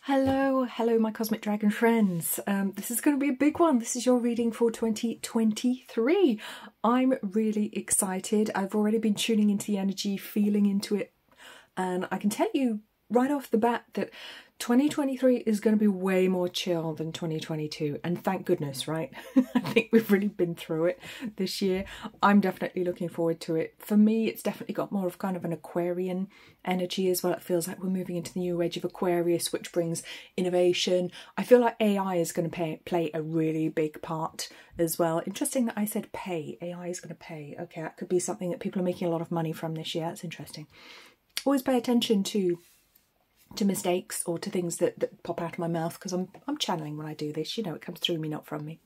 Hello, hello my cosmic dragon friends. This is going to be a big one. This is your reading for 2023. I'm really excited. I've already been tuning into the energy, feeling into it, and I can tell you right off the bat that 2023 is going to be way more chill than 2022, and thank goodness, right? I think we've really been through it this year. I'm definitely looking forward to it. For me, it's definitely got more of kind of an Aquarian energy as well. It feels like we're moving into the new age of Aquarius, which brings innovation. I feel like AI is going to play a really big part as well. Interesting that I said pay. AI is going to pay. Okay, that could be something that people are making a lot of money from this year. That's interesting. Always pay attention to mistakes or to things that pop out of my mouth, because I'm channeling when I do this. You know, it comes through me, not from me.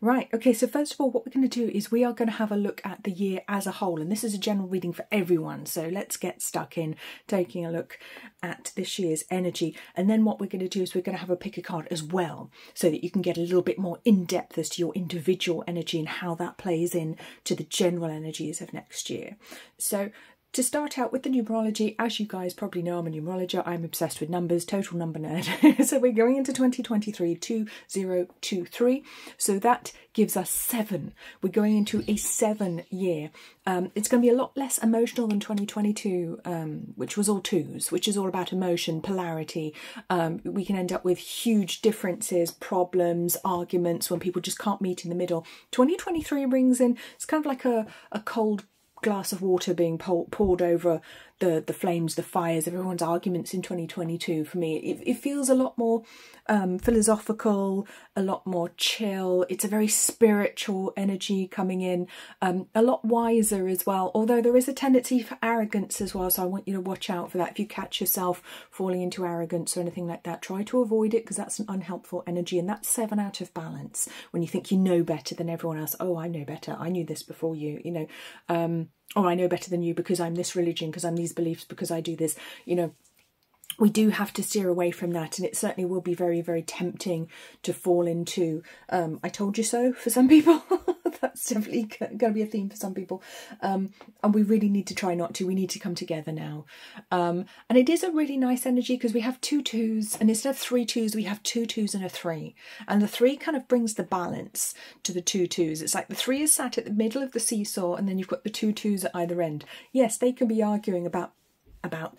Right, okay, so first of all, what we're going to do is we are going to have a look at the year as a whole, and this is a general reading for everyone, so let's get stuck in taking a look at this year's energy. And then what we're going to do is we're going to have a pick a card as well, so that you can get a little bit more in-depth as to your individual energy and how that plays in to the general energies of next year. So to start out with the numerology, as you guys probably know, I'm a numerologist. I'm obsessed with numbers, total number nerd. So we're going into 2023, 2023. So that gives us 7. We're going into a 7 year. It's going to be a lot less emotional than 2022, which was all 2s, which is all about emotion, polarity. We can end up with huge differences, problems, arguments when people just can't meet in the middle. 2023 brings in, it's kind of like a cold glass of water being poured over the flames, the fires, everyone's arguments in 2022. For me, it feels a lot more philosophical, a lot more chill. It's a very spiritual energy coming in, a lot wiser as well, although there is a tendency for arrogance as well, so I want you to watch out for that. If you catch yourself falling into arrogance or anything like that, try to avoid it, because that's an unhelpful energy, and that's 7 out of balance. When you think you know better than everyone else, oh, I know better, I knew this before you, you know, or I know better than you because I'm this religion, because I'm these beliefs, because I do this, you know. We do have to steer away from that, and it certainly will be very, very tempting to fall into I told you so for some people. That's definitely going to be a theme for some people, and we really need to try not to. We need to come together now, and it is a really nice energy because we have 2 2s, and instead of 3 2s we have 2 2s and a 3, and the 3 kind of brings the balance to the 2 2s. It's like the 3 is sat at the middle of the seesaw, and then you've got the 2 2s at either end. Yes, they can be arguing about,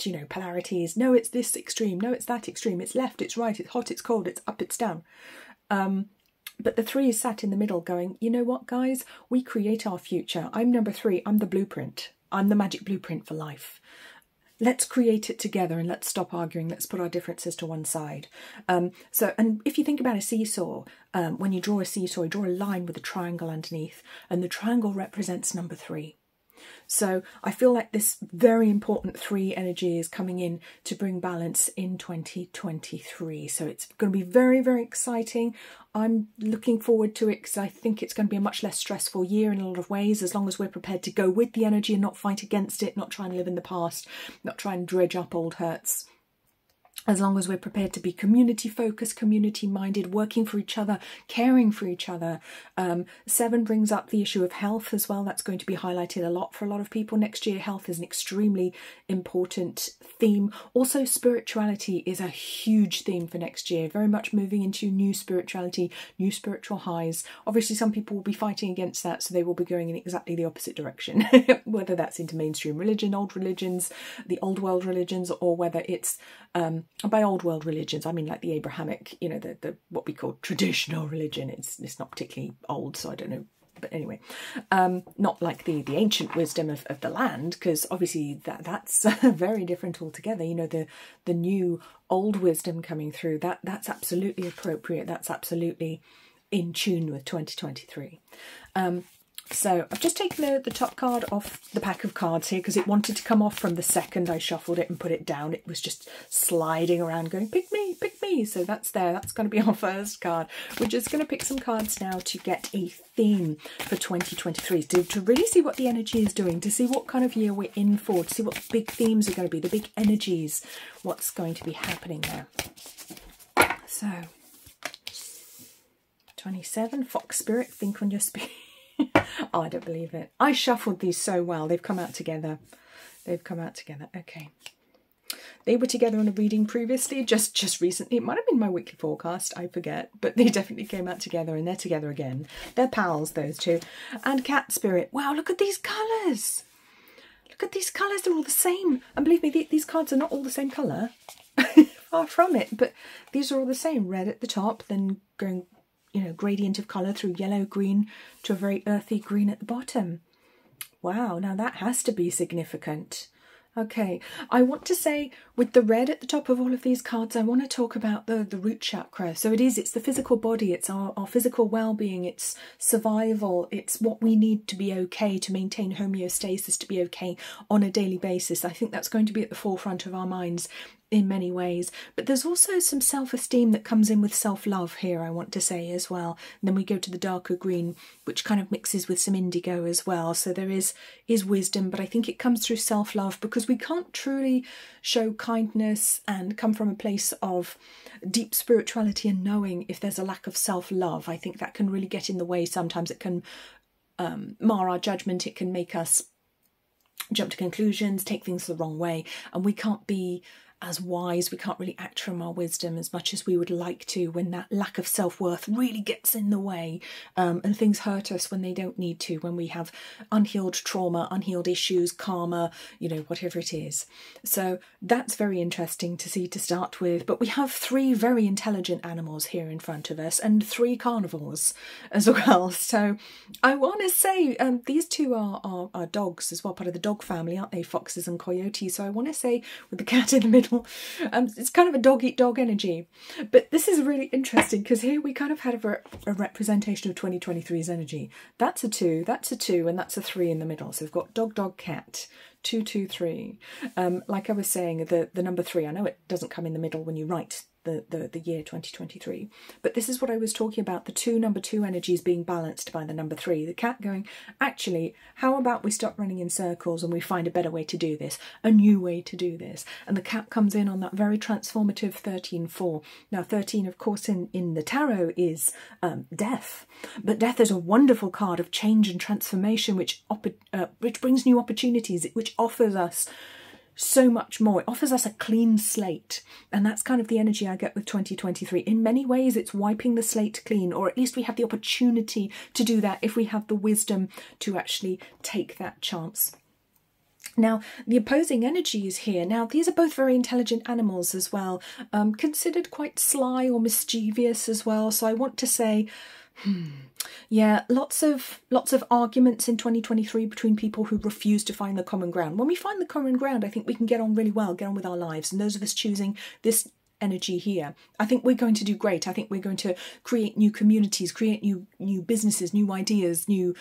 you know, polarities. No, it's this extreme. No, it's that extreme. It's left, it's right, it's hot, it's cold, it's up, it's down. But the 3 is sat in the middle going, you know what, guys? We create our future. I'm number 3. I'm the blueprint. I'm the magic blueprint for life. Let's create it together, and let's stop arguing. Let's put our differences to one side. And if you think about a seesaw, when you draw a seesaw, you draw a line with a triangle underneath, and the triangle represents number 3. So I feel like this very important 3 energy is coming in to bring balance in 2023. So it's going to be very, very exciting. I'm looking forward to it because I think it's going to be a much less stressful year in a lot of ways, as long as we're prepared to go with the energy and not fight against it, not try and live in the past, not try and dredge up old hurts. As long as we're prepared to be community focused, community minded, working for each other, caring for each other. 7 brings up the issue of health as well. That's going to be highlighted a lot for a lot of people next year. Health is an extremely important theme. Also, spirituality is a huge theme for next year. Very much moving into new spirituality, new spiritual highs. Obviously, some people will be fighting against that, so they will be going in exactly the opposite direction. Whether that's into mainstream religion, old religions, the old world religions, or whether it's by old world religions, I mean like the Abrahamic, you know, the what we call traditional religion. It's not particularly old, so I don't know. But anyway, not like the ancient wisdom of the land, because obviously that's very different altogether. You know, the new old wisdom coming through, that's absolutely appropriate. That's absolutely in tune with 2023. So I've just taken the top card off the pack of cards here because it wanted to come off from the second I shuffled it and put it down. It was just sliding around going, pick me, pick me. So that's there. That's going to be our first card. We're just going to pick some cards now to get a theme for 2023, to really see what the energy is doing, to see what kind of year we're in for, to see what the big themes are going to be, the big energies, what's going to be happening there. So 27, Fox Spirit, think on your speed. Oh, I don't believe it. I shuffled these so well. They've come out together. They've come out together. Okay. They were together on a reading previously, just recently. It might have been my weekly forecast, I forget. But they definitely came out together, and they're together again. They're pals, those two. And Cat Spirit. Wow, look at these colours. Look at these colours, they're all the same. And believe me, these cards are not all the same colour. Far from it. But these are all the same. Red at the top, then going, you know, gradient of colour through yellow, green to a very earthy green at the bottom. Wow, now that has to be significant. Okay, I want to say with the red at the top of all of these cards, I want to talk about the root chakra. So it's the physical body, it's our physical well-being, it's survival, it's what we need to be okay, to maintain homeostasis, to be okay on a daily basis. I think that's going to be at the forefront of our minds in many ways. But there's also some self-esteem that comes in with self-love here, I want to say, as well. And then we go to the darker green, which kind of mixes with some indigo as well. So there is wisdom, but I think it comes through self-love, because we can't truly show kindness and come from a place of deep spirituality and knowing if there's a lack of self-love. I think that can really get in the way. Sometimes it can mar our judgment. It can make us jump to conclusions, take things the wrong way, and we can't be as wise, we can't really act from our wisdom as much as we would like to when that lack of self-worth really gets in the way, and things hurt us when they don't need to, when we have unhealed trauma, unhealed issues, karma, you know, whatever it is. So that's very interesting to see to start with. But we have 3 very intelligent animals here in front of us and 3 carnivores as well. So I want to say these 2 are dogs as well, part of the dog family, aren't they? Foxes and coyotes. So I want to say with the cat in the middle, it's kind of a dog-eat-dog energy. But this is really interesting because here we kind of had a representation of 2023's energy. That's a 2, that's a 2, and that's a 3 in the middle. So we've got dog, dog, cat, 2, 2, 3. Like I was saying, the number 3, I know it doesn't come in the middle when you write the year 2023, but this is what I was talking about, the number 2 energies being balanced by the number 3. The cat going, actually, how about we stop running in circles and we find a better way to do this, a new way to do this. And the cat comes in on that very transformative 13-4. Now 13, of course, in the tarot is death, but death is a wonderful card of change and transformation, which brings new opportunities, which offers us so much more. It offers us a clean slate, and that's kind of the energy I get with 2023. In many ways it's wiping the slate clean, or at least we have the opportunity to do that if we have the wisdom to actually take that chance. Now, the opposing energies here. Now, these are both very intelligent animals as well, considered quite sly or mischievous as well. So I want to say, yeah, lots of arguments in 2023 between people who refuse to find the common ground. When we find the common ground, I think we can get on really well, get on with our lives. And those of us choosing this energy here, I think we're going to do great. I think we're going to create new communities, create new businesses, new ideas, new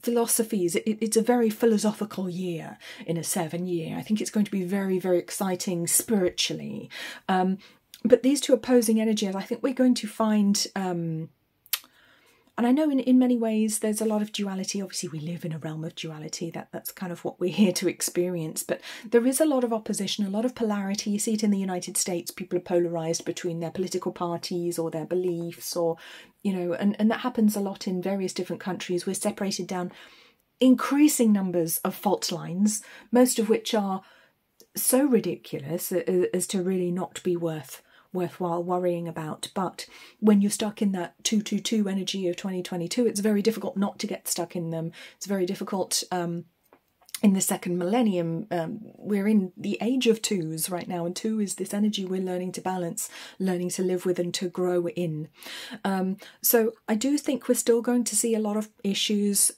philosophies. It's a very philosophical year in a 7 year. I think it's going to be very, very exciting spiritually. But these 2 opposing energies, I think we're going to find... and I know in many ways there's a lot of duality. Obviously we live in a realm of duality, that's kind of what we're here to experience, but there is a lot of opposition, a lot of polarity. You see it in the United States, people are polarised between their political parties or their beliefs, or, you know, and that happens a lot in various different countries. We're separated down increasing numbers of fault lines, most of which are so ridiculous as to really not be worthwhile worrying about. But when you're stuck in that 222 energy of 2022, it's very difficult not to get stuck in them. It's very difficult in the second millennium. We're in the age of 2s right now, and 2 is this energy we're learning to balance, learning to live with and to grow in. So I do think we're still going to see a lot of issues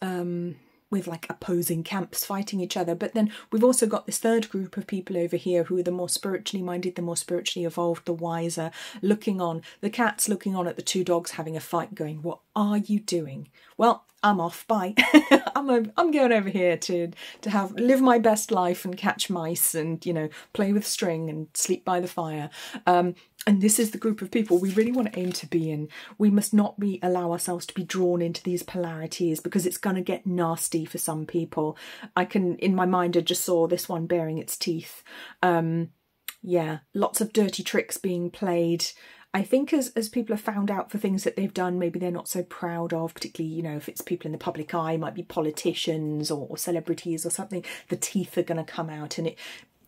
with like opposing camps fighting each other. But then we've also got this third group of people over here who are the more spiritually minded, the more spiritually evolved, the wiser, looking on. The cat's looking on at the 2 dogs having a fight, going, what are you doing? Well, I'm off, bye. I'm going over here to live my best life and catch mice and, you know, play with string and sleep by the fire. And this is the group of people we really want to aim to be in. We must not allow ourselves to be drawn into these polarities, because it's going to get nasty for some people. In my mind, I just saw this one baring its teeth. Yeah, lots of dirty tricks being played. I think as people have found out for things that they've done, maybe they're not so proud of, particularly, you know, if it's people in the public eye, might be politicians or celebrities or something, the teeth are going to come out, and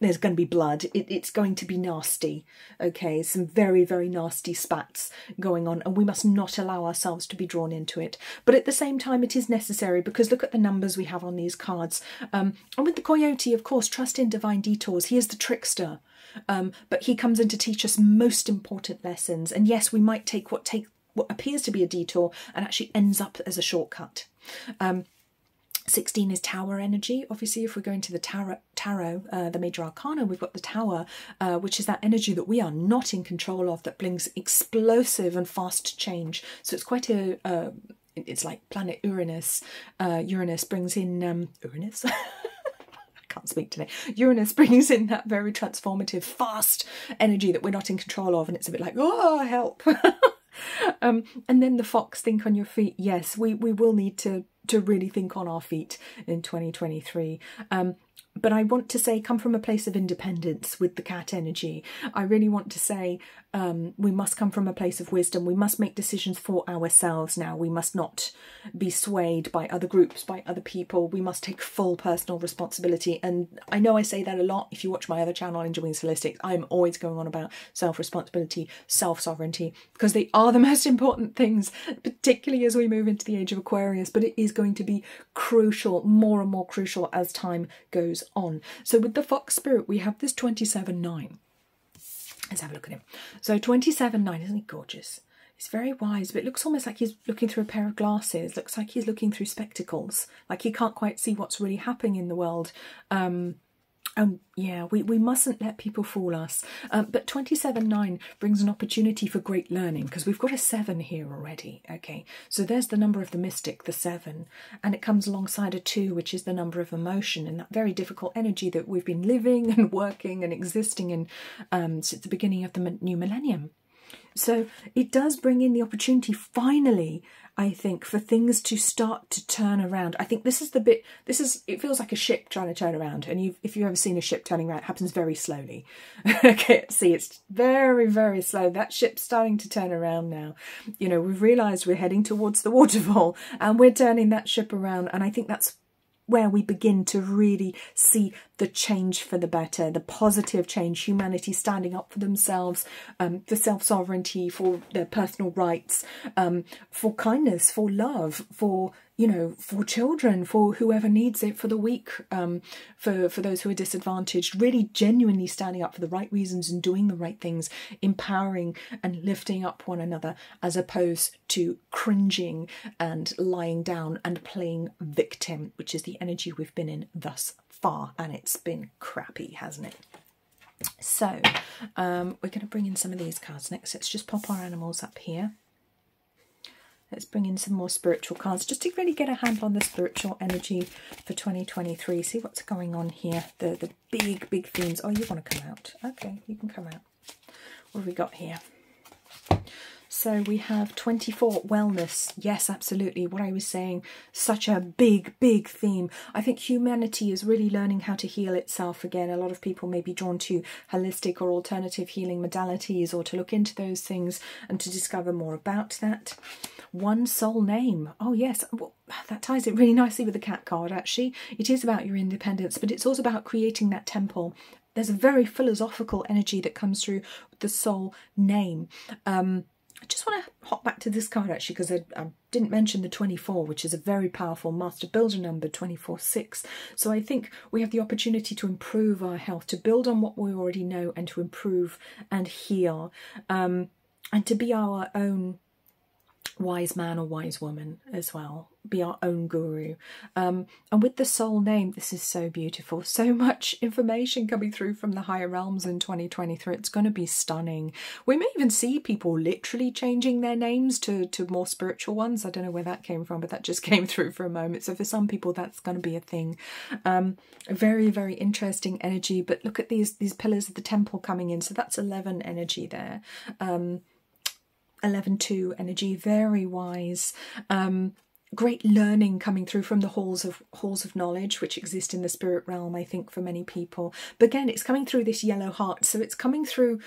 there's going to be blood. It's going to be nasty, okay? Some very, very nasty spats going on, and we must not allow ourselves to be drawn into it. But at the same time, it is necessary, because look at the numbers we have on these cards. And with the coyote, of course, trust in divine detours. He is the trickster, but he comes in to teach us most important lessons. And yes, we might take what appears to be a detour and actually ends up as a shortcut. 16 is tower energy. Obviously, if we're going to the tarot, the major arcana, we've got the tower, which is that energy that we are not in control of, that brings explosive and fast change. So it's quite a, it's like planet Uranus. Uranus brings in, Uranus? I can't speak today. Uranus brings in that very transformative, fast energy that we're not in control of. And it's a bit like, oh, help. And then the fox, think on your feet. Yes, we will need to really think on our feet in 2023. But I want to say, come from a place of independence with the cat energy. I really want to say we must come from a place of wisdom. We must make decisions for ourselves now. We must not be swayed by other groups, by other people. We must take full personal responsibility. And I know I say that a lot. If you watch my other channel, Angel Wings Holistics, I'm always going on about self-responsibility, self-sovereignty, because they are the most important things, particularly as we move into the age of Aquarius. But it is going to be crucial, more and more crucial as time goes on. So with the fox spirit, we have this 27-9. Let's have a look at him. So 27-9, isn't he gorgeous? He's very wise, but it looks almost like he's looking through a pair of glasses. Looks like he's looking through spectacles, like he can't quite see what's really happening in the world. Yeah, we mustn't let people fool us. But 27-9 brings an opportunity for great learning, because we've got a 7 here already. Okay, so there's the number of the mystic, the 7, and it comes alongside a 2, which is the number of emotion and that very difficult energy that we've been living and working and existing in since the beginning of the new millennium. So it does bring in the opportunity, finally, I think, for things to start to turn around. I think this is the bit, it feels like a ship trying to turn around. And if you've ever seen a ship turning around, it happens very slowly. Okay, see, it's very, very slow. That ship's starting to turn around now. You know, we've realised we're heading towards the waterfall and we're turning that ship around. And I think that's where we begin to really see the change for the better, the positive change, humanity standing up for themselves, for self-sovereignty, for their personal rights, for kindness, for love, for, you know, for children, for whoever needs it, for the weak, for those who are disadvantaged, really genuinely standing up for the right reasons and doing the right things, empowering and lifting up one another, as opposed to cringing and lying down and playing victim, which is the energy we've been in thus far, and it's been crappy, hasn't it? So we're going to bring in some of these cards next. Let's just pop our animals up here. Let's bring in some more spiritual cards just to really get a handle on the spiritual energy for 2023. See what's going on here. The big themes. Oh, you want to come out? Okay, you can come out. What have we got here? So we have 24, wellness. Yes, absolutely. What I was saying, such a big theme. I think humanity is really learning how to heal itself again. A lot of people may be drawn to holistic or alternative healing modalities, or to look into those things and to discover more about that. One soul name. Oh yes, well, that ties it really nicely with the cat card, actually. It is about your independence, but it's also about creating that temple. There's a very philosophical energy that comes through with the soul name. I just want to hop back to this card, actually, because I didn't mention the 24, which is a very powerful master builder number, 24-6. So I think we have the opportunity to improve our health, to build on what we already know, and to improve and heal, and to be our own wise man or wise woman as well, be our own guru. And with the soul name, this is so beautiful. So much information coming through from the higher realms in 2023. It's going to be stunning. We may even see people literally changing their names to more spiritual ones. I don't know where that came from, but that just came through for a moment. So for some people, that's going to be a thing. A very interesting energy. But look at these pillars of the temple coming in. So that's 11 energy there. 11-2 energy, very wise. Great learning coming through from the halls of knowledge, which exist in the spirit realm, I think, for many people. But again, it's coming through this yellow heart, so it's coming through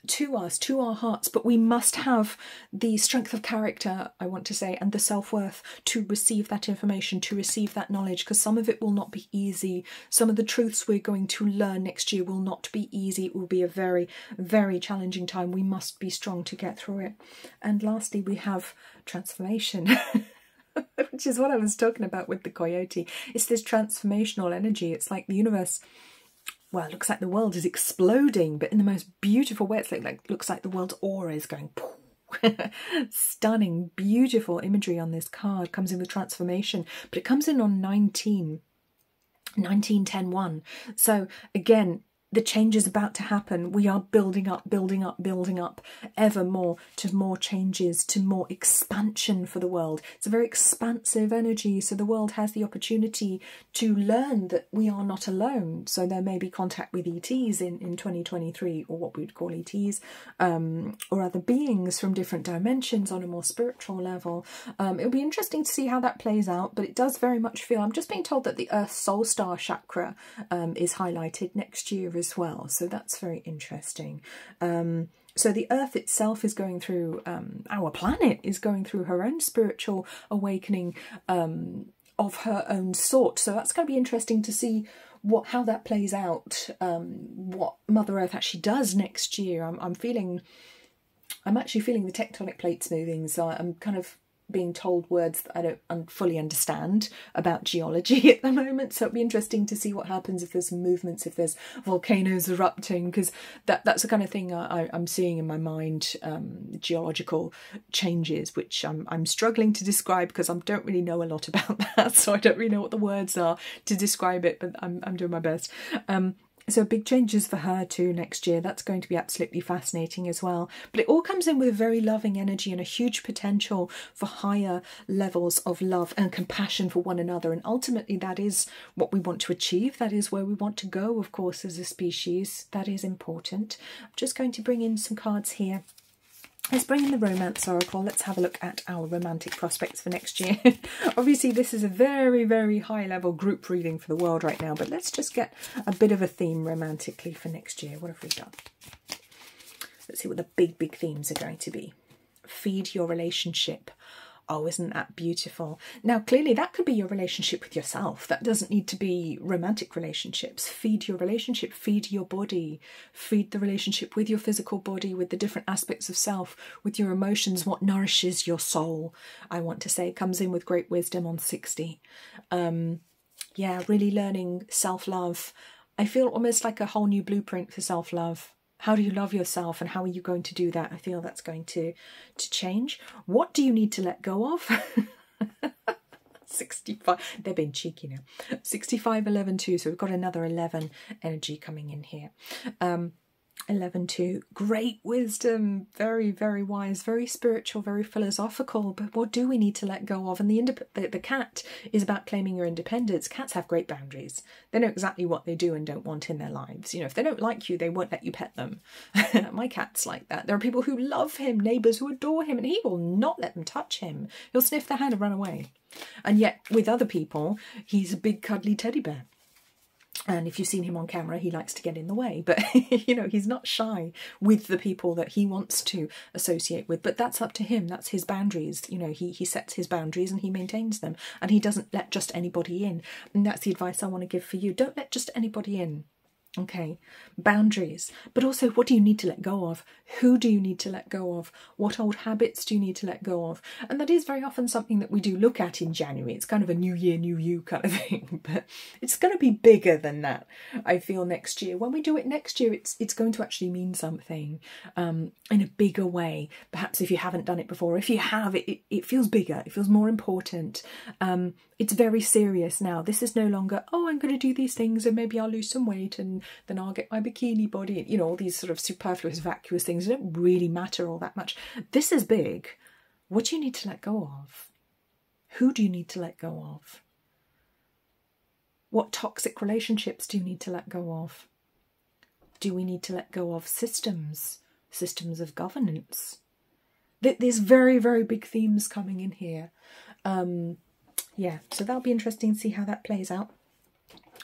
to us, to our hearts, but we must have the strength of character, I want to say, and the self-worth to receive that information, to receive that knowledge, because some of it will not be easy. Some of the truths we're going to learn next year will not be easy. It will be a very, very challenging time. We must be strong to get through it. And lastly, we have transformation. Which is what I was talking about with the coyote. It's this transformational energy. It's like the universe, well, it looks like the world is exploding, but in the most beautiful way. It's looks like the world's aura is going stunning, beautiful imagery on this card. Comes in with transformation, but it comes in on 19-10-1. So again, the change is about to happen. We are building up, building up, building up ever more to more changes, to more expansion for the world. It's a very expansive energy, so the world has the opportunity to learn that we are not alone. So there may be contact with ETs in 2023, or what we would call ETs, or other beings from different dimensions on a more spiritual level. It'll be interesting to see how that plays out, but it does very much feel, I'm just being told that the Earth Soul Star chakra is highlighted next year as well, so that's very interesting. So the Earth itself is going through, our planet is going through her own spiritual awakening of her own sort, so that's going to be interesting to see how that plays out, what Mother Earth actually does next year. I'm actually feeling the tectonic plates moving, so I'm kind of being told words that I don't fully understand about geology at the moment, so it'll be interesting to see what happens if there's some movements, if there's volcanoes erupting, because that's the kind of thing I'm seeing in my mind, geological changes, which I'm struggling to describe because I don't really know a lot about that, so I don't really know what the words are to describe it, but I'm doing my best. So big changes for her too next year. That's going to be absolutely fascinating as well. But it all comes in with a very loving energy and a huge potential for higher levels of love and compassion for one another. And ultimately that is what we want to achieve. That is where we want to go, of course, as a species. That is important. I'm just going to bring in some cards here. Let's bring in the Romance Oracle. Let's have a look at our romantic prospects for next year. Obviously, this is a very, very high-level group reading for the world right now, but let's just get a bit of a theme romantically for next year. What have we done? Let's see what the big, big themes are going to be. Feed your relationship. Oh, isn't that beautiful? Now, clearly that could be your relationship with yourself. That doesn't need to be romantic relationships. Feed your relationship, feed your body, feed the relationship with your physical body, with the different aspects of self, with your emotions, what nourishes your soul, I want to say. Comes in with great wisdom on 60. Yeah, really learning self-love. I feel almost like a whole new blueprint for self-love. How do you love yourself and how are you going to do that? I feel that's going to change. What do you need to let go of? 65. They're being cheeky now. 65, 11, 2. So we've got another 11 energy coming in here. 11-2, great wisdom, very, very wise, very spiritual, very philosophical. But what do we need to let go of? And the cat is about claiming your independence. Cats have great boundaries. They know exactly what they do and don't want in their lives. You know, if they don't like you, they won't let you pet them. My cat's like that. There are people who love him, neighbours who adore him, and he will not let them touch him. He'll sniff their hand and run away. And yet, with other people, he's a big cuddly teddy bear. And if you've seen him on camera, he likes to get in the way. But, you know, he's not shy with the people that he wants to associate with. But that's up to him. That's his boundaries. You know, he sets his boundaries and he maintains them. And he doesn't let just anybody in. And that's the advice I want to give for you. Don't let just anybody in. Okay, boundaries, but also what do you need to let go of? Who do you need to let go of? What old habits do you need to let go of? And that is very often something that we do look at in January. It's kind of a new year, new you kind of thing, but it's going to be bigger than that, I feel, next year. When we do it next year, it's going to actually mean something in a bigger way. Perhaps if you haven't done it before, if you have, it feels bigger, it feels more important. It's very serious now. This is no longer, oh, I'm going to do these things and maybe I'll lose some weight and then I'll get my bikini body. You know, all these sort of superfluous, vacuous things don't really matter all that much. This is big. What do you need to let go of? Who do you need to let go of? What toxic relationships do you need to let go of? Do we need to let go of systems of governance? There's very, very big themes coming in here. Yeah, so that'll be interesting to see how that plays out.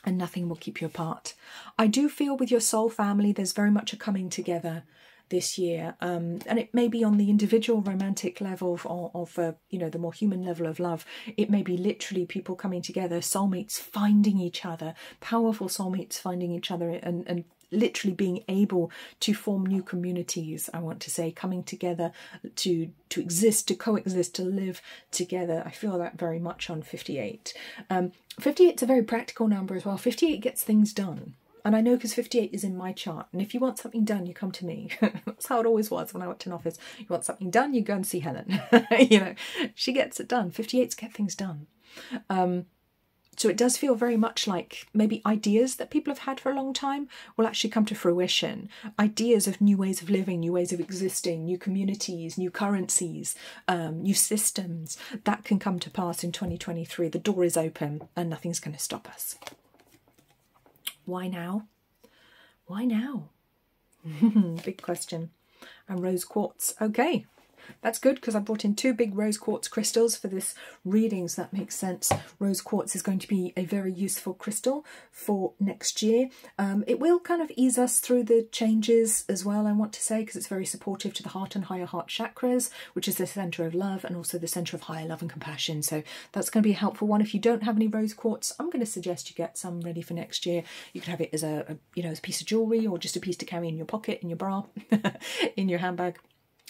And nothing will keep you apart. I do feel with your soul family, there's very much a coming together. this year, and it may be on the individual romantic level of you know, the more human level of love. It may be literally people coming together, soulmates finding each other, powerful soulmates finding each other, and literally being able to form new communities, I want to say, coming together to exist, to coexist, to live together. I feel that very much on 58. 58 is a very practical number as well. 58 gets things done. And I know because 58 is in my chart. And if you want something done, you come to me. That's how it always was when I worked in office. You want something done, you go and see Helen. You know, she gets it done. 58s get things done. So it does feel very much like maybe ideas that people have had for a long time will actually come to fruition. Ideas of new ways of living, new ways of existing, new communities, new currencies, new systems, that can come to pass in 2023. The door is open and nothing's going to stop us. Why now? Why now? Big question. And rose quartz. Okay. That's good because I brought in 2 big rose quartz crystals for this reading, so that makes sense. Rose quartz is going to be a very useful crystal for next year. It will kind of ease us through the changes as well, I want to say, because it's very supportive to the heart and higher heart chakras, which is the centre of love and also the centre of higher love and compassion. So that's going to be a helpful one. If you don't have any rose quartz, I'm going to suggest you get some ready for next year. You can have it as a you know, as a piece of jewellery, or just a piece to carry in your pocket, in your bra, in your handbag,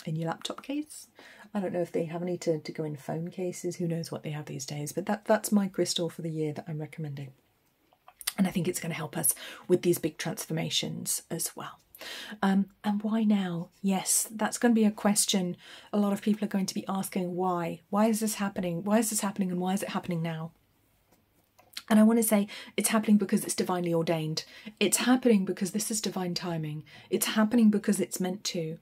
in your laptop case. I don't know if they have any to go in phone cases. Who knows what they have these days. But that's my crystal for the year that I'm recommending. And I think it's going to help us with these big transformations as well. And why now? Yes, that's going to be a question a lot of people are going to be asking. Why? Why is this happening? Why is this happening, and why is it happening now? And I want to say it's happening because it's divinely ordained. It's happening because this is divine timing. It's happening because it's meant to.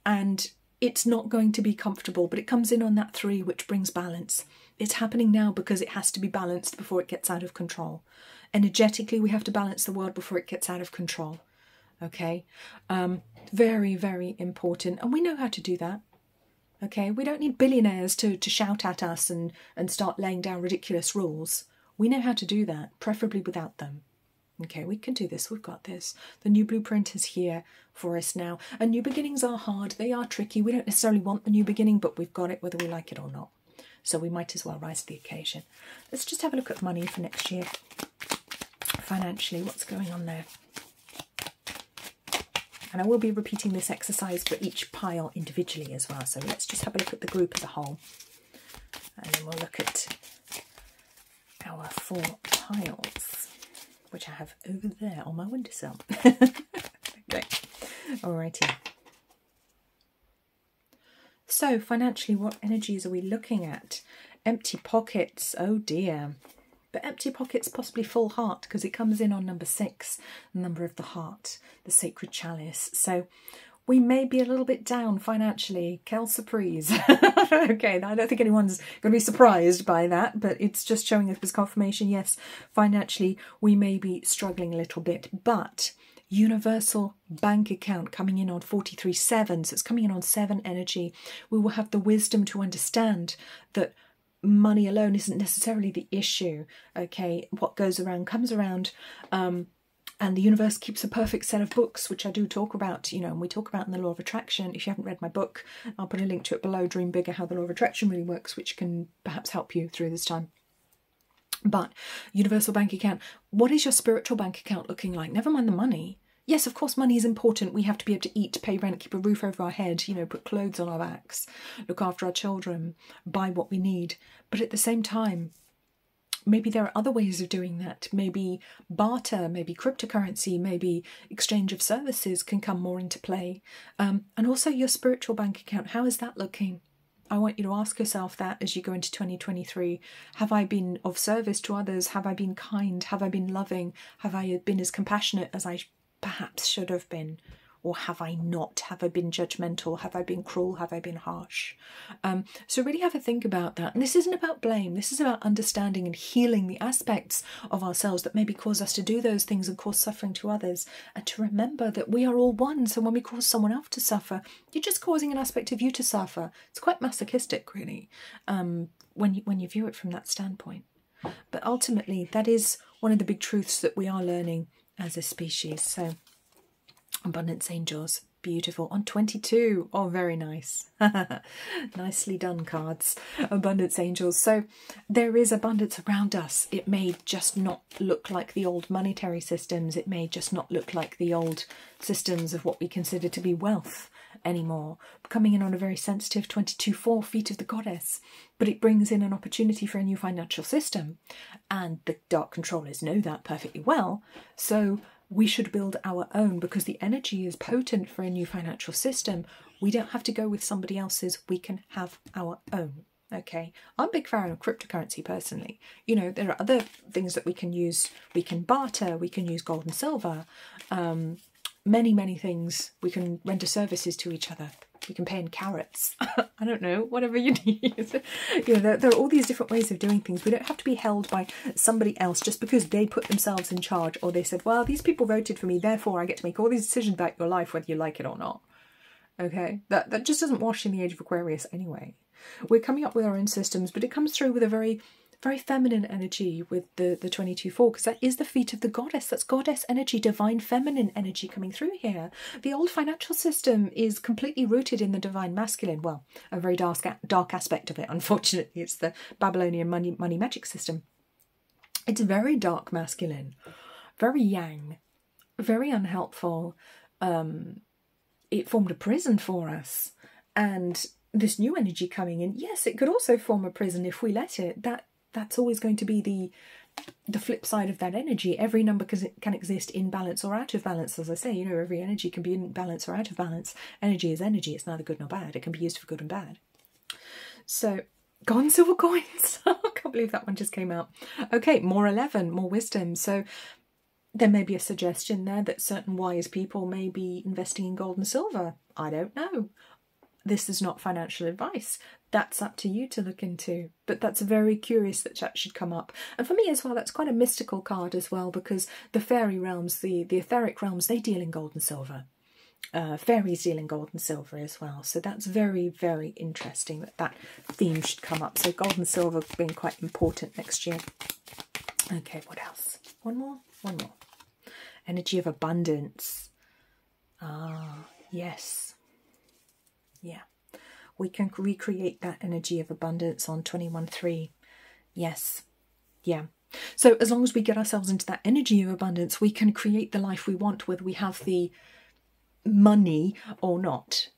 And it's not going to be comfortable, but it comes in on that 3, which brings balance. It's happening now because it has to be balanced before it gets out of control. Energetically, we have to balance the world before it gets out of control. Okay? Very, very important. And we know how to do that. Okay? We don't need billionaires to shout at us and start laying down ridiculous rules. We know how to do that, preferably without them. Okay, we can do this. We've got this. The new blueprint is here for us now. And new beginnings are hard. They are tricky. We don't necessarily want the new beginning, but we've got it whether we like it or not. So we might as well rise to the occasion. Let's just have a look at money for next year. Financially, what's going on there? And I will be repeating this exercise for each pile individually as well. So let's just have a look at the group as a whole. And then we'll look at our 4 piles, which I have over there on my windowsill. Okay, alrighty. So financially, what energies are we looking at? Empty pockets, oh dear. But empty pockets, possibly full heart, because it comes in on number 6, the number of the heart, the sacred chalice. So we may be a little bit down financially. Quelle surprise. Okay, I don't think anyone's going to be surprised by that, but it's just showing us as confirmation. Yes, financially, we may be struggling a little bit, but universal bank account coming in on 43/7, so it's coming in on 7 energy. We will have the wisdom to understand that money alone isn't necessarily the issue. Okay, what goes around comes around. And the universe keeps a perfect set of books, which I do talk about, you know, and we talk about in the Law of Attraction. If you haven't read my book, I'll put a link to it below, Dream Bigger, How the Law of Attraction Really Works, which can perhaps help you through this time. But universal bank account, what is your spiritual bank account looking like? Never mind the money. Yes, of course, money is important. We have to be able to eat, pay rent, keep a roof over our head, you know, put clothes on our backs, look after our children, buy what we need. But at the same time, maybe there are other ways of doing that. Maybe barter, maybe cryptocurrency, maybe exchange of services can come more into play. And also your spiritual bank account, how is that looking? I want you to ask yourself that as you go into 2023. Have I been of service to others? Have I been kind? Have I been loving? Have I been as compassionate as I perhaps should have been? Or have I not? Have I been judgmental? Have I been cruel? Have I been harsh? So really have a think about that. And this isn't about blame. This is about understanding and healing the aspects of ourselves that maybe cause us to do those things and cause suffering to others. And to remember that we are all one. So when we cause someone else to suffer, you're just causing an aspect of you to suffer. It's quite masochistic, really, when you view it from that standpoint. But ultimately, that is one of the big truths that we are learning as a species. So abundance angels, Beautiful. On 22. Oh, very nice. Nicely done, cards. Abundance angels. So there is abundance around us. It may just not look like the old monetary systems. It may just not look like the old systems of what we consider to be wealth anymore. Coming in on a very sensitive 22-4, feet of the goddess. But it brings in an opportunity for a new financial system. And the dark controllers know that perfectly well. So we should build our own, because the energy is potent for a new financial system. We don't have to go with somebody else's. We can have our own. Okay, I'm a big fan of cryptocurrency personally. You know, there are other things that we can use. We can barter, we can use gold and silver, many things. We can render services to each other. We can pay in carrots. I don't know, whatever you need. You know, there are all these different ways of doing things. We don't have to be held by somebody else just because they put themselves in charge, or they said, well, these people voted for me, therefore I get to make all these decisions about your life, whether you like it or not. Okay, that just doesn't wash in the age of Aquarius anyway. We're coming up with our own systems, but it comes through with a very feminine energy with the 22-4, because that is the feet of the goddess. That's goddess energy, divine feminine energy coming through here. The old financial system is completely rooted in the divine masculine. Well, a very dark aspect of it, unfortunately. It's the Babylonian money magic system. It's very dark masculine, very yang, very unhelpful. It formed a prison for us. And this new energy coming in, yes, it could also form a prison if we let it. That's always going to be the flip side of that energy. Every number can exist in balance or out of balance. As I say, you know, every energy can be in balance or out of balance. Energy is energy. It's neither good nor bad. It can be used for good and bad. So, gold and silver coins. I can't believe that one just came out. Okay, more 11, more wisdom. So there may be a suggestion there that certain wise people may be investing in gold and silver. I don't know. This is not financial advice. That's up to you to look into. But that's very curious that should come up. And for me as well, that's quite a mystical card as well, because the fairy realms, the etheric realms, they deal in gold and silver. Fairies deal in gold and silver as well. So that's very interesting that theme should come up. So gold and silver being quite important next year. Okay, what else? One more. Energy of abundance. Ah, yes. Yeah, we can recreate that energy of abundance on 21-3. Yes, yeah. So as long as we get ourselves into that energy of abundance, we can create the life we want, whether we have the money or not.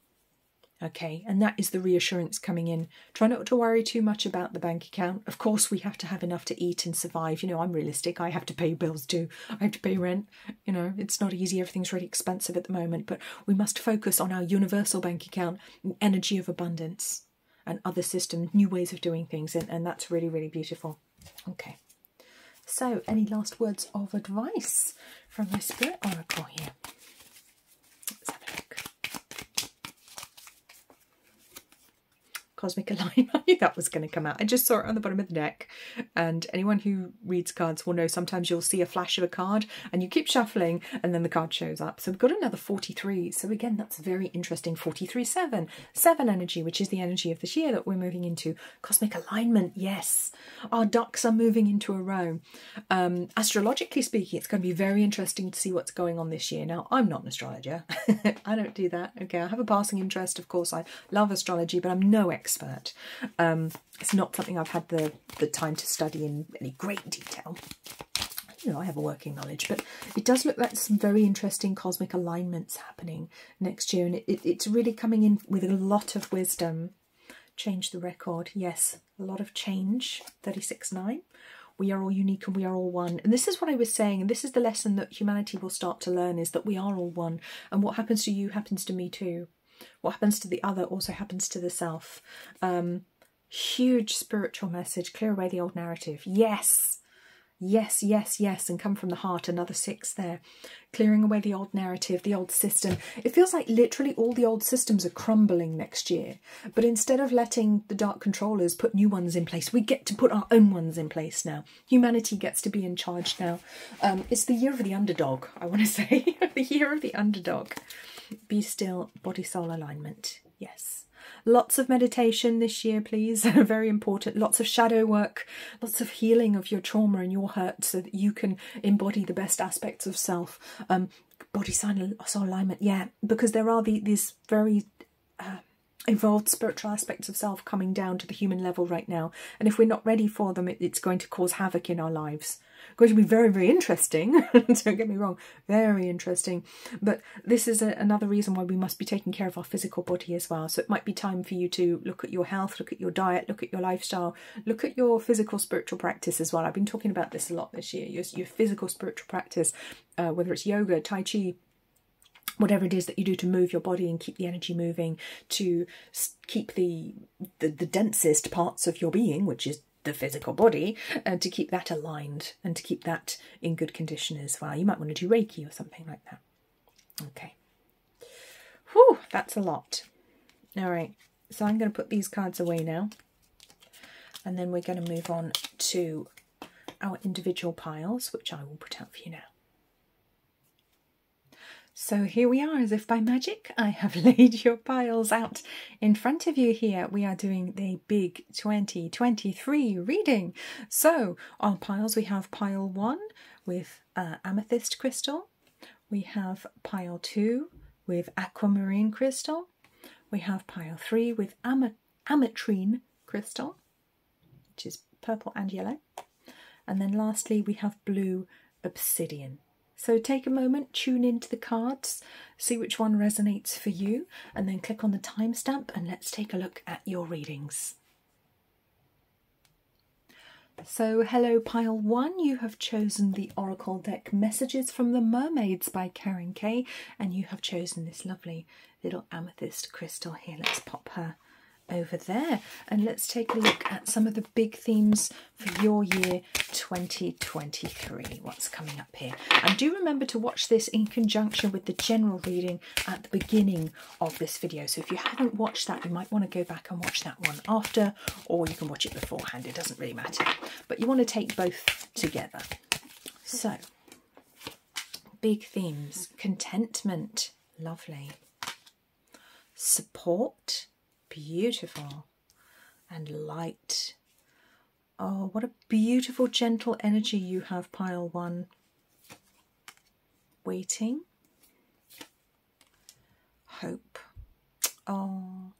Okay, and that is the reassurance coming in. Try not to worry too much about the bank account. Of course, we have to have enough to eat and survive. You know, I'm realistic. I have to pay bills too. I have to pay rent. You know, it's not easy. Everything's really expensive at the moment. But we must focus on our universal bank account, energy of abundance, and other systems, new ways of doing things. And that's really beautiful. Okay. So, any last words of advice from my Spirit Oracle here? Let's have a look. Cosmic Alignment. I knew that was going to come out. I just saw it on the bottom of the deck, and anyone who reads cards will know sometimes you'll see a flash of a card and you keep shuffling and then the card shows up. So we've got another 43. So again, that's very interesting. 43-7. 7 energy, which is the energy of this year that we're moving into. Cosmic Alignment, yes. Our ducks are moving into a row. Astrologically speaking, it's going to be very interesting to see what's going on this year. Now, I'm not an astrologer. I don't do that. Okay, I have a passing interest. Of course, I love astrology, but I'm no expert. It's not something I've had the time to study in any great detail. You know, I have a working knowledge, but it does look like some very interesting cosmic alignments happening next year, and it's really coming in with a lot of wisdom. Change the record. Yes, a lot of change. 36-9. We are all unique and we are all one. And this is what I was saying, and this is the lesson that humanity will start to learn, is that we are all one. And what happens to you happens to me too. What happens to the other also happens to the self. Huge spiritual message. Clear away the old narrative. Yes. Yes, yes, yes, and come from the heart. Another 6 there. Clearing away the old narrative, the old system. It feels like literally all the old systems are crumbling next year. But instead of letting the dark controllers put new ones in place, we get to put our own ones in place now. Humanity gets to be in charge now. It's the year of the underdog, I want to say. The year of the underdog. Be still, body soul alignment. Yes. Lots of meditation this year, please. Very important. Lots of shadow work, lots of healing of your trauma and your hurt so that you can embody the best aspects of self. body sign soul alignment, yeah, because there are these very involved spiritual aspects of self coming down to the human level right now, and if we're not ready for them, it's going to cause havoc in our lives. It's going to be very, very interesting. Don't get me wrong, very interesting, but this is another reason why we must be taking care of our physical body as well. So it might be time for you to look at your health, look at your diet, look at your lifestyle, look at your physical spiritual practice as well. I've been talking about this a lot this year, your physical spiritual practice, whether it's yoga, tai chi, whatever it is that you do to move your body and keep the energy moving, to keep the densest parts of your being, which is the physical body, and to keep that aligned and to keep that in good condition as well. You might want to do Reiki or something like that. Okay. Whew, that's a lot. All right, so I'm going to put these cards away now, and then we're going to move on to our individual piles, which I will put out for you now. So here we are, as if by magic, I have laid your piles out in front of you here. We are doing the big 2023 reading. So on piles, we have pile 1 with Amethyst crystal. We have pile 2 with Aquamarine crystal. We have pile 3 with Ametrine crystal, which is purple and yellow. And then lastly, we have blue Obsidian. So take a moment, tune into the cards, see which one resonates for you, and then click on the timestamp and let's take a look at your readings. So hello pile 1, you have chosen the Oracle deck Messages from the Mermaids by Karen Kay, and you have chosen this lovely little amethyst crystal here. Let's pop her over there and let's take a look at some of the big themes for your year 2023. What's coming up here? And do remember to watch this in conjunction with the general reading at the beginning of this video. So if you haven't watched that, you might want to go back and watch that one after, or you can watch it beforehand, it doesn't really matter, but you want to take both together. So big themes: contentment, lovely; support, beautiful; and light. Oh, what a beautiful, gentle energy you have, pile 1. Waiting, hope. Oh,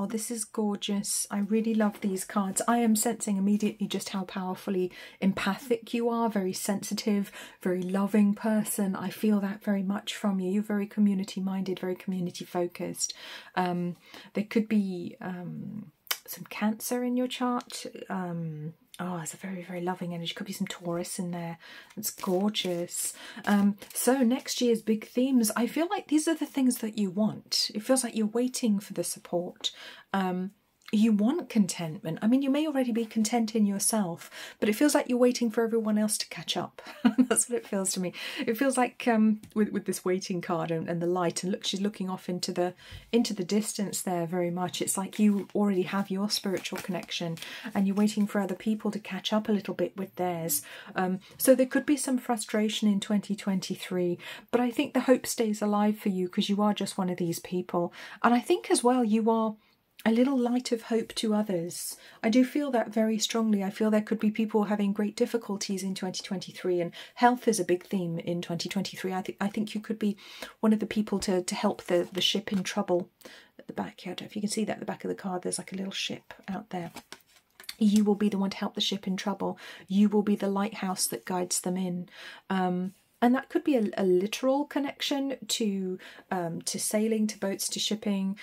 this is gorgeous. I really love these cards. I am sensing immediately just how powerfully empathic you are, very sensitive, very loving person. I feel that very much from you. You're very community minded, very community focused. There could be some Cancer in your chart. Oh, it's a very, very loving energy. Could be some Taurus in there. It's gorgeous. So next year's big themes, I feel like these are the things that you want. It feels like you're waiting for the support. You want contentment. I mean, you may already be content in yourself, but it feels like you're waiting for everyone else to catch up. That's what it feels to me. It feels like with this waiting card and the light, and look, she's looking off into the distance there very much. It's like you already have your spiritual connection and you're waiting for other people to catch up a little bit with theirs. So there could be some frustration in 2023, but I think the hope stays alive for you because you are just one of these people. And I think as well you are a little light of hope to others. I do feel that very strongly. I feel there could be people having great difficulties in 2023, and health is a big theme in 2023. I think you could be one of the people to help the ship in trouble at the back. I don't know if you can see that at the back of the card. There's like a little ship out there. You will be the one to help the ship in trouble. You will be the lighthouse that guides them in. And that could be a literal connection to sailing, to boats, to shipping,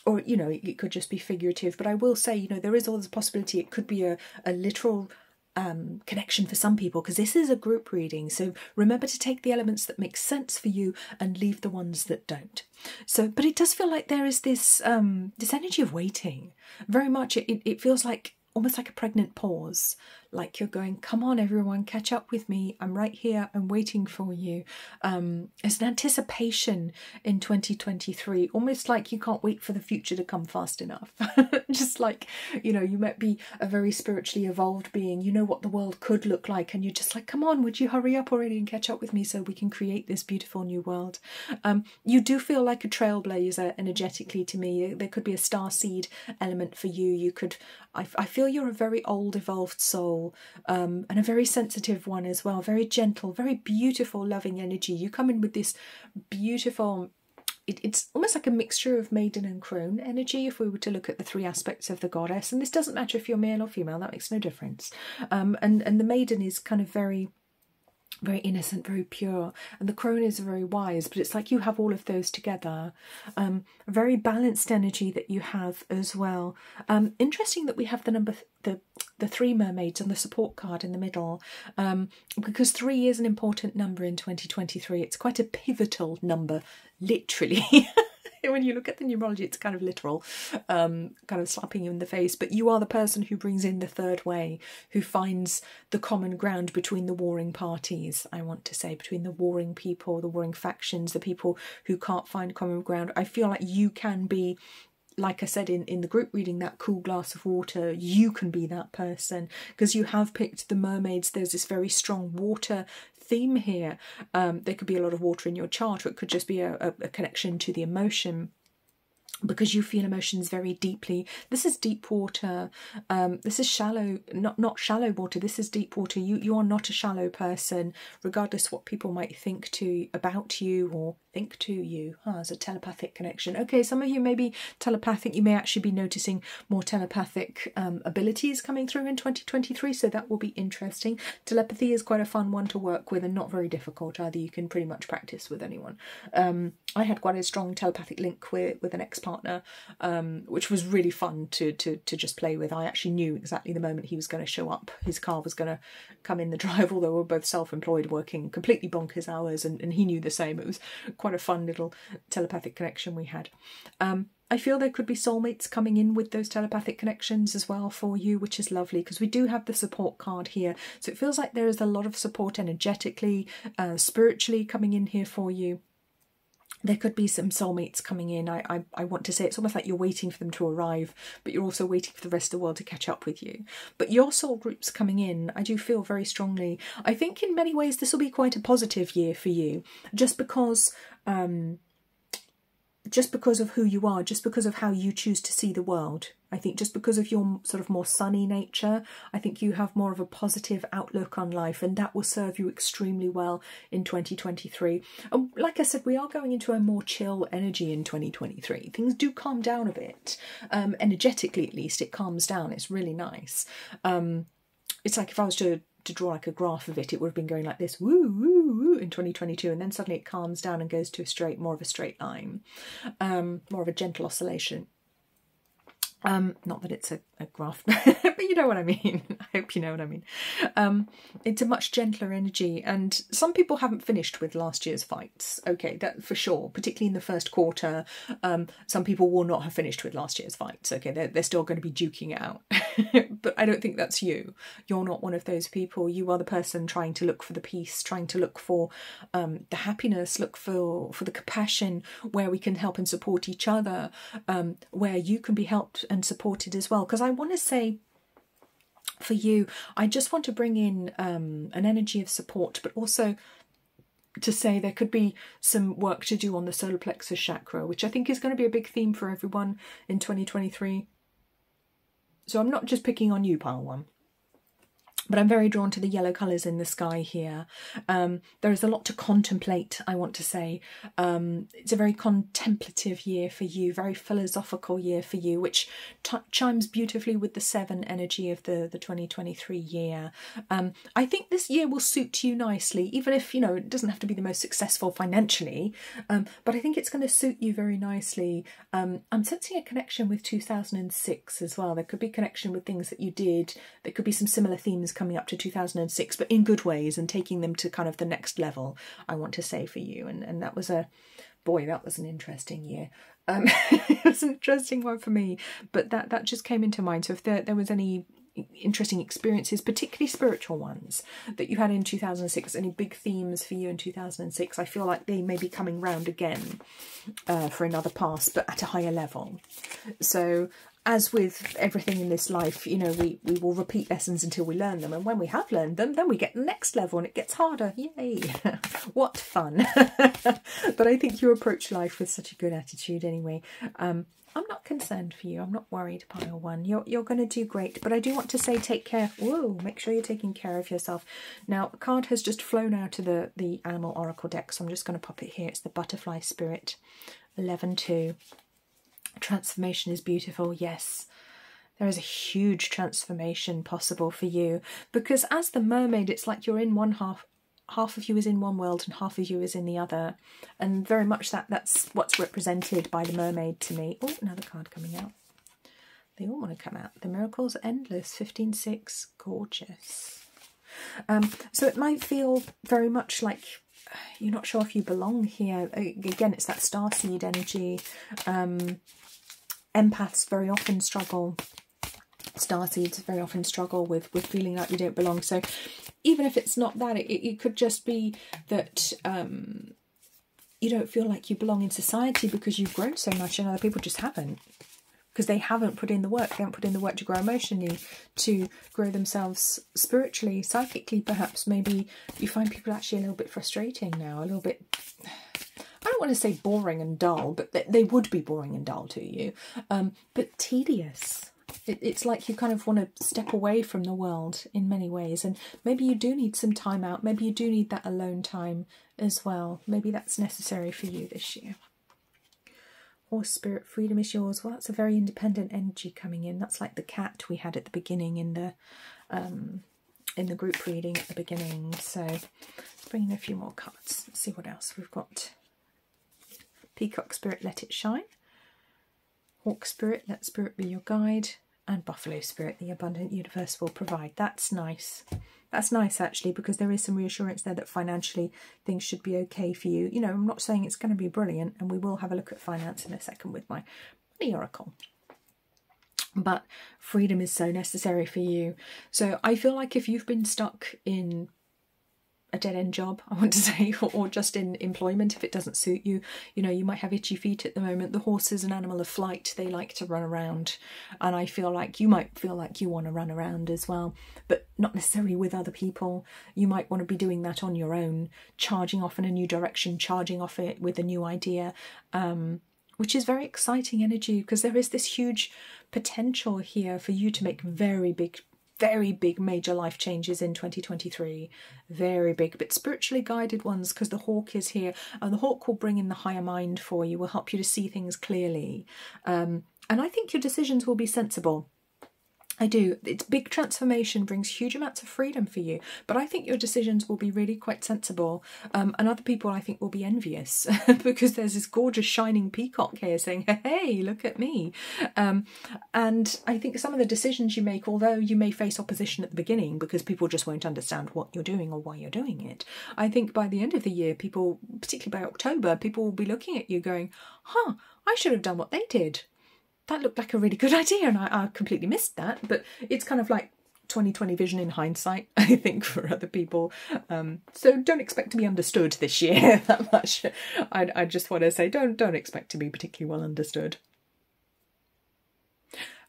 or, you know, it could just be figurative. But I will say, you know, there is always a possibility it could be a literal connection for some people, because this is a group reading. So remember to take the elements that make sense for you and leave the ones that don't. So, but it does feel like there is this this energy of waiting. Very much, it feels like almost like a pregnant pause, like you're going, come on everyone, catch up with me, I'm right here, I'm waiting for you. It's an anticipation in 2023, almost like you can't wait for the future to come fast enough. Just like, you know, you might be a very spiritually evolved being, you know what the world could look like, and you're just like, come on, would you hurry up already and catch up with me so we can create this beautiful new world. You do feel like a trailblazer energetically to me. There could be a starseed element for you. You could, I feel you're a very old evolved soul. soul, and a very sensitive one as well, very gentle, very beautiful, loving energy. You come in with this beautiful, it's almost like a mixture of maiden and crone energy if we were to look at the three aspects of the goddess. And this doesn't matter if you're male or female, that makes no difference. And the maiden is kind of very innocent, very pure, and the crone is very wise, but it's like you have all of those together. A very balanced energy that you have as well. Interesting that we have the three mermaids on the support card in the middle, because 3 is an important number in 2023. It's quite a pivotal number, literally. When you look at the numerology, it's kind of literal, kind of slapping you in the face. But you are the person who brings in the third way, who finds the common ground between the warring parties, I want to say, between the warring people, the warring factions, the people who can't find common ground. I feel like you can be, like I said in the group reading, that cool glass of water. You can be that person because you have picked the mermaids. There's this very strong water theme here. There could be a lot of water in your chart, or it could just be a connection to the emotion, because you feel emotions very deeply. This is deep water. This is shallow, not shallow water. This is deep water. You are not a shallow person, regardless what people might think about you or think to you. There's a telepathic connection. Okay, some of you may be telepathic. You may actually be noticing more telepathic abilities coming through in 2023, so that will be interesting. Telepathy is quite a fun one to work with and not very difficult either. You can pretty much practice with anyone. I had quite a strong telepathic link with an ex-partner, which was really fun to just play with. I actually knew exactly the moment he was going to show up. His car was going to come in the drive, although we're both self-employed, working completely bonkers hours, and he knew the same. It was quite a fun little telepathic connection we had. I feel there could be soulmates coming in with those telepathic connections as well for you, which is lovely because we do have the support card here. So it feels like there is a lot of support energetically, spiritually coming in here for you. There could be some soulmates coming in. I want to say it's almost like you're waiting for them to arrive, but you're also waiting for the rest of the world to catch up with you. But your soul groups coming in, I do feel very strongly. I think in many ways this will be quite a positive year for you, just because of who you are, just because of how you choose to see the world. I think just because of your sort of more sunny nature, I think you have more of a positive outlook on life, and that will serve you extremely well in 2023. And like I said, we are going into a more chill energy in 2023. Things do calm down a bit. Energetically, at least, it calms down. It's really nice. It's like if I was to draw like a graph of it, it would have been going like this, woo, woo, woo, in 2022, and then suddenly it calms down and goes to more of a straight line, more of a gentle oscillation. Not that it's a graph, but you know what I mean. I hope you know what I mean. It's a much gentler energy, and some people haven't finished with last year's fights. Okay, that for sure, particularly in the first quarter. Some people will not have finished with last year's fights. Okay, they're still going to be duking it out. But I don't think that's you. You're not one of those people. You are the person trying to look for the peace, trying to look for the happiness, look for the compassion, where we can help and support each other, where you can be helped and supported as well. Because I want to say, for you, I just want to bring in an energy of support, but also to say there could be some work to do on the solar plexus chakra, which I think is going to be a big theme for everyone in 2023. So I'm not just picking on you, pile one. But I'm very drawn to the yellow colours in the sky here. There is a lot to contemplate, I want to say. It's a very contemplative year for you, very philosophical year for you, which chimes beautifully with the 7 energy of the 2023 year. I think this year will suit you nicely, even if, you know, it doesn't have to be the most successful financially. But I think it's going to suit you very nicely. I'm sensing a connection with 2006 as well. There could be connection with things that you did. There could be some similar themes coming up to 2006, but in good ways, and taking them to kind of the next level, I want to say, for you. And that was that was an interesting year. It was an interesting one for me, but that just came into mind. So if there was any interesting experiences, particularly spiritual ones, that you had in 2006, any big themes for you in 2006, I feel like they may be coming round again for another pass, but at a higher level. So as with everything in this life, you know, we will repeat lessons until we learn them. And when we have learned them, then we get the next level and it gets harder. Yay! What fun. But I think you approach life with such a good attitude anyway. I'm not concerned for you. I'm not worried, pile one. You're going to do great. But I do want to say take care. Whoa, make sure you're taking care of yourself. Now, a card has just flown out of the Animal Oracle deck, so I'm just going to pop it here. It's the Butterfly Spirit, 11-2. Transformation is beautiful, yes. There is a huge transformation possible for you. Because as the mermaid, it's like you're in one half of you is in one world and half of you is in the other, and very much that's what's represented by the mermaid to me. Oh, another card coming out. They all want to come out. The miracles are endless. 15-6, gorgeous. So it might feel very much like you're not sure if you belong here. Again, it's that starseed energy. Empaths very often struggle. Starseeds very often struggle with feeling like you don't belong. So even if it's not that, it could just be that you don't feel like you belong in society because you've grown so much and other people just haven't. Because they haven't put in the work. They haven't put in the work to grow emotionally, to grow themselves spiritually, psychically perhaps. Maybe you find people actually a little bit frustrating now, a little bit... I don't want to say boring and dull, but they would be boring and dull to you. But tedious. It's like you kind of want to step away from the world in many ways, and maybe you do need some time out. Maybe you do need that alone time as well. Maybe that's necessary for you this year. Horse spirit, freedom is yours. Well, that's a very independent energy coming in. That's like the cat we had at the beginning in the group reading at the beginning. So let's bring in a few more cards. Let's see what else we've got. Peacock spirit, let it shine. Hawk spirit, let spirit be your guide. And buffalo spirit, the abundant universe will provide. That's nice. That's nice actually, because there is some reassurance there that financially things should be okay for you. You know, I'm not saying it's going to be brilliant, and we will have a look at finance in a second with my money oracle. But freedom is so necessary for you. So I feel like if you've been stuck in a dead-end job, I want to say, or just in employment, if it doesn't suit you, you know, you might have itchy feet at the moment. The horse is an animal of flight. They like to run around, and I feel like you might feel like you want to run around as well, but not necessarily with other people. You might want to be doing that on your own, charging off in a new direction, charging off it with a new idea, which is very exciting energy, because there is this huge potential here for you to make very big major life changes in 2023. Very big, but spiritually guided ones, because the hawk is here, and the hawk will bring in the higher mind for you, will help you to see things clearly. And I think your decisions will be sensible. I do. It's big transformation, brings huge amounts of freedom for you, but I think your decisions will be really quite sensible. And other people, I think, will be envious because there's this gorgeous shining peacock here saying, hey, look at me. And I think some of the decisions you make, although you may face opposition at the beginning because people just won't understand what you're doing or why you're doing it, I think by the end of the year, people, particularly by October, people will be looking at you going, huh, I should have done what they did. That looked like a really good idea, and I completely missed that. But it's kind of like 2020 vision in hindsight, I think, for other people. So don't expect to be understood this year that much. I just want to say don't expect to be particularly well understood.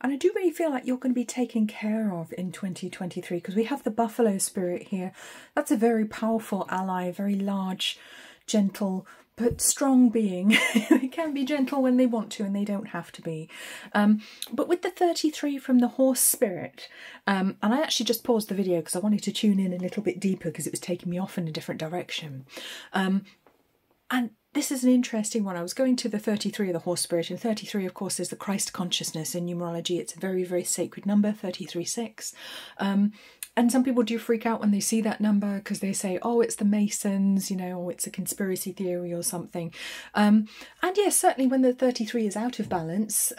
And I do really feel like you're going to be taken care of in 2023, because we have the buffalo spirit here. That's a very powerful ally, a very large, gentle, but strong being. They can be gentle when they want to, and they don't have to be. But with the 33 from the horse spirit, and I actually just paused the video because I wanted to tune in a little bit deeper because it was taking me off in a different direction. And this is an interesting one. I was going to the 33 of the horse spirit, and 33, of course, is the Christ consciousness in numerology. It's a very, very sacred number, 33-6. And some people do freak out when they see that number because they say, oh, it's the Masons, you know, or it's a conspiracy theory or something. And yes, certainly when the 33 is out of balance,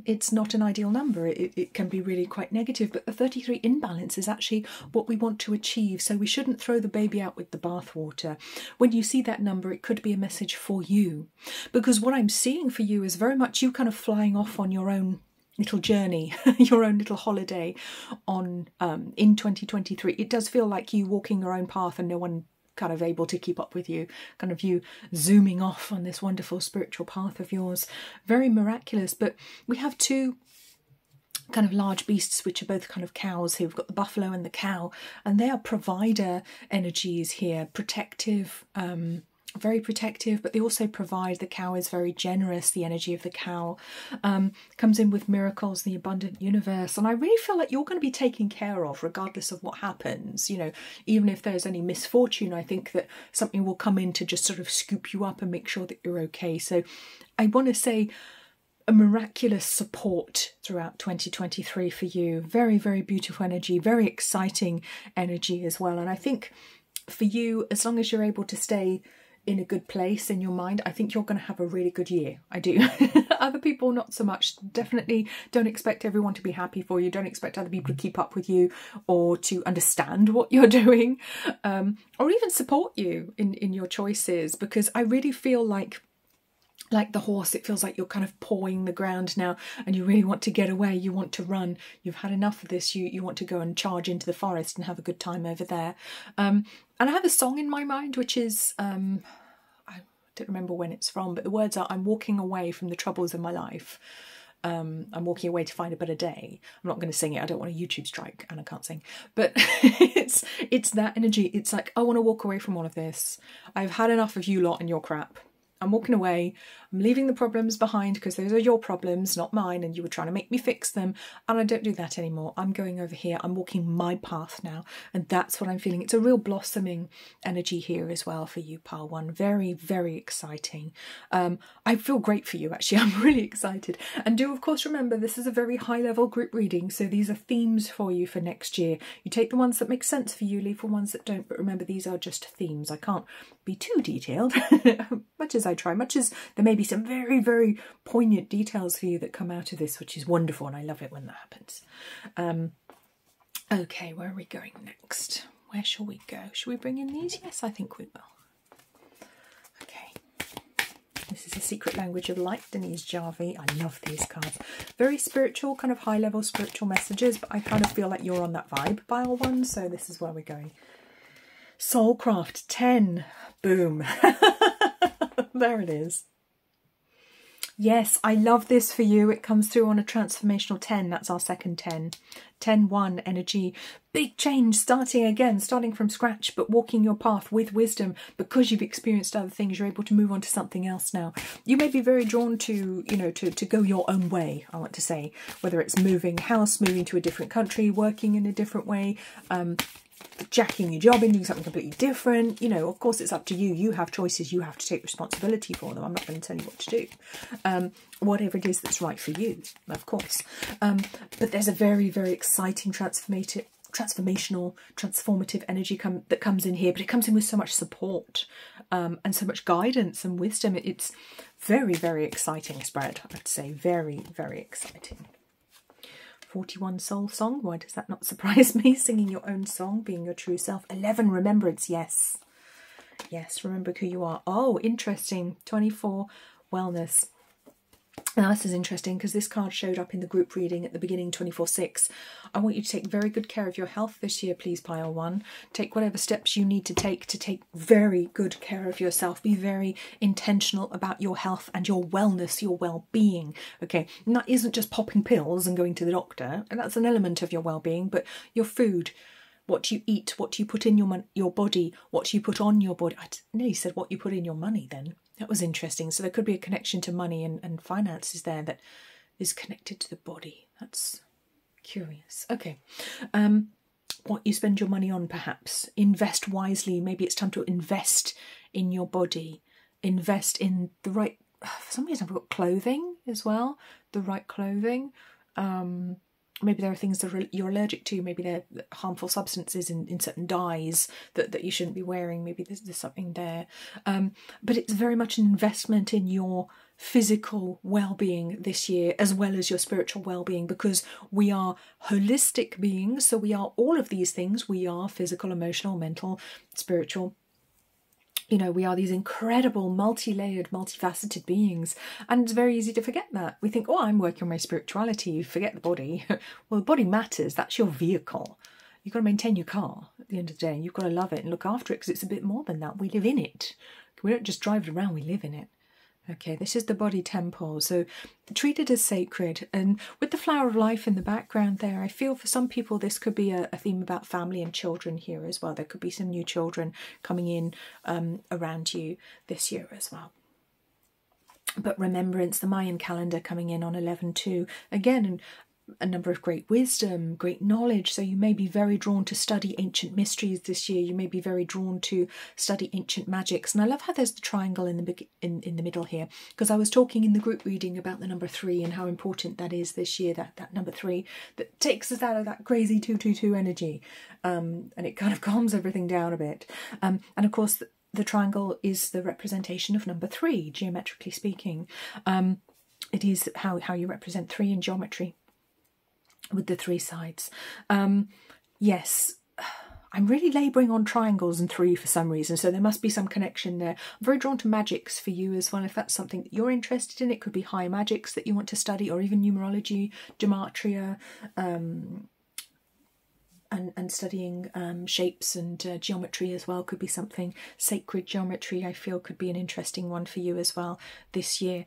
it's not an ideal number. It can be really quite negative, but the 33 in balance is actually what we want to achieve. So we shouldn't throw the baby out with the bathwater. When you see that number, it could be a message for you, because what I'm seeing for you is very much you kind of flying off on your own little journey, your own little holiday on in 2023. It does feel like you walking your own path and no one kind of able to keep up with you, kind of you zooming off on this wonderful spiritual path of yours. Very miraculous. But we have two kind of large beasts, which are both kind of cows here. We've got the buffalo and the cow, and they are provider energies here, protective, very protective, but they also provide. The cow is very generous. The energy of the cow comes in with miracles, the abundant universe, and I really feel like you're going to be taken care of regardless of what happens. You know, even if there's any misfortune, I think that something will come in to just sort of scoop you up and make sure that you're okay. So I want to say a miraculous support throughout 2023 for you. Very, very beautiful energy, very exciting energy as well. And I think for you, as long as you're able to stay in a good place in your mind, I think you're going to have a really good year. I do. Other people, not so much. Definitely don't expect everyone to be happy for you. Don't expect other people to keep up with you or to understand what you're doing, or even support you in your choices, because I really feel like the horse, it feels like you're kind of pawing the ground now and you really want to get away, you want to run, you've had enough of this, you want to go and charge into the forest and have a good time over there. And I have a song in my mind which is, I don't remember when it's from, but the words are, I'm walking away from the troubles of my life. I'm walking away to find a better day. I'm not going to sing it, I don't want a YouTube strike and I can't sing, but it's that energy. It's like, I want to walk away from all of this. I've had enough of you lot and your crap. I'm walking away, I'm leaving the problems behind because those are your problems, not mine, and you were trying to make me fix them, and I don't do that anymore. I'm going over here, I'm walking my path now, and that's what I'm feeling. It's a real blossoming energy here as well for you, Pile 1. Very, very exciting. I feel great for you, actually. I'm really excited. And do, of course, remember, this is a very high-level group reading, so these are themes for you for next year. You take the ones that make sense for you, leave the ones that don't, but remember, these are just themes. I can't be too detailed, much as I try, much as there may be some very, very poignant details for you that come out of this, which is wonderful, and I love it when that happens. Okay, where are we going next? Where shall we go? Shall we bring in these? Yes, I think we will. Okay. This is a Secret Language of Light, Denise Jarvie. I love these cards. Very spiritual, kind of high-level spiritual messages, but I kind of feel like you're on that vibe, Pile 1, so this is where we're going. Soulcraft 10. Boom. There it is. Yes, I love this for you. It comes through on a transformational 10. That's our second 10. 10-1 energy. Big change, starting again, starting from scratch, but walking your path with wisdom. Because you've experienced other things, you're able to move on to something else now. You may be very drawn to, you know, to go your own way, I want to say. Whether it's moving house, moving to a different country, working in a different way, jacking your job in, doing something completely different. You know, of course, it's up to you. You have choices. You have to take responsibility for them. I'm not going to tell you what to do. Whatever it is that's right for you, of course. But there's a very, very exciting transformative energy that comes in here, but it comes in with so much support and so much guidance and wisdom. It's very, very exciting spread, I'd say. Very, very exciting. 41 soul song. Why does that not surprise me? Singing your own song, being your true self. 11 remembrance. Yes. Yes, remember who you are. Oh, interesting. 24 wellness. Now this is interesting because this card showed up in the group reading at the beginning, 24/6. I want you to take very good care of your health this year, please, Pile 1. Take whatever steps you need to take very good care of yourself. Be very intentional about your health and your wellness, your well-being. Okay, and that isn't just popping pills and going to the doctor, and that's an element of your well-being, but your food, what you eat, what you put in your body, what you put on your body. I nearly said what you put in your money then. That was interesting. So there could be a connection to money and finances there that is connected to the body. That's curious. Okay. What you spend your money on, perhaps. Invest wisely. Maybe it's time to invest in your body. Invest in the right... For some reason I've got clothing as well. The right clothing. Maybe there are things that you're allergic to. Maybe there are harmful substances in certain dyes that you shouldn't be wearing. Maybe there's something there. But it's very much an investment in your physical well-being this year, as well as your spiritual well-being, because we are holistic beings. So we are all of these things. We are physical, emotional, mental, spiritual. You know, we are these incredible, multi-layered, multifaceted beings. And it's very easy to forget that. We think, oh, I'm working on my spirituality. You forget the body. Well, the body matters. That's your vehicle. You've got to maintain your car at the end of the day. You've got to love it and look after it because it's a bit more than that. We live in it. We don't just drive it around, we live in it. Okay, this is the body temple, so treat it as sacred. And with the flower of life in the background there, I feel for some people this could be a theme about family and children here as well. There could be some new children coming in around you this year as well. But remembrance, the Mayan calendar coming in on 11/2. Again, a number of great wisdom, great knowledge. So you may be very drawn to study ancient mysteries this year. You may be very drawn to study ancient magics. And I love how there's the triangle in the middle here, because I was talking in the group reading about the number 3 and how important that is this year, that number 3 that takes us out of that crazy 222 energy. And it kind of calms everything down a bit. And of course, the triangle is the representation of number 3, geometrically speaking. It is how you represent 3 in geometry, with the 3 sides. Yes, I'm really labouring on triangles and 3 for some reason, so there must be some connection there. I'm very drawn to magics for you as well, if that's something that you're interested in. It could be high magics that you want to study, or even numerology, gematria, and studying shapes and geometry as well could be something. Sacred geometry, I feel, could be an interesting one for you as well this year.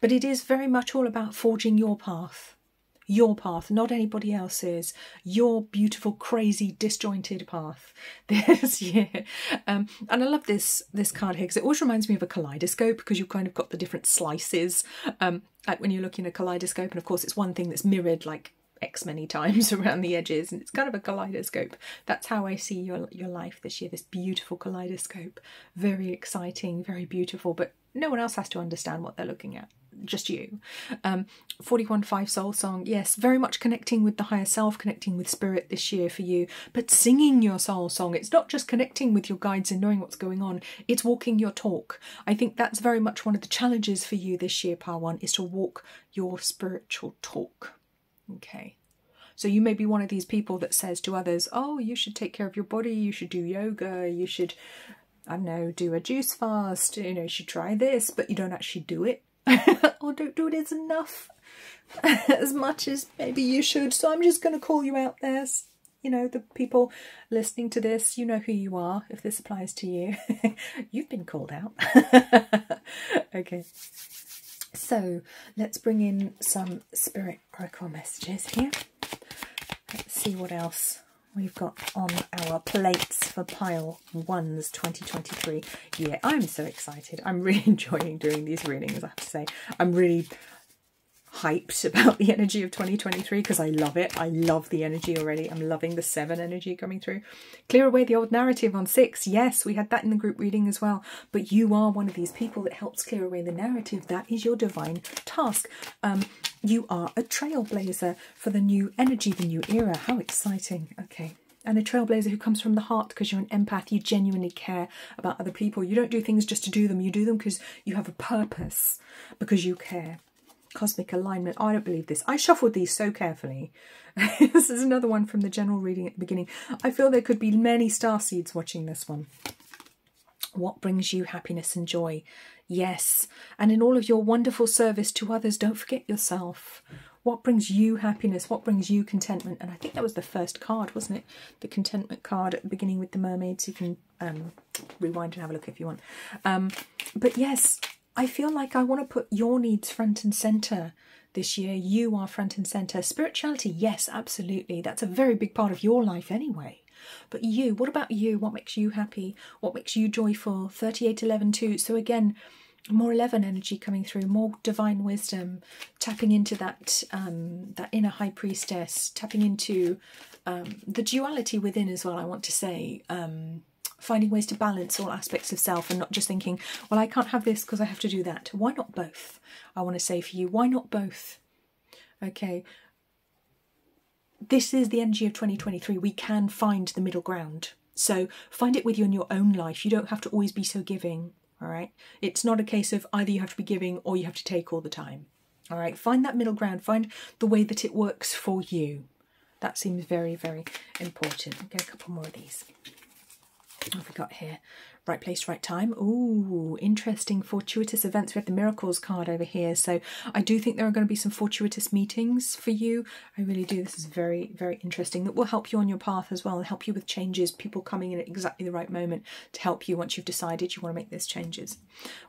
But it is very much all about forging your path. Your path, not anybody else's. Your beautiful, crazy, disjointed path this year. And I love this card here because it always reminds me of a kaleidoscope, because you've kind of got the different slices. Like when you're looking at a kaleidoscope, and of course it's one thing that's mirrored like X many times around the edges, and it's kind of a kaleidoscope. That's how I see your life this year, this beautiful kaleidoscope. Very exciting, very beautiful, but no one else has to understand what they're looking at, just you. 41.5 Soul Song, yes, very much connecting with the higher self, connecting with spirit this year for you, but singing your soul song. It's not just connecting with your guides and knowing what's going on, it's walking your talk. I think that's very much one of the challenges for you this year, Power One, is to walk your spiritual talk. Okay. So you may be one of these people that says to others, oh, you should take care of your body, you should do yoga, you should, I don't know, do a juice fast, you know, you should try this, but you don't actually do it. Or don't do it as enough, as much as maybe you should. So I'm just going to call you out there. You know, the people listening to this, you know who you are, if this applies to you. You've been called out. Okay. So let's bring in some spirit oracle messages here. Let's see what else we've got on our plates for pile 1's 2023. Yeah, I'm so excited. I'm really enjoying doing these readings, I have to say. I'm really hyped about the energy of 2023 because I love it. I love the energy already. I'm loving the 7 energy coming through. Clear away the old narrative on 6. Yes, we had that in the group reading as well. But you are one of these people that helps clear away the narrative. That is your divine task. You are a trailblazer for the new energy, the new era. How exciting. Okay. And a trailblazer who comes from the heart, because you're an empath. You genuinely care about other people. You don't do things just to do them. You do them because you have a purpose, because you care. Cosmic alignment. I don't believe this. I shuffled these so carefully. This is another one from the general reading at the beginning. I feel there could be many starseeds watching this one. What brings you happiness and joy? Yes. And in all of your wonderful service to others, don't forget yourself. What brings you happiness? What brings you contentment? And I think that was the first card, wasn't it? The contentment card at the beginning with the mermaids. You can rewind and have a look if you want. But yes, I feel like I want to put your needs front and centre this year. You are front and centre. Spirituality, yes, absolutely. That's a very big part of your life anyway. But you, what about you? What makes you happy? What makes you joyful? 3811-2. So again, more 11 energy coming through, more divine wisdom, tapping into that that inner high priestess, tapping into the duality within as well, I want to say. Finding ways to balance all aspects of self and not just thinking, well, I can't have this because I have to do that. Why not both? I want to say for you, why not both? Okay. This is the energy of 2023. We can find the middle ground. So find it with you in your own life. You don't have to always be so giving. All right. It's not a case of either you have to be giving or you have to take all the time. All right. Find that middle ground. Find the way that it works for you. That seems very, very important. I'll get a couple more of these. What have we got here? Right place, right time. Ooh, interesting fortuitous events. We have the miracles card over here. So I do think there are going to be some fortuitous meetings for you. I really do. This is very, very interesting. That will help you on your path as well and help you with changes. People coming in at exactly the right moment to help you once you've decided you want to make those changes.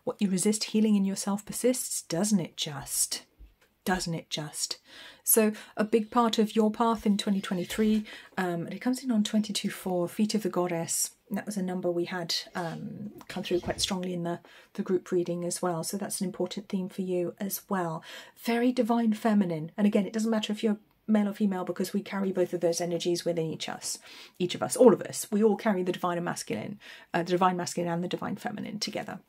What you resist, healing in yourself persists, doesn't it just? Doesn't it just? So a big part of your path in 2023, and it comes in on 22-4, Feet of the Goddess. That was a number we had come through quite strongly in the group reading as well. So that's an important theme for you as well. Very divine feminine. And again, it doesn't matter if you're male or female because we carry both of those energies within each of us, all of us. We all carry the divine and masculine, the divine masculine and the divine feminine together.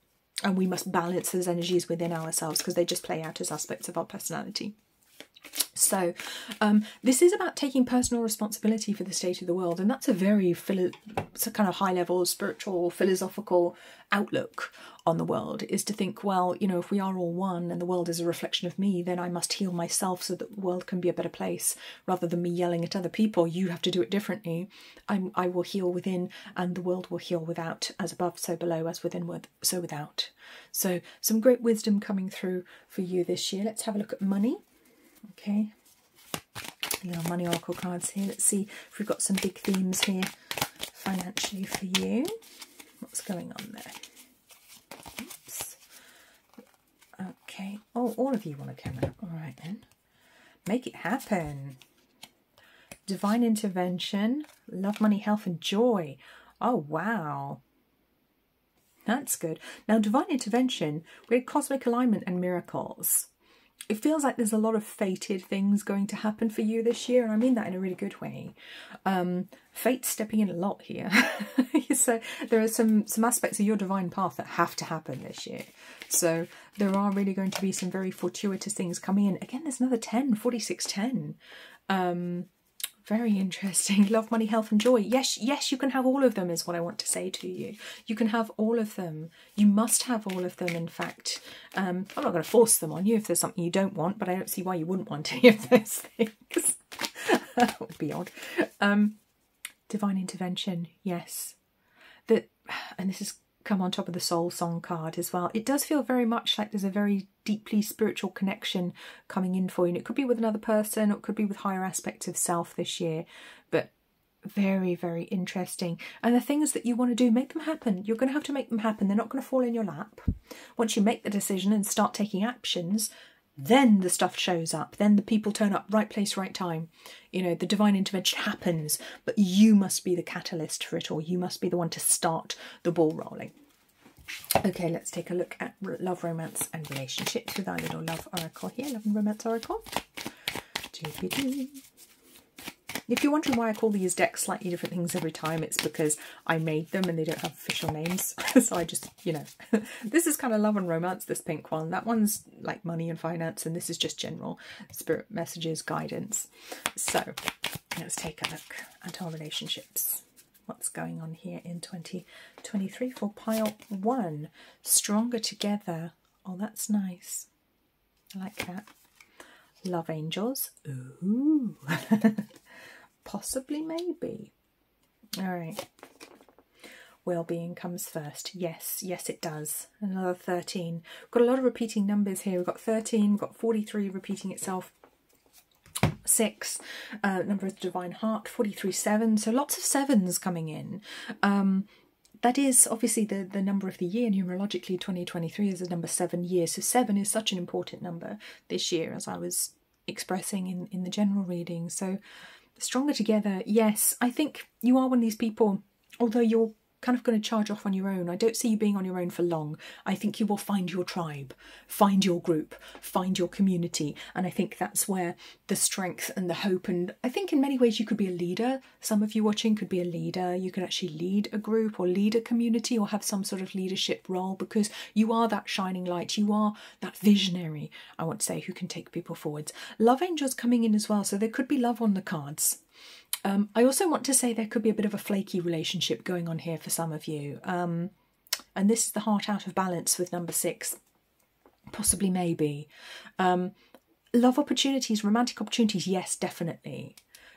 And we must balance those energies within ourselves because they just play out as aspects of our personality. So this is about taking personal responsibility for the state of the world, and that's a very it's a kind of high level spiritual philosophical outlook on the world, is to think, well, you know, if we are all one and the world is a reflection of me, then I must heal myself so that the world can be a better place, rather than me yelling at other people, you have to do it differently. I will heal within and the world will heal without, as above so below, as within so without. So some great wisdom coming through for you this year. Let's have a look at money. Okay, little money oracle cards here. Let's see if we've got some big themes here financially for you. What's going on there? Oops. Okay. Oh, all of you want to come out. All right then. Make it happen. Divine intervention. Love, money, health and joy. Oh, wow. That's good. Now, divine intervention, we had cosmic alignment and miracles. It feels like there's a lot of fated things going to happen for you this year, and I mean that in a really good way. Fate's stepping in a lot here. So there are some aspects of your divine path that have to happen this year. So there are really going to be some very fortuitous things coming in. Again, there's another 10, 4610. Very interesting. Love, money, health and joy. Yes, yes, you can have all of them is what I want to say to you. You can have all of them. You must have all of them, in fact. I'm not going to force them on you if there's something you don't want, but I don't see why you wouldn't want any of those things. That would be odd. Divine intervention, yes. And this has come on top of the soul song card as well. It does feel very much like there's a very deeply spiritual connection coming in for you. And it could be with another person, or it could be with higher aspects of self this year. But very, very interesting. And the things that you want to do, make them happen. You're going to have to make them happen. They're not going to fall in your lap. Once you make the decision and start taking actions, then the stuff shows up. Then the people turn up, right place, right time. You know, the divine intervention happens, but you must be the catalyst for it all. You must be the one to start the ball rolling. Okay, let's take a look at love, romance and relationships with our little love oracle here. Love and romance oracle. If you're wondering why I call these decks slightly different things every time, it's because I made them and they don't have official names. So I just, you know, this is kind of love and romance, this pink one. That one's like money and finance, and this is just general spirit messages, guidance. So let's take a look at our relationships. What's going on here in 2023 for pile 1? Stronger together. Oh, that's nice. I like that. Love angels. Ooh. Possibly, maybe. All right. Well-being comes first. Yes, yes it does. Another 13. We've got a lot of repeating numbers here. We've got 13, we've got 43 repeating itself. 6, number of the divine heart, 43, 7. So lots of 7s coming in. That is obviously the number of the year. Numerologically, 2023 is the number 7 year. So 7 is such an important number this year, as I was expressing in the general reading. So stronger together, yes. I think you are one of these people, although you're kind of going to charge off on your own, I don't see you being on your own for long. I think you will find your tribe, find your group, find your community. And I think that's where the strength and the hope, and I think in many ways you could be a leader. Some of you watching could be a leader. You could actually lead a group or lead a community or have some sort of leadership role, because you are that shining light. You are that visionary, I want to say, who can take people forwards. Love angels coming in as well. So there could be love on the cards. I also want to say there could be a bit of a flaky relationship going on here for some of you. And this is the heart out of balance with number 6. Possibly, maybe. Love opportunities, romantic opportunities, yes, definitely.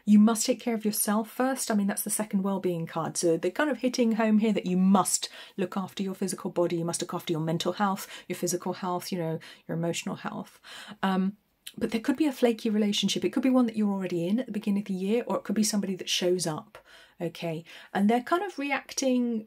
You must take care of yourself first. I mean, that's the second well-being card. So they're kind of hitting home here that you must look after your physical body. You must look after your mental health, your physical health, you know, your emotional health. But there could be a flaky relationship. It could be one that you're already in at the beginning of the year, or it could be somebody that shows up. Okay, and they're kind of reacting,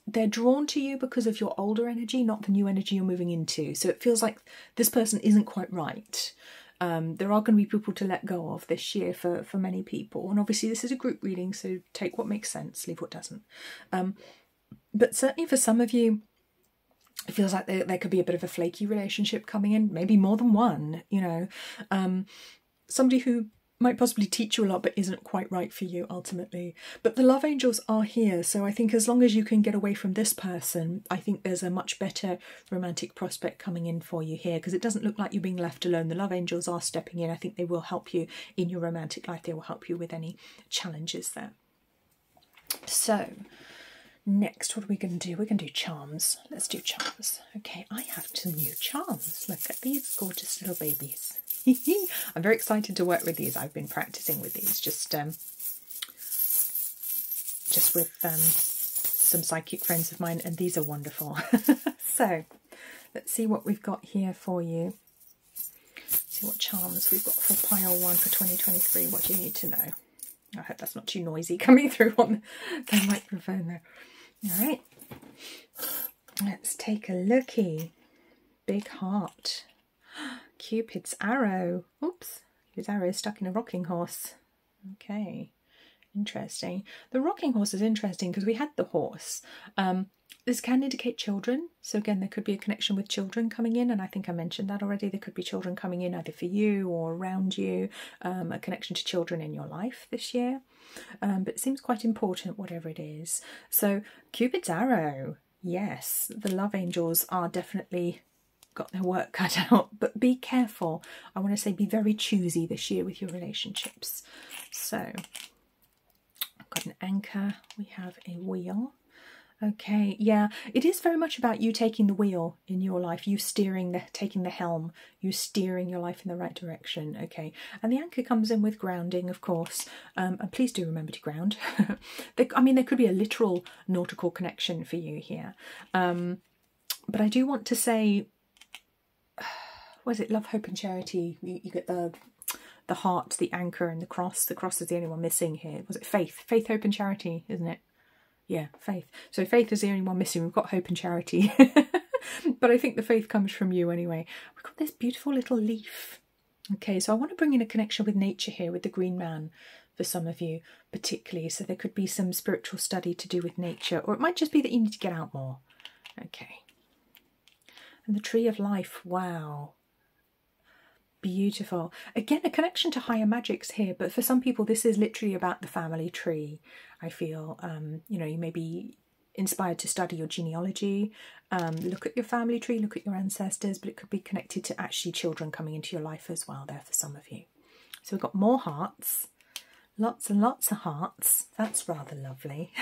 they're drawn to you because of your older energy, not the new energy you're moving into. So it feels like this person isn't quite right. There are going to be people to let go of this year for many people. And obviously this is a group reading, so take what makes sense, leave what doesn't. But certainly for some of you, it feels like there could be a bit of a flaky relationship coming in, maybe more than one, you know. Somebody who might possibly teach you a lot but isn't quite right for you ultimately. But the love angels are here, so I think as long as you can get away from this person, I think there's a much better romantic prospect coming in for you here, because it doesn't look like you're being left alone. The love angels are stepping in. I think they will help you in your romantic life. They will help you with any challenges there. So next, what are we going to do? We're going to do charms. Let's do charms. Okay, I have some new charms. Look at these gorgeous little babies. I'm very excited to work with these. I've been practicing with these just with some psychic friends of mine, and these are wonderful. So let's see what we've got here for you. See what charms we've got for pile 1 for 2023. What do you need to know? I hope that's not too noisy coming through on the microphone there. All right, let's take a looky. Big heart. Cupid's arrow. Oops, his arrow is stuck in a rocking horse. Okay, interesting. The rocking horse is interesting because we had the horse. This can indicate children. So again, there could be a connection with children coming in, and I think I mentioned that already. There could be children coming in either for you or around you, a connection to children in your life this year. But it seems quite important, whatever it is. So Cupid's arrow, yes, the love angels are definitely got their work cut out, but be careful. I want to say be very choosy this year with your relationships. So I've got an anchor, we have a wheel. Okay, yeah, it is very much about you taking the wheel in your life, you steering, taking the helm, you steering your life in the right direction. Okay, and the anchor comes in with grounding, of course, and please do remember to ground. I mean, there could be a literal nautical connection for you here, but I do want to say, was it love, hope and charity? You get the heart, the anchor and the cross. The cross is the only one missing here. Was it faith? Faith, hope and charity, isn't it? Yeah, faith. So faith is the only one missing. We've got hope and charity. But I think the faith comes from you anyway. We've got this beautiful little leaf. Okay, so I want to bring in a connection with nature here, with the green man for some of you particularly. So there could be some spiritual study to do with nature, or it might just be that you need to get out more. Okay. And the tree of life, wow. Beautiful. Again, a connection to higher magics here, but for some people this is literally about the family tree. I feel, you know, you may be inspired to study your genealogy, look at your family tree, look at your ancestors, but it could be connected to actually children coming into your life as well there for some of you. So we've got more hearts. Lots and lots of hearts. That's rather lovely.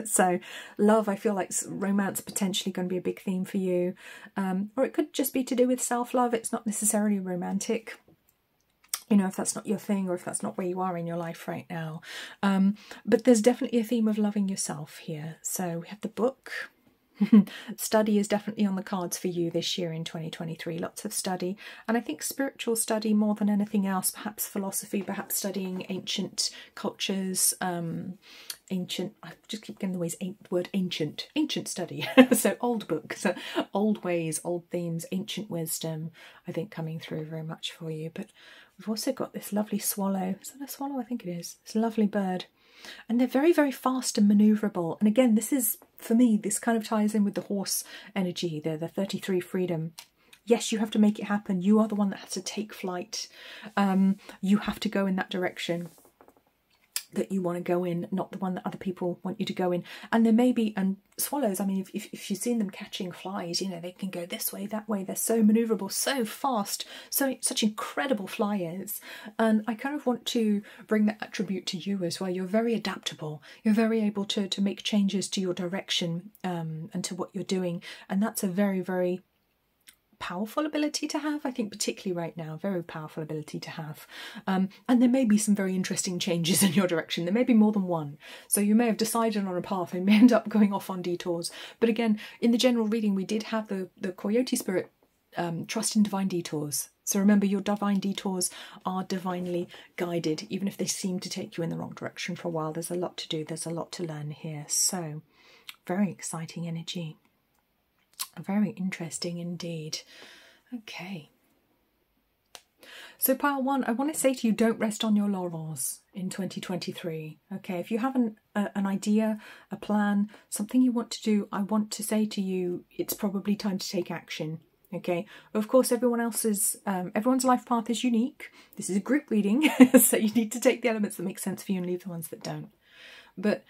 So love, I feel like romance potentially going to be a big theme for you. Or it could just be to do with self-love. It's not necessarily romantic. You know, if that's not your thing or if that's not where you are in your life right now. But there's definitely a theme of loving yourself here. So we have the book. Study is definitely on the cards for you this year in 2023. Lots of study, and I think spiritual study more than anything else, perhaps philosophy, perhaps studying ancient cultures, ancient, I just keep getting the word ancient study. So old books, old ways, old themes, ancient wisdom, I think coming through very much for you. But we've also got this lovely swallow. Is that a swallow? I think it is. It's a lovely bird. And they're very, very fast and manoeuvrable. And again, this is, for me, this kind of ties in with the horse energy, the 33 freedom. Yes, you have to make it happen. You are the one that has to take flight. You have to go in that direction that you want to go in, not the one that other people want you to go in. And there may be, and swallows, I mean, if you've seen them catching flies, you know, they can go this way, that way. They're so manoeuvrable, so fast, such incredible flyers. And I kind of want to bring that attribute to you as well. You're very adaptable. You're very able to make changes to your direction and to what you're doing. And that's a very, very powerful ability to have. I think particularly right now, very powerful ability to have. And there may be some very interesting changes in your direction. There may be more than one. So you may have decided on a path and may end up going off on detours. But again, in the general reading, we did have the Coyote Spirit trust in divine detours. So remember, your divine detours are divinely guided, even if they seem to take you in the wrong direction for a while. There's a lot to do. There's a lot to learn here. So very exciting energy. Very interesting indeed. Okay. So pile one, I want to say to you, don't rest on your laurels in 2023. Okay, if you have an idea, a plan, something you want to do, I want to say to you, it's probably time to take action. Okay, of course, everyone's life path is unique. This is a group reading, so you need to take the elements that make sense for you and leave the ones that don't. But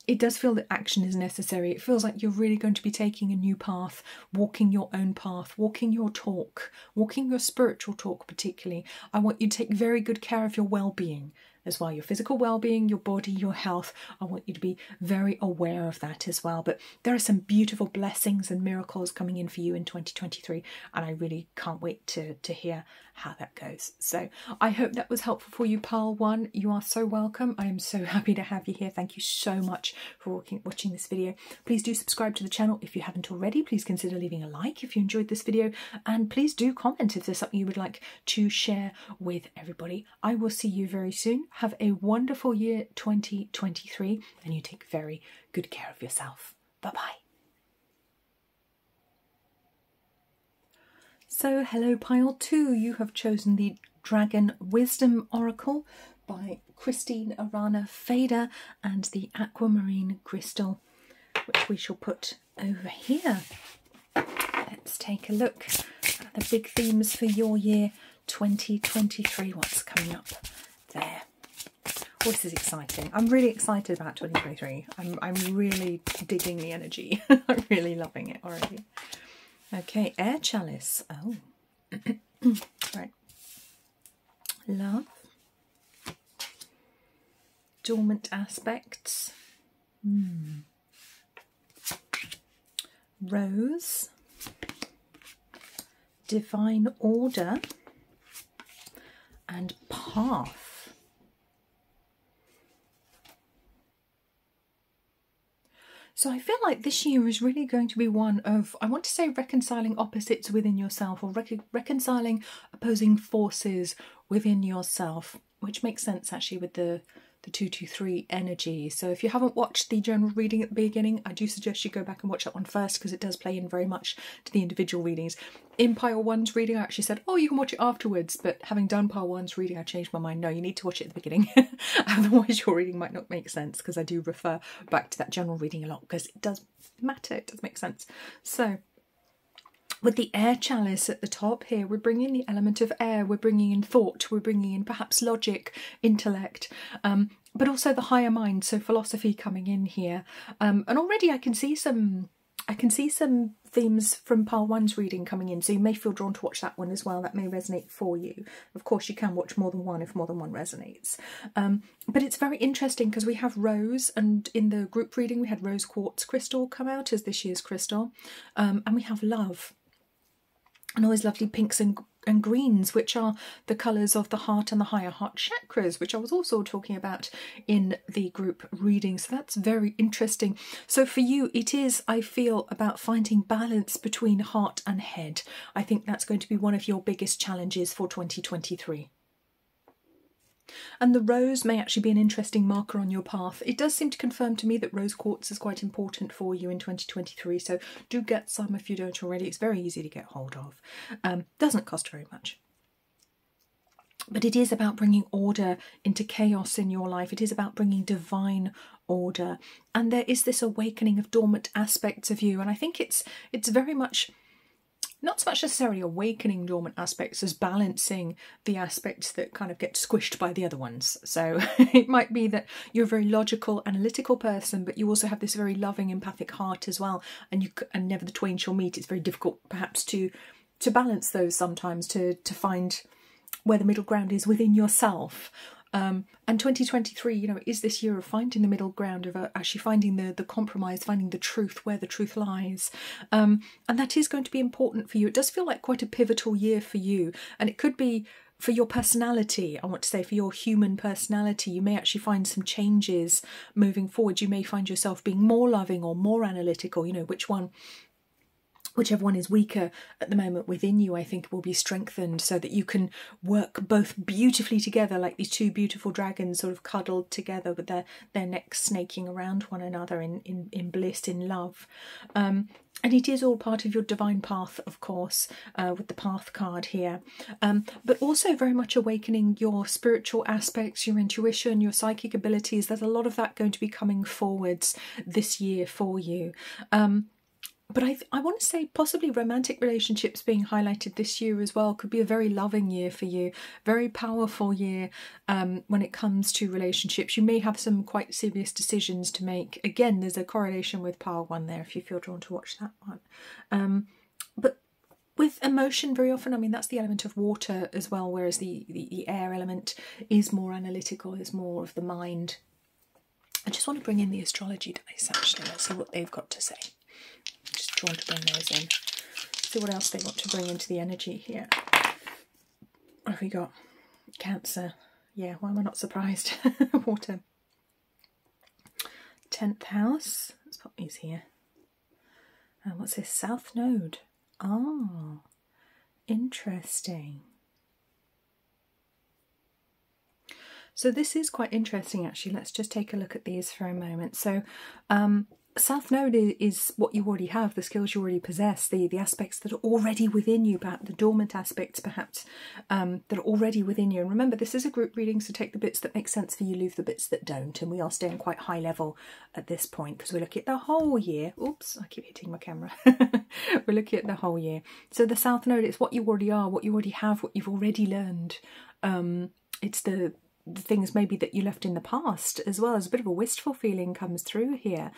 it does feel that action is necessary. It feels like you're really going to be taking a new path, walking your own path, walking your talk, walking your spiritual talk particularly. I want you to take very good care of your well-being as well, your physical well-being, your body, your health. I want you to be very aware of that as well. But there are some beautiful blessings and miracles coming in for you in 2023, and I really can't wait to hear how that goes. So I hope that was helpful for you, pile one. You are so welcome. I am so happy to have you here. Thank you so much for watching this video. Please do subscribe to the channel if you haven't already. Please consider leaving a like if you enjoyed this video, and please do comment if there's something you would like to share with everybody. I will see you very soon. Have a wonderful year 2023, and you take very good care of yourself. Bye-bye. So hello pile 2, you have chosen the Dragon Wisdom Oracle by Christine Arana Fader and the Aquamarine crystal, which we shall put over here. Let's take a look at the big themes for your year 2023. What's coming up there? Oh, this is exciting. I'm really excited about 2023. I'm really digging the energy. I'm really loving it already. Okay, air chalice. Oh, right. Love. Dormant aspects. Rose. Divine order. And path. So I feel like this year is really going to be one of, I want to say, reconciling opposites within yourself, or reconciling opposing forces within yourself, which makes sense actually with the 223 energy. So if you haven't watched the general reading at the beginning, I do suggest you go back and watch that one first, because it does play in very much to the individual readings. In pile one's reading, I actually said, oh, you can watch it afterwards, but having done pile one's reading, I changed my mind. No, you need to watch it at the beginning. Otherwise your reading might not make sense, because I do refer back to that general reading a lot, because it does matter, it does make sense. So with the air chalice at the top here, we're bringing the element of air, we're bringing in thought, we're bringing in perhaps logic, intellect, but also the higher mind, so philosophy coming in here. And already I can see some themes from pile one's reading coming in, so you may feel drawn to watch that one as well. That may resonate for you. Of course, you can watch more than one if more than one resonates. But it's very interesting because we have rose, and in the group reading we had rose quartz crystal come out as this year's crystal, and we have love. And all those lovely pinks and greens, which are the colours of the heart and the higher heart chakras, which I was also talking about in the group reading. So that's very interesting. So for you, it is, I feel, about finding balance between heart and head. I think that's going to be one of your biggest challenges for 2023. And the rose may actually be an interesting marker on your path. It does seem to confirm to me that rose quartz is quite important for you in 2023, so do get some if you don't already. It's very easy to get hold of. Doesn't cost very much. But it is about bringing order into chaos in your life. It is about bringing divine order. And there is this awakening of dormant aspects of you. And I think it's very much, not so much necessarily awakening dormant aspects as balancing the aspects that kind of get squished by the other ones. So it might be that you're a very logical, analytical person, but you also have this very loving, empathic heart as well. And never the twain shall meet. It's very difficult perhaps to balance those sometimes, to find where the middle ground is within yourself. And 2023, you know, is this year of finding the middle ground, of actually finding the compromise, finding the truth, where the truth lies. And that is going to be important for you. It does feel like quite a pivotal year for you. And it could be for your personality, I want to say, for your human personality. You may actually find some changes moving forward. You may find yourself being more loving or more analytical, you know, whichever one is weaker at the moment within you, I think will be strengthened, so that you can work both beautifully together, like these two beautiful dragons sort of cuddled together with their necks snaking around one another in bliss, in love. And it is all part of your divine path, of course, with the path card here. But also very much awakening your spiritual aspects, your intuition, your psychic abilities. There's a lot of that going to be coming forwards this year for you. But I want to say possibly romantic relationships being highlighted this year as well. Could be a very loving year for you, very powerful year when it comes to relationships. You may have some quite serious decisions to make. Again, there's a correlation with Pile 1 there if you feel drawn to watch that one. But with emotion, very often, I mean, that's the element of water as well, whereas the air element is more analytical, is more of the mind. I just want to bring in the astrology dice, actually. Let's see what they've got to say. Just drawn to bring those in. See what else they want to bring into the energy here. What have we got? Cancer. Yeah, why am I not surprised? Water. 10th house. Let's pop these here. And what's this? South Node. Ah, interesting. So this is quite interesting, actually. Let's just take a look at these for a moment. So, South Node is what you already have, the skills you already possess, the aspects that are already within you, perhaps the dormant aspects, perhaps, that are already within you. And remember, this is a group reading, so take the bits that make sense for you, leave the bits that don't. And we are staying quite high level at this point because we're looking at the whole year. Oops, I keep hitting my camera. We're looking at the whole year. So the South Node, it's what you already are, what you already have, what you've already learned. It's the things maybe that you left in the past as well. As a bit of a wistful feeling comes through here,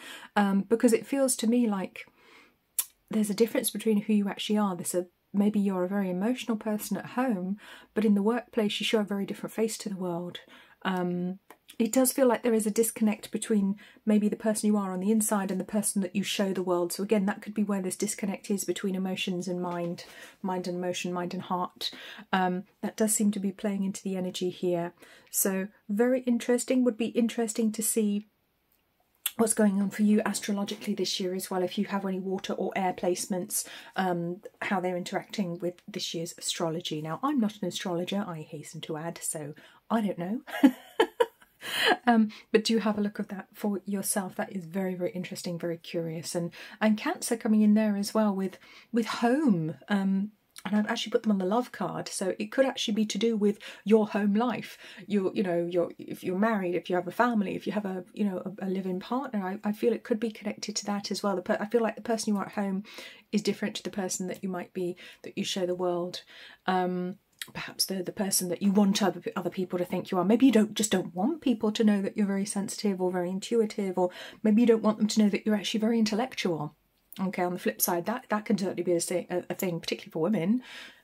because it feels to me like there's a difference between who you actually are. Maybe you're a very emotional person at home, but in the workplace you show a very different face to the world. It does feel like there is a disconnect between maybe the person you are on the inside and the person that you show the world. So again, that could be where this disconnect is between emotions and mind and emotion, mind and heart. That does seem to be playing into the energy here. So very interesting. Would be interesting to see what's going on for you astrologically this year as well, if you have any water or air placements, how they're interacting with this year's astrology. Now, I'm not an astrologer, I hasten to add, so I don't know. But do have a look at that for yourself. That is very, very interesting, very curious. And Cancer coming in there as well with home. And I've actually put them on the love card, so it could actually be to do with your home life. If you're married, if you have a family, if you have a live-in partner, I feel it could be connected to that as well. I feel like the person you are at home is different to the person that you might be, that you show the world. Perhaps the person that you want other people to think you are. Maybe you don't want people to know that you're very sensitive or very intuitive, or maybe you don't want them to know that you're actually very intellectual. Okay, on the flip side, that can certainly be a thing, particularly for women.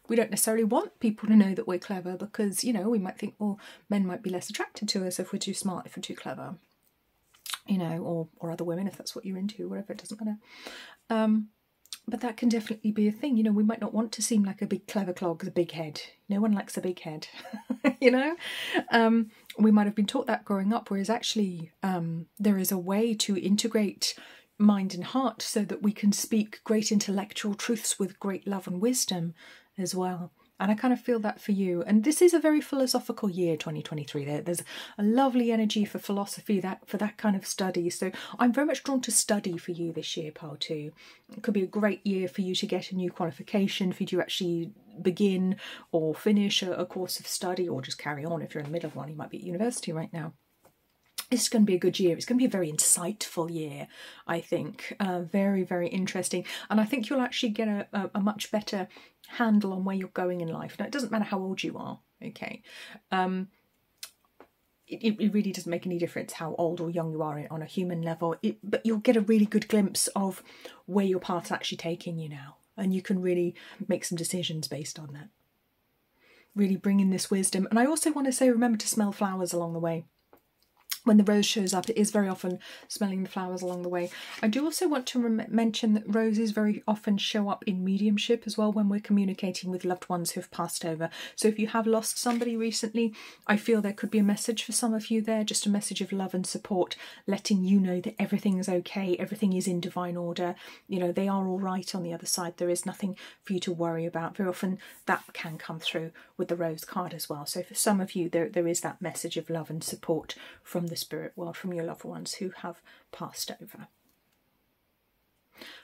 We don't necessarily want people to know that we're clever because, we might think, well, men might be less attracted to us if we're too smart, if we're too clever, or other women, if that's what you're into, whatever, it doesn't matter. But that can definitely be a thing. We might not want to seem like a big clever clog with a big head. No one likes a big head, We might have been taught that growing up, whereas actually there is a way to integrate mind and heart so that we can speak great intellectual truths with great love and wisdom as well. And I kind of feel that for you. And this is a very philosophical year, 2023. There's a lovely energy for philosophy, for that kind of study. So I'm very much drawn to study for you this year, Pile 2. It could be a great year for you to get a new qualification, for you to actually begin or finish a course of study, or just carry on if you're in the middle of one. You might be at university right now. It's going to be a good year. It's going to be a very insightful year, I think. Very, very interesting. And I think you'll actually get a much better handle on where you're going in life. Now, it doesn't matter how old you are, okay? It really doesn't make any difference how old or young you are on a human level. But you'll get a really good glimpse of where your path's actually taking you now. And you can really make some decisions based on that. really bring in this wisdom. And I also want to say, remember to smell flowers along the way. When the rose shows up, it is very often smelling the flowers along the way. I do also want to mention that roses very often show up in mediumship as well when we're communicating with loved ones who have passed over. So if you have lost somebody recently, I feel there could be a message for some of you there, just a message of love and support, letting you know that everything is okay, everything is in divine order. You know, they are all right on the other side. There is nothing for you to worry about. Very often that can come through with the rose card as well. So for some of you, there is that message of love and support from the spirit world, from your loved ones who have passed over.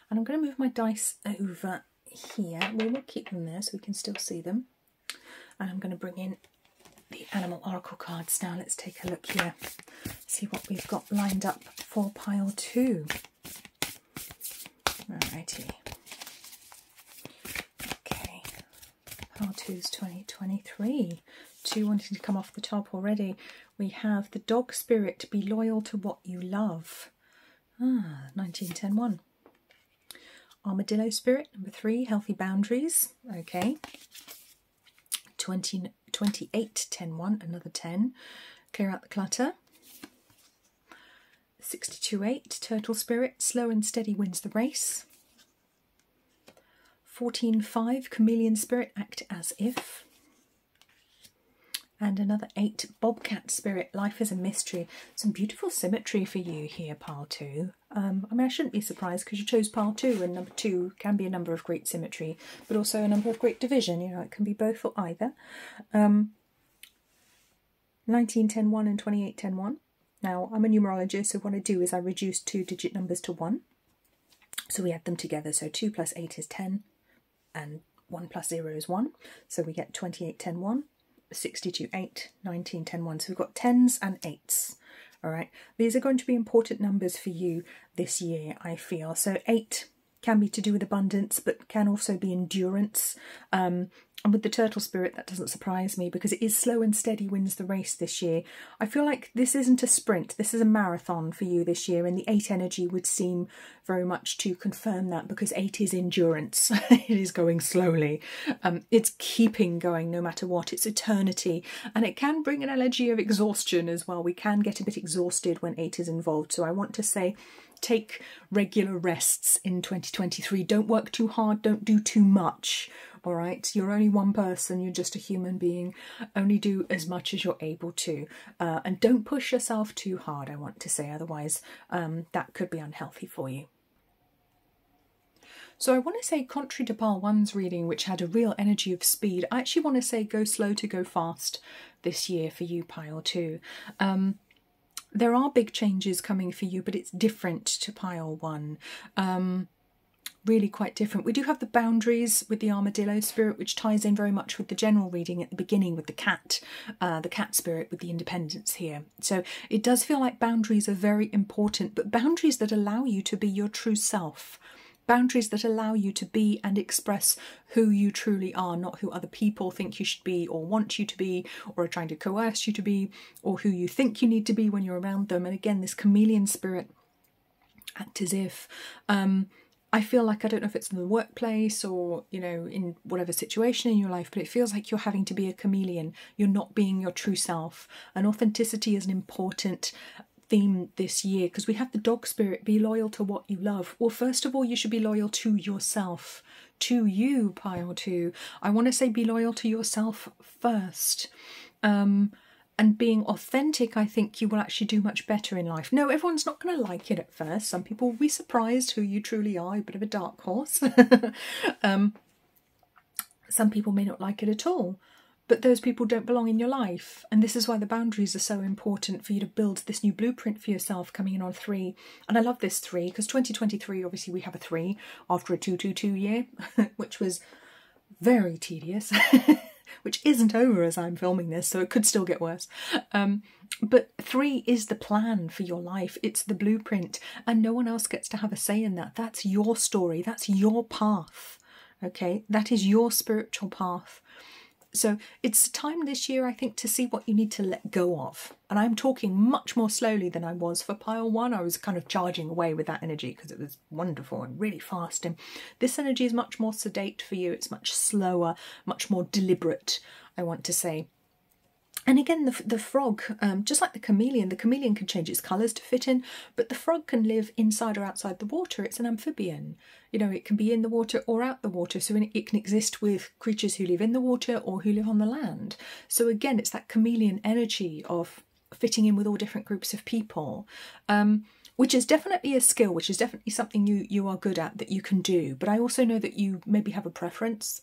And I'm going to move my dice over here. We'll keep them there so we can still see them. And I'm going to bring in the animal oracle cards now. Let's take a look here, see what we've got lined up for pile 2. Alrighty. Okay, pile 2's 2023. 2 wanting to come off the top already. We have the dog spirit, be loyal to what you love. 1910-1. Armadillo spirit, number 3, healthy boundaries. Okay. 28-10-1, another 10. Clear out the clutter. 62-8, turtle spirit, slow and steady wins the race. 14-5, chameleon spirit, act as if. And another 8, bobcat spirit, life is a mystery. Some beautiful symmetry for you here, pile 2. I mean, I shouldn't be surprised because you chose pile 2, and number 2 can be a number of great symmetry, but also a number of great division. You know, it can be both or either. 19-10-1 and 28-10-1. Now, I'm a numerologist, so what I do is I reduce 2-digit numbers to 1. So we add them together. So 2 plus 8 is 10, and 1 plus 0 is 1. So we get 28-10-1. 62-8, 19-10-1. So we've got 10s and 8s. All right, these are going to be important numbers for you this year, I feel. So 8 can be to do with abundance, but can also be endurance. And with the turtle spirit, that doesn't surprise me because it is slow and steady wins the race this year. I feel like this isn't a sprint, this is a marathon for you this year, and the 8 energy would seem very much to confirm that because 8 is endurance. It is going slowly. It's keeping going no matter what. It's eternity. And it can bring an energy of exhaustion as well. We can get a bit exhausted when 8 is involved. So I want to say, take regular rests in 2023. Don't work too hard, don't do too much. All right, you're only one person, you're just a human being. Only do as much as you're able to. And don't push yourself too hard, I want to say, otherwise that could be unhealthy for you. So I want to say, contrary to pile 1's reading, which had a real energy of speed, I actually want to say go slow to go fast this year for you, pile 2. There are big changes coming for you, but it's different to pile 1. Really quite different. We do have the boundaries with the armadillo spirit, which ties in very much with the general reading at the beginning with the cat spirit with the independence here. So it does feel like boundaries are very important, but boundaries that allow you to be your true self. Boundaries that allow you to be and express who you truly are, not who other people think you should be or want you to be or are trying to coerce you to be, or who you think you need to be when you're around them. And again, this chameleon spirit, act as if. I feel like, I don't know if it's in the workplace or, you know, in whatever situation in your life, but it feels like you're having to be a chameleon. You're not being your true self. And authenticity is an important theme this year because we have the dog spirit, be loyal to what you love. Well, first of all, you should be loyal to yourself, to you, pile 2. I want to say be loyal to yourself first. And being authentic, I think you will actually do much better in life. No, everyone's not going to like it at first. Some people will be surprised who you truly are, a bit of a dark horse. Some people may not like it at all, but those people don't belong in your life. And this is why the boundaries are so important for you to build this new blueprint for yourself coming in on 3. And I love this 3 because 2023, obviously we have a 3 after a 2-2-2 year, which was very tedious. Which isn't over as I'm filming this, so it could still get worse. But 3 is the plan for your life. It's the blueprint, and no one else gets to have a say in that. That's your story. That's your path. Okay, that is your spiritual path. So it's time this year, I think, to see what you need to let go of. And I'm talking much more slowly than I was for pile 1. I was kind of charging away with that energy because it was wonderful and really fast. And this energy is much more sedate for you. It's much slower, much more deliberate. I want to say. And again, the frog, just like the chameleon can change its colours to fit in, but the frog can live inside or outside the water. It's an amphibian. You know, it can be in the water or out the water, so it can exist with creatures who live in the water or who live on the land. So again, it's that chameleon energy of fitting in with all different groups of people. Which is definitely a skill, which is definitely something you are good at, that you can do. But I also know that you maybe have a preference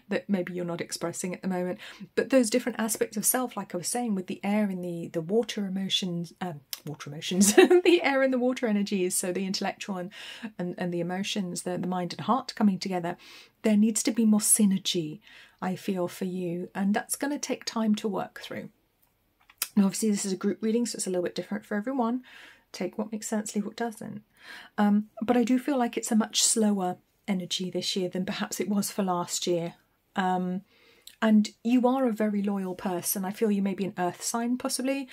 that maybe you're not expressing at the moment. But those different aspects of self, like I was saying, with the air and the water emotions, the air and the water energies, so the intellectual and the emotions, the mind and heart coming together, there needs to be more synergy, I feel, for you. And that's going to take time to work through. Now, obviously, this is a group reading, so it's a little bit different for everyone. Take what makes sense, leave what doesn't. But I do feel like it's a much slower energy this year than perhaps it was for last year. And you are a very loyal person. I feel you may be an earth sign, possibly.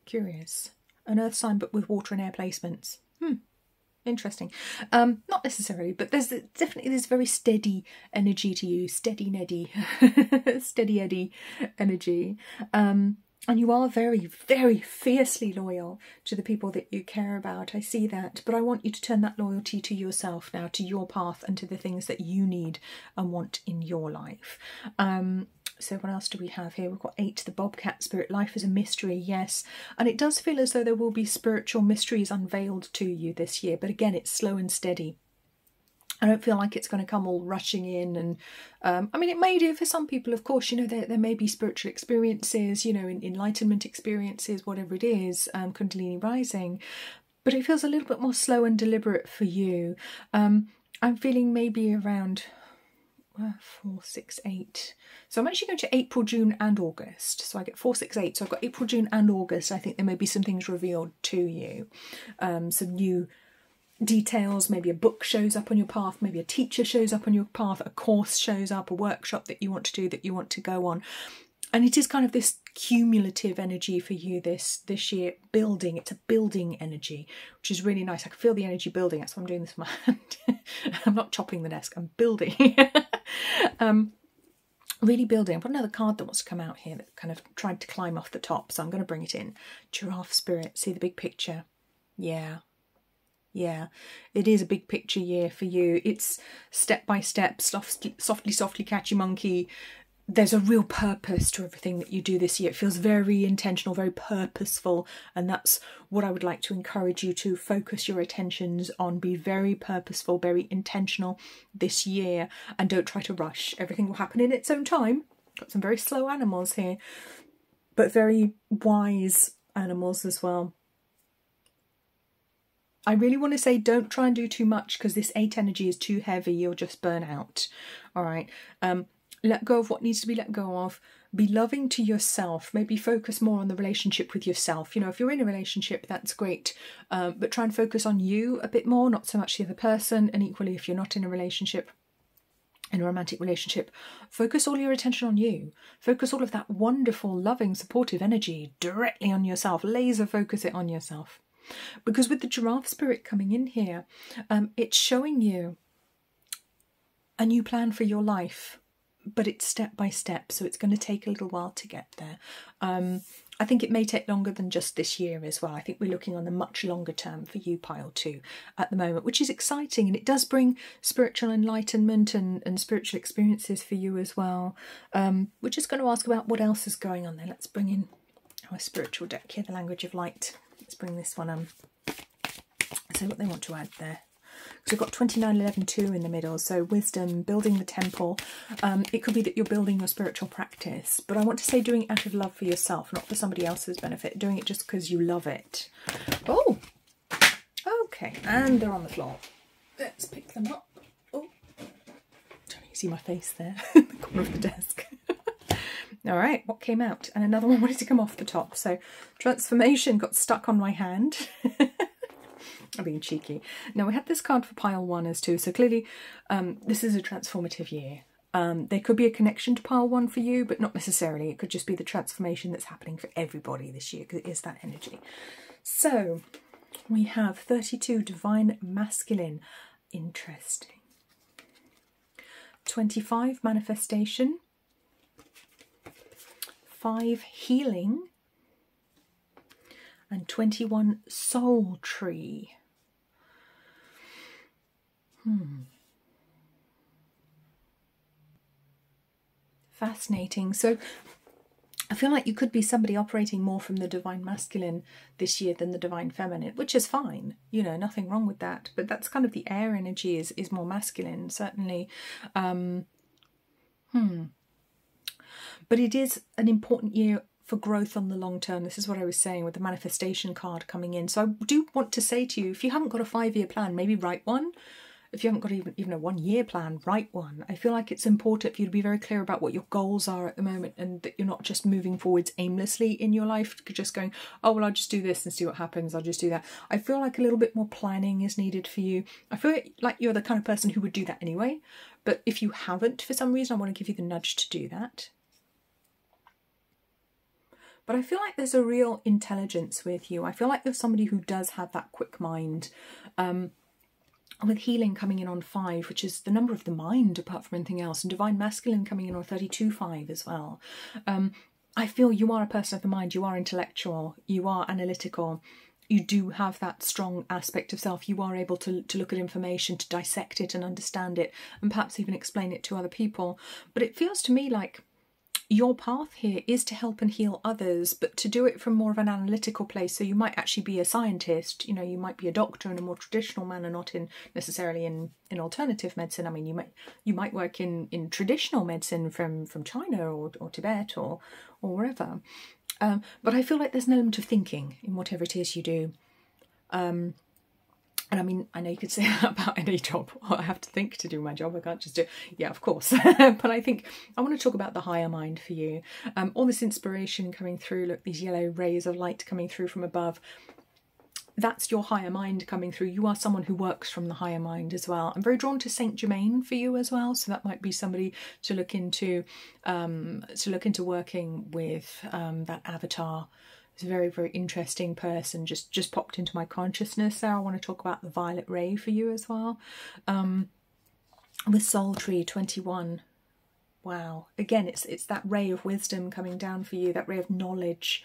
Curious. An earth sign, but with water and air placements. Interesting. Not necessarily, but there's definitely this very steady energy to you. Steady Neddy. Steady Eddie energy. And you are very, very fiercely loyal to the people that you care about. I see that. But I want you to turn that loyalty to yourself now, to your path and to the things that you need and want in your life. So what else do we have here? We've got 8, the Bobcat Spirit. Life is a mystery, yes. And it does feel as though there will be spiritual mysteries unveiled to you this year. But again, it's slow and steady. I don't feel like it's going to come all rushing in. And I mean, it may do for some people, of course. You know, there may be spiritual experiences, you know, enlightenment experiences, whatever it is, Kundalini rising. But it feels a little bit more slow and deliberate for you. I'm feeling maybe around 4, 6, 8. So I'm actually going to April, June and August. So I get 4, 6, 8. So I've got April, June and August. I think there may be some things revealed to you. Some new details, maybe a book shows up on your path, maybe a teacher shows up on your path, a course shows up, a workshop that you want to do, that you want to go on. And it is kind of this cumulative energy for you this year, building. It's a building energy, which is really nice. I can feel the energy building. That's why I'm doing this with my hand. I'm not chopping the desk, I'm building. Really building. I've got another card that wants to come out here that kind of tried to climb off the top, so I'm going to bring it in. Giraffe Spirit, see the big picture. Yeah, it is a big picture year for you. It's step by step, softly, catchy monkey. There's a real purpose to everything that you do this year. It feels very intentional, very purposeful. And that's what I would like to encourage you to focus your attentions on. Be very purposeful, very intentional this year. And don't try to rush. Everything will happen in its own time. Got some very slow animals here, but very wise animals as well. I really want to say don't try and do too much, because this 8 energy is too heavy. You'll just burn out. All right. Let go of what needs to be let go of. Be loving to yourself. Maybe focus more on the relationship with yourself. You know, if you're in a relationship, that's great. But try and focus on you a bit more, not so much the other person. And equally, if you're not in a relationship, in a romantic relationship, focus all your attention on you. Focus all of that wonderful, loving, supportive energy directly on yourself. Laser focus it on yourself. Because with the Giraffe Spirit coming in here, it's showing you a new plan for your life, but it's step by step, so it's going to take a little while to get there. I think it may take longer than just this year as well. I think we're looking on the much longer term for you, pile 2, at the moment, which is exciting, and it does bring spiritual enlightenment and spiritual experiences for you as well. We're just going to ask about what else is going on there. Let's bring in our spiritual deck here, the Language of Light. Let's bring this one on. So what they want to add there. So we've got 29, 11, 2 in the middle. So wisdom, building the temple. It could be that you're building your spiritual practice. But I want to say doing it out of love for yourself, not for somebody else's benefit. Doing it just because you love it. Oh, okay. And they're on the floor. Let's pick them up. Oh, don't you see my face there in the corner of the desk. All right, what came out? And another one wanted to come off the top. So transformation got stuck on my hand. I'm being cheeky. Now, we had this card for pile 1 as 2. So clearly this is a transformative year. There could be a connection to pile 1 for you, but not necessarily. It could just be the transformation that's happening for everybody this year, because it is that energy. So we have 32, Divine Masculine. Interesting. 25, manifestation. 5, healing. And 21, soul tree. Fascinating. So I feel like you could be somebody operating more from the divine masculine this year than the divine feminine, which is fine, you know, nothing wrong with that. But that's kind of the air energy is more masculine, certainly. But it is an important year for growth on the long term. This is what I was saying with the manifestation card coming in. So I do want to say to you, if you haven't got a 5-year plan, maybe write one. If you haven't got even a 1-year plan, write one. I feel like it's important for you to be very clear about what your goals are at the moment, and that you're not just moving forwards aimlessly in your life, just going, oh, well, I'll just do this and see what happens. I'll just do that. I feel like a little bit more planning is needed for you. I feel like you're the kind of person who would do that anyway. But if you haven't, for some reason, I want to give you the nudge to do that. But I feel like there's a real intelligence with you. I feel like you're somebody who does have that quick mind. With healing coming in on 5, which is the number of the mind apart from anything else, and divine masculine coming in on 32-5 as well. I feel you are a person of the mind. You are intellectual. You are analytical. You do have that strong aspect of self. You are able to look at information, to dissect it and understand it, and perhaps even explain it to other people. But it feels to me like your path here is to help and heal others, but to do it from more of an analytical place. So you might actually be a scientist, you know, you might be a doctor in a more traditional manner, not necessarily in alternative medicine. I mean, you might work in traditional medicine from China or Tibet or wherever. But I feel like there's an element of thinking in whatever it is you do. And I mean, I know you could say that about any job. I have to think to do my job. I can't just do it. Yeah, of course. But I think I want to talk about the higher mind for you. All this inspiration coming through. Look, these yellow rays of light coming through from above. That's your higher mind coming through. You are someone who works from the higher mind as well. I'm very drawn to Saint Germain for you as well. So that might be somebody to look into working with that avatar. A very, very interesting person just popped into my consciousness there. I want to talk about the violet ray for you as well. With soul tree 21. Wow. Again, it's that ray of wisdom coming down for you, that ray of knowledge,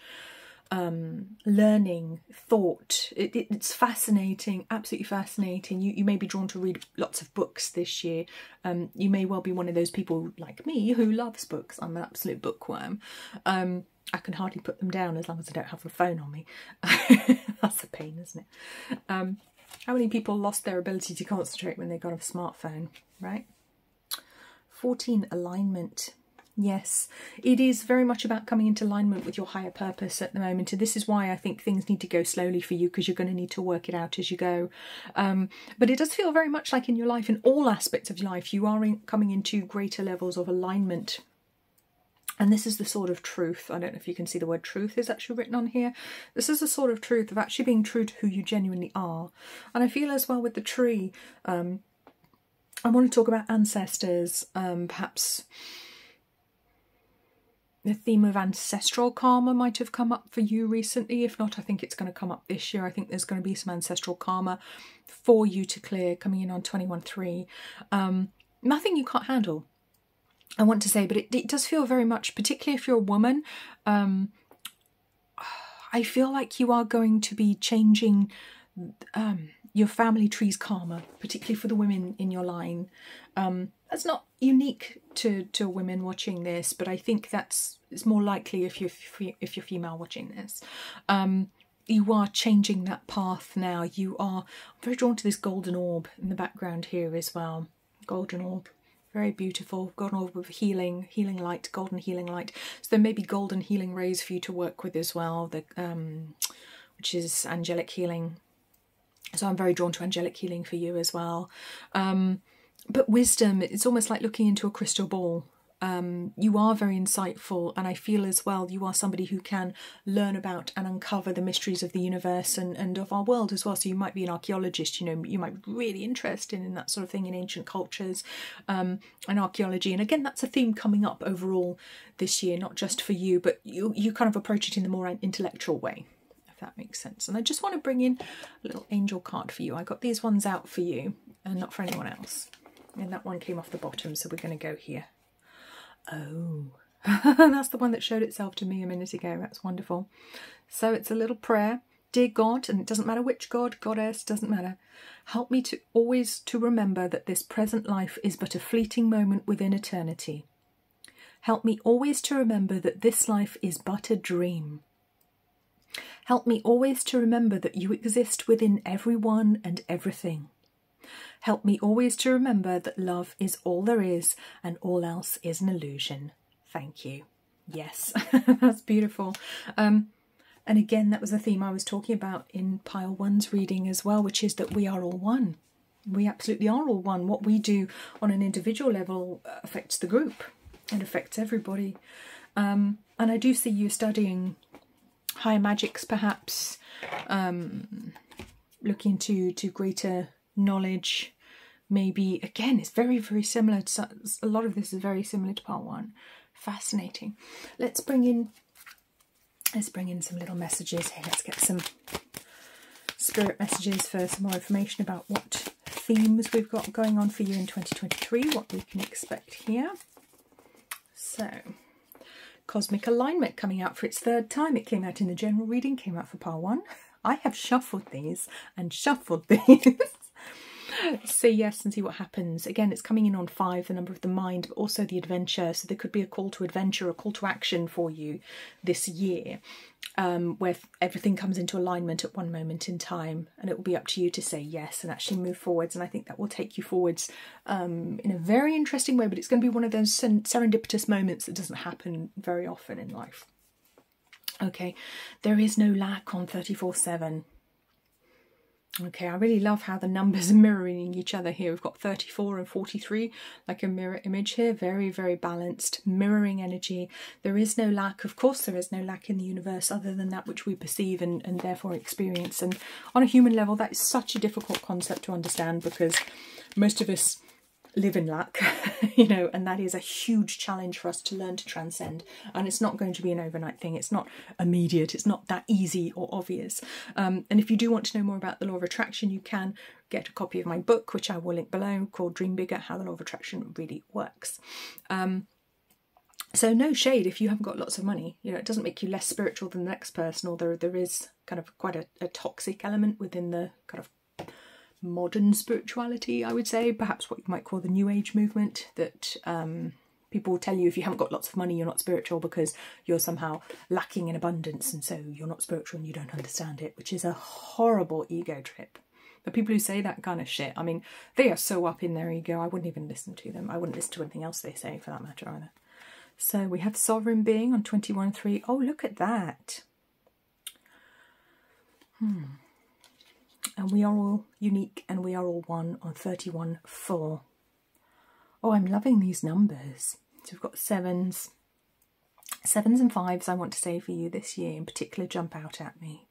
learning, thought. It's fascinating, absolutely fascinating. You may be drawn to read lots of books this year. You may well be one of those people like me who loves books. I'm an absolute bookworm. I can hardly put them down as long as I don't have a phone on me. That's a pain, isn't it? How many people lost their ability to concentrate when they got a smartphone, right? 14, alignment. Yes, it is very much about coming into alignment with your higher purpose at the moment. And this is why I think things need to go slowly for you, because you're going to need to work it out as you go. But it does feel very much like in your life, in all aspects of your life, you are coming into greater levels of alignment. And this is the sword of truth. I don't know if you can see the word truth is actually written on here. This is the sword of truth, of actually being true to who you genuinely are. And I feel as well with the tree, I want to talk about ancestors, perhaps the theme of ancestral karma might have come up for you recently. If not, I think it's going to come up this year. I think there's going to be some ancestral karma for you to clear coming in on 21-3. Nothing you can't handle, I want to say, but it does feel very much, particularly if you're a woman, I feel like you are going to be changing your family tree's karma, particularly for the women in your line. That's not unique to women watching this, but I think it's more likely if you're female watching this. You are changing that path now. I'm very drawn to this golden orb in the background here as well. Golden orb. Very beautiful, golden orb with healing light, golden healing light. So there may be golden healing rays for you to work with as well, which is angelic healing. So I'm very drawn to angelic healing for you as well. But wisdom, it's almost like looking into a crystal ball. You are very insightful, and I feel as well you are somebody who can learn about and uncover the mysteries of the universe and of our world as well. So you might be an archaeologist, you know, you might be really interested in that sort of thing, in ancient cultures and archaeology. And again, that's a theme coming up overall this year, not just for you, but you kind of approach it in the more intellectual way, if that makes sense. And I just want to bring in a little angel card for you. I got these ones out for you and not for anyone else. And that one came off the bottom, so we're going to go here. Oh, that's the one that showed itself to me a minute ago. That's wonderful. So it's a little prayer. Dear God, and it doesn't matter which God, goddess, doesn't matter. Help me to always to remember that this present life is but a fleeting moment within eternity. Help me always to remember that this life is but a dream. Help me always to remember that you exist within everyone and everything. Help me always to remember that love is all there is and all else is an illusion. Thank you. Yes, that's beautiful. And again, that was the theme I was talking about in Pile 1's reading as well, which is that we are all one. We absolutely are all one. What we do on an individual level affects the group. It affects everybody. And I do see you studying higher magics, perhaps, looking to greater knowledge. Maybe, again, it's very, very similar to, a lot of this is very similar to part 1. Fascinating. Let's bring in some little messages here. Let's get some spirit messages for some more information about what themes we've got going on for you in 2023, what we can expect here. So, Cosmic Alignment coming out for its 3rd time. It came out in the general reading, came out for part 1. I have shuffled these and shuffled these. Say yes and see what happens. Again, it's coming in on 5, the number of the mind, but also the adventure. So there could be a call to adventure, a call to action for you this year, where everything comes into alignment at one moment in time, and it will be up to you to say yes and actually move forwards. And I think that will take you forwards in a very interesting way, but it's going to be one of those serendipitous moments that doesn't happen very often in life. Okay, there is no lack on 34/7. Okay, I really love how the numbers are mirroring each other here. We've got 34 and 43, like a mirror image here. Very, very balanced, mirroring energy. There is no lack. Of course, there is no lack in the universe other than that which we perceive and therefore experience. And on a human level, that is such a difficult concept to understand because most of us live in lack, you know, and that is a huge challenge for us to learn to transcend. And it's not going to be an overnight thing. It's not immediate. It's not that easy or obvious. And if you do want to know more about the law of attraction, you can get a copy of my book, which I will link below, called Dream Bigger, How the Law of Attraction Really Works. So no shade if you haven't got lots of money. You know, it doesn't make you less spiritual than the next person, although there is kind of quite a toxic element within the kind of modern spirituality, I would say, perhaps what you might call the New Age movement, that people will tell you if you haven't got lots of money you're not spiritual because you're somehow lacking in abundance and so you're not spiritual and you don't understand it, which is a horrible ego trip. The people who say that kind of shit, I mean, they are so up in their ego, I wouldn't even listen to them. I wouldn't listen to anything else they say for that matter either. So we have Sovereign Being on 21/3. Oh, look at that. And we are all unique and we are all one on 31/4. Oh, I'm loving these numbers. So we've got 7s. 7s and 5s I want to say for you this year in particular jump out at me.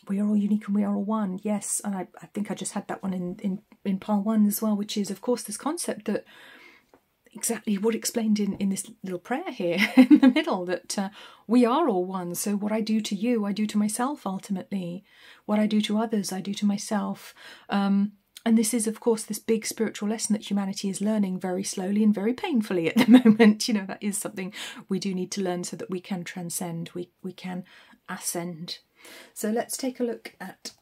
We are all unique and we are all one. Yes, and I think I just had that one in pile 1 as well, which is of course this concept that exactly what explained in this little prayer here in the middle, that we are all one. So what I do to you, I do to myself ultimately. What I do to others, I do to myself. And this is, of course, this big spiritual lesson that humanity is learning very slowly and very painfully at the moment. You know, that is something we do need to learn so that we can transcend, we can ascend. So let's take a look at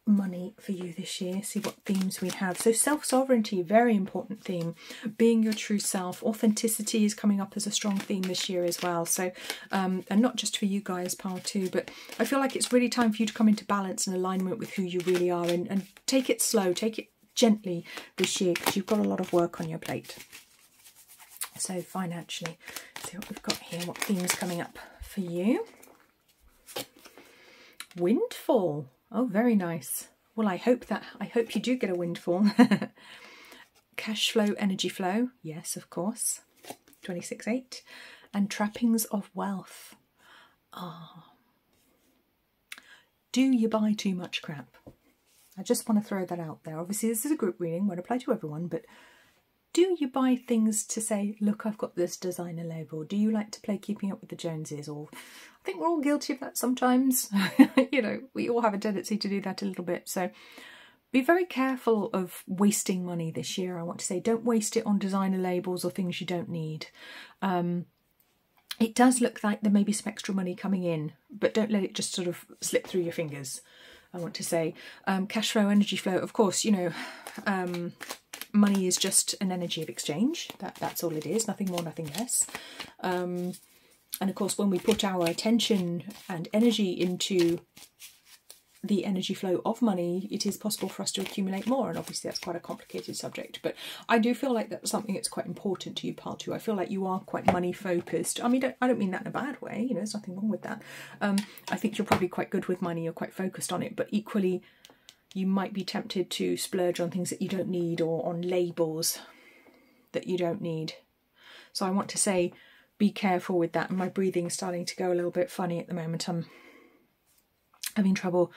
money for you this year, see what themes we have. So self-sovereignty, very important theme. Being your true self. Authenticity is coming up as a strong theme this year as well. So and not just for you guys, pile 2, but I feel like it's really time for you to come into balance and alignment with who you really are, and take it slow, take it gently this year, because you've got a lot of work on your plate. So financially, see what we've got here, what themes coming up for you. Windfall. Oh, very nice. Well, I hope you do get a windfall. Cash flow, energy flow. Yes, of course. 26/8. And trappings of wealth. Ah. Do you buy too much crap? I just want to throw that out there. Obviously, this is a group reading, won't apply to everyone, but do you buy things to say, look, I've got this designer label? Do you like to play keeping up with the Joneses? Or I think we're all guilty of that sometimes. You know, we all have a tendency to do that a little bit. So be very careful of wasting money this year. I want to say, don't waste it on designer labels or things you don't need. It does look like there may be some extra money coming in, but don't let it just sort of slip through your fingers. I want to say, cash flow, energy flow, of course, you know, money is just an energy of exchange. That's all it is, nothing more, nothing less. And of course, when we put our attention and energy into the energy flow of money, it is possible for us to accumulate more. And obviously that's quite a complicated subject, but I do feel like that's something that's quite important to you, Pile 2. I feel like you are quite money focused. I mean, I don't mean that in a bad way, you know, there's nothing wrong with that. I think you're probably quite good with money, you're quite focused on it, but equally you might be tempted to splurge on things that you don't need or on labels that you don't need. So I want to say, be careful with that. And my breathing's starting to go a little bit funny at the moment. I'm having trouble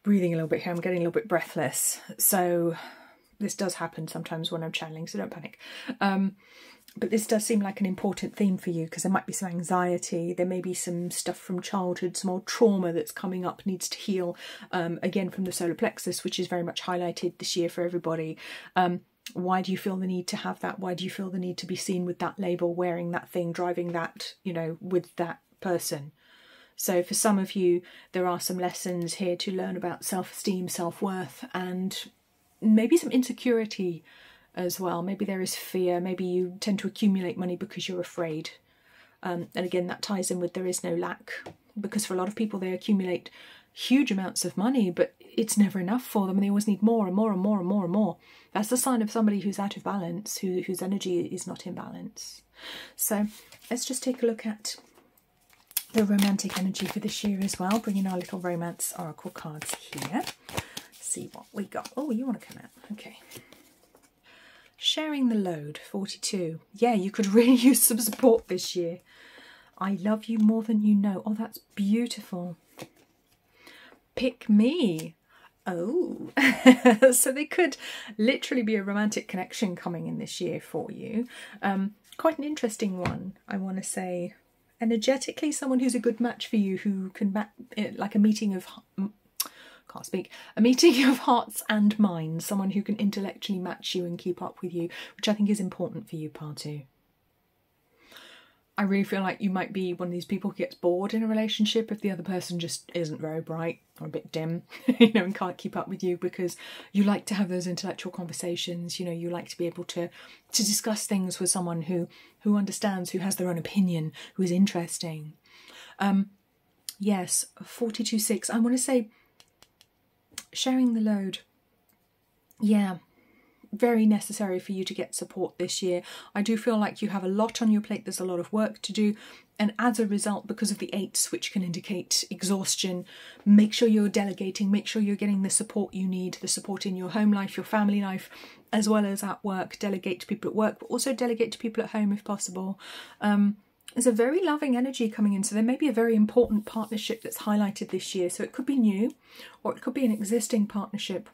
breathing a little bit here. I'm getting a little bit breathless. So this does happen sometimes when I'm channeling, so don't panic. But this does seem like an important theme for you, because there might be some anxiety. There may be some stuff from childhood, some old trauma that's coming up, needs to heal. Again, from the solar plexus, which is very much highlighted this year for everybody. Why do you feel the need to have that? Why do you feel the need to be seen with that label, wearing that thing, driving that, you know, with that person? So for some of you, there are some lessons here to learn about self-esteem, self-worth, and maybe some insecurity as well. Maybe there is fear. Maybe you tend to accumulate money because you're afraid. And again, that ties in with there is no lack, because for a lot of people, they accumulate huge amounts of money, but it's never enough for them. And they always need more and more and more and more and more. That's the sign of somebody who's out of balance, whose energy is not in balance. So let's just take a look at the romantic energy for this year as well. Bringing our little romance oracle cards here. See what we got. Oh, you want to come out? Okay. Sharing the load, 42. Yeah, you could really use some support this year. I love you more than you know. Oh, that's beautiful. Pick me. Oh, so there could literally be a romantic connection coming in this year for you. Quite an interesting one, I want to say. Energetically, someone who's a good match for you, who can like a meeting of a meeting of hearts and minds, someone who can intellectually match you and keep up with you, which I think is important for you, Pile 2. I really feel like you might be one of these people who gets bored in a relationship if the other person just isn't very bright or a bit dim, you know, and can't keep up with you, because you like to have those intellectual conversations. You know, you like to be able to discuss things with someone who understands, who has their own opinion, who is interesting. Yes, 42-6. I want to say sharing the load. Yeah. Very necessary for you to get support this year. I do feel like you have a lot on your plate. There's a lot of work to do, and as a result, because of the 8s, which can indicate exhaustion, make sure you're delegating, make sure you're getting the support you need, the support in your home life, your family life, as well as at work. Delegate to people at work, but also delegate to people at home if possible. There's a very loving energy coming in, so there may be a very important partnership that's highlighted this year. So it could be new, or it could be an existing partnership.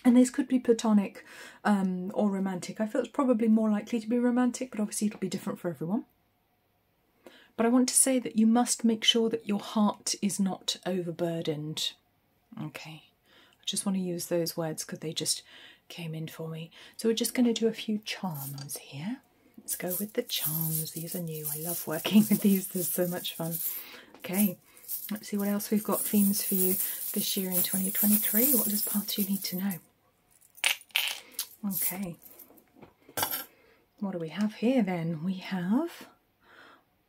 And this could be platonic or romantic. I feel it's probably more likely to be romantic, but obviously it'll be different for everyone. But I want to say that you must make sure that your heart is not overburdened. Okay, I just want to use those words because they just came in for me. So we're just going to do a few charms here. Let's go with the charms. These are new. I love working with these. They're so much fun. Okay. Let's see what else we've got themes for you this year in 2023. What does Pile 2 need to know? Okay. What do we have here then? We have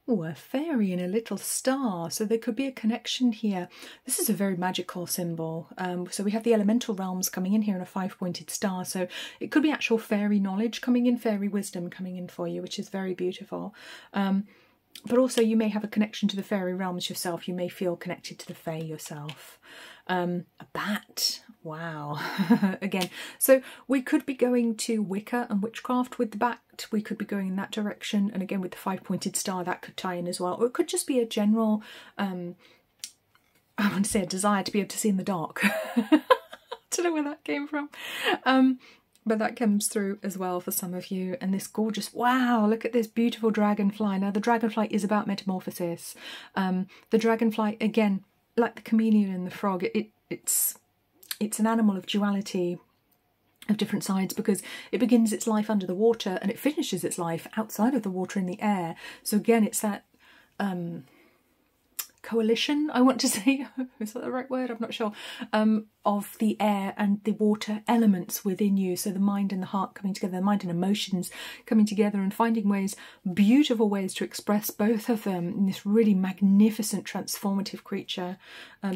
a fairy and a little star. So there could be a connection here. This is a very magical symbol. So we have the elemental realms coming in here and a 5-pointed star. So it could be actual fairy knowledge coming in, fairy wisdom coming in for you, which is very beautiful. But also you may have a connection to the fairy realms yourself. You may feel connected to the fae yourself. A bat. Wow. Again, so we could be going to Wicca and witchcraft with the bat. We could be going in that direction. And again, with the 5-pointed star, that could tie in as well. Or it could just be a general, I want to say a desire to be able to see in the dark. I don't know where that came from. But that comes through as well for some of you. And this gorgeous, wow, look at this beautiful dragonfly. Now the dragonfly is about metamorphosis. The dragonfly, again, like the chameleon and the frog, it's it's an animal of duality, of different sides, because it begins its life under the water and it finishes its life outside of the water in the air. So again, it's that coalition, I want to say, is that the right word? I'm not sure, of the air and the water elements within you. So the mind and the heart coming together, the mind and emotions coming together, and finding ways, beautiful ways to express both of them in this really magnificent, transformative creature.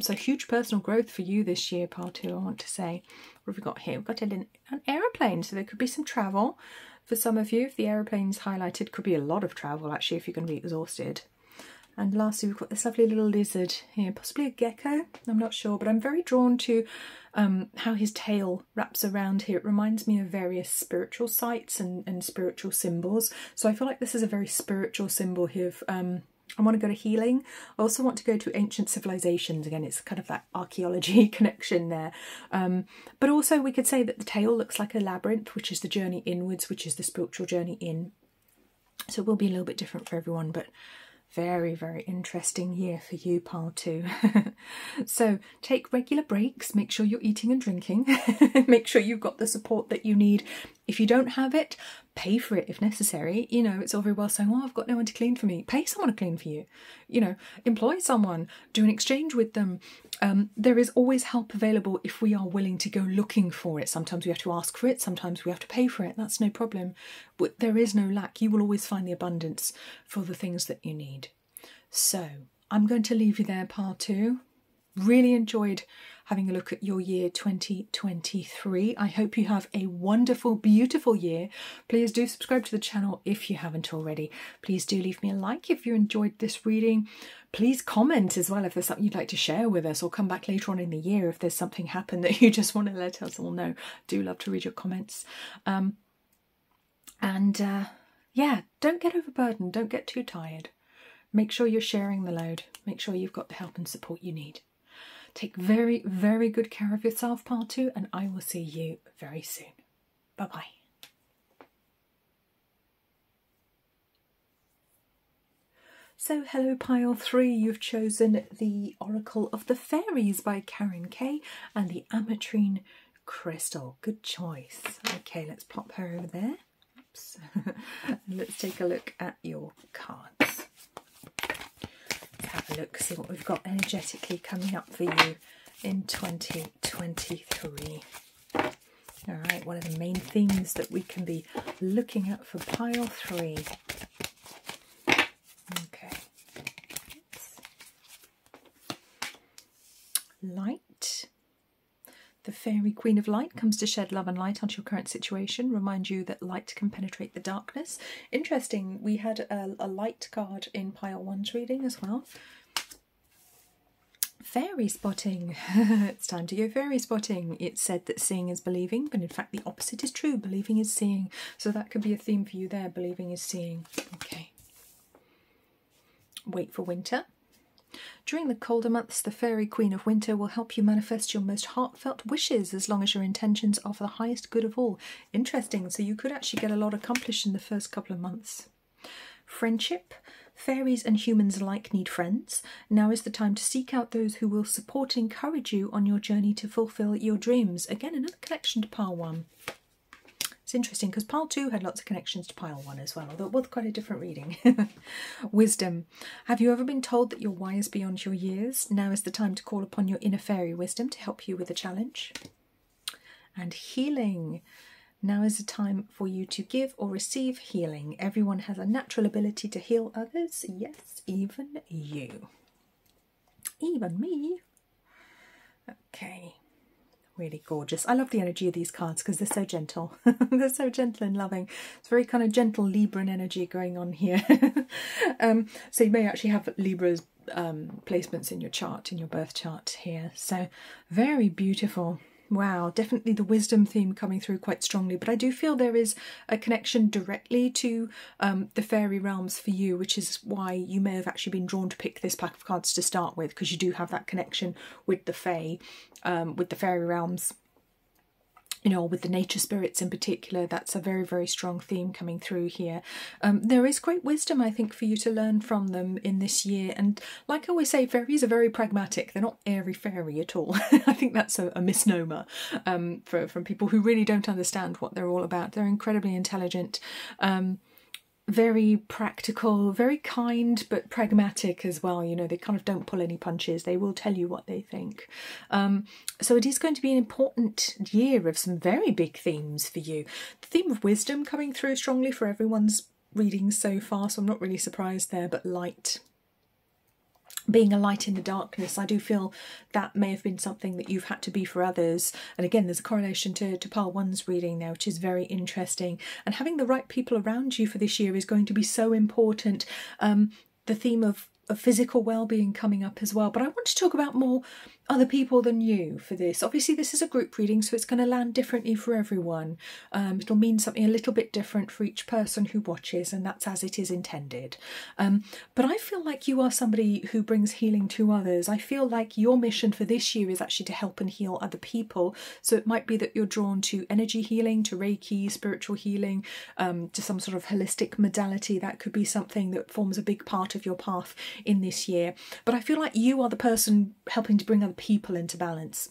So huge personal growth for you this year, pile 2, I want to say. What have we got here? We've got an aeroplane, so there could be some travel for some of you. If the aeroplane's highlighted, could be a lot of travel actually if you're going to be exhausted. And lastly, we've got this lovely little lizard here, possibly a gecko, I'm not sure, but I'm very drawn to how his tail wraps around here. It reminds me of various spiritual sites and spiritual symbols. So I feel like this is a very spiritual symbol here of, I want to go to healing. I also want to go to ancient civilizations. Again, it's kind of that archaeology connection there. But also we could say that the tail looks like a labyrinth, which is the journey inwards, which is the spiritual journey in. So it will be a little bit different for everyone, but very, very interesting year for you, pile 2. So take regular breaks, make sure you're eating and drinking, make sure you've got the support that you need. If you don't have it, pay for it if necessary. You know, it's all very well saying, oh, I've got no one to clean for me. Pay someone to clean for you. You know, employ someone, do an exchange with them. There is always help available if we are willing to go looking for it. Sometimes we have to ask for it, sometimes we have to pay for it. That's no problem. But there is no lack. You will always find the abundance for the things that you need. So I'm going to leave you there, pile 2. Really enjoyed having a look at your year 2023. I hope you have a wonderful, beautiful year. Please do subscribe to the channel if you haven't already. All do leave me a like if you enjoyed this reading. Please comment as well if there's something you'd like to share with us, or come back later on in the year if there's something happened that you just want to let us all know. Do love to read your comments. Yeah, don't get overburdened, don't get too tired. Make sure you're sharing the load. Make sure you've got the help and support you need. Take very, very good care of yourself, pile 2, and I will see you very soon. Bye-bye. So hello, pile 3. You've chosen the Oracle of the Fairies by Karen Kay and the Ametrine crystal. Good choice. Okay, let's pop her over there. Oops. Let's take a look at your cards. Have a look, see what we've got energetically coming up for you in 2023. All right, what are the main themes that we can be looking at for pile 3? Okay. Light. The Fairy Queen of Light comes to shed love and light onto your current situation, remind you that light can penetrate the darkness. Interesting, we had a light card in pile 1's reading as well. Fairy spotting. It's time to go fairy spotting. It's said that seeing is believing, but in fact the opposite is true. Believing is seeing. So that could be a theme for you there. Believing is seeing. Okay. Wait for winter. During the colder months, the Fairy Queen of Winter will help you manifest your most heartfelt wishes as long as your intentions are for the highest good of all. Interesting, so you could actually get a lot accomplished in the first couple of months. Friendship. Fairies and humans alike need friends. Now is the time to seek out those who will support and encourage you on your journey to fulfill your dreams. Again, another connection to pile 1. It's interesting because pile 2 had lots of connections to pile 1 as well, although it was quite a different reading. Wisdom. Have you ever been told that you're wise beyond your years? Now is the time to call upon your inner fairy wisdom to help you with a challenge. And healing. Now is the time for you to give or receive healing. Everyone has a natural ability to heal others. Yes, even you. Even me. Okay. Really gorgeous. I love the energy of these cards because they're so gentle. They're so gentle and loving. It's very kind of gentle Libran energy going on here. So you may actually have Libra's placements in your chart, in your birth chart here. So very beautiful. Wow, definitely the wisdom theme coming through quite strongly, but I do feel there is a connection directly to the fairy realms for you, which is why you may have actually been drawn to pick this pack of cards to start with, because you do have that connection with the fae, with the fairy realms. you know, with the nature spirits in particular, that's a very, very strong theme coming through here. There is great wisdom, I think, for you to learn from them in this year. And like I always say, fairies are very pragmatic. They're not airy-fairy at all. I think that's a misnomer from people who really don't understand what they're all about. They're incredibly intelligent, very practical, very kind, but pragmatic as well. You know, they kind of don't pull any punches. They will tell you what they think. So it is going to be an important year of some very big themes for you. The theme of wisdom coming through strongly for everyone's readings so far, so I'm not really surprised there, but light. Being a light in the darkness, I do feel that may have been something that you've had to be for others. And again, there's a correlation to pile one's reading there, which is very interesting. And having the right people around you for this year is going to be so important. The theme of physical well-being coming up as well. But I want to talk about more other people than you for this. Obviously, this is a group reading, so it's going to land differently for everyone. It'll mean something a little bit different for each person who watches, and that's as it is intended. But I feel like you are somebody who brings healing to others. I feel like your mission for this year is actually to help and heal other people. So it might be that you're drawn to energy healing, to Reiki, spiritual healing, to some sort of holistic modality. That could be something that forms a big part of your path in this year. But I feel like you are the person helping to bring other people into balance.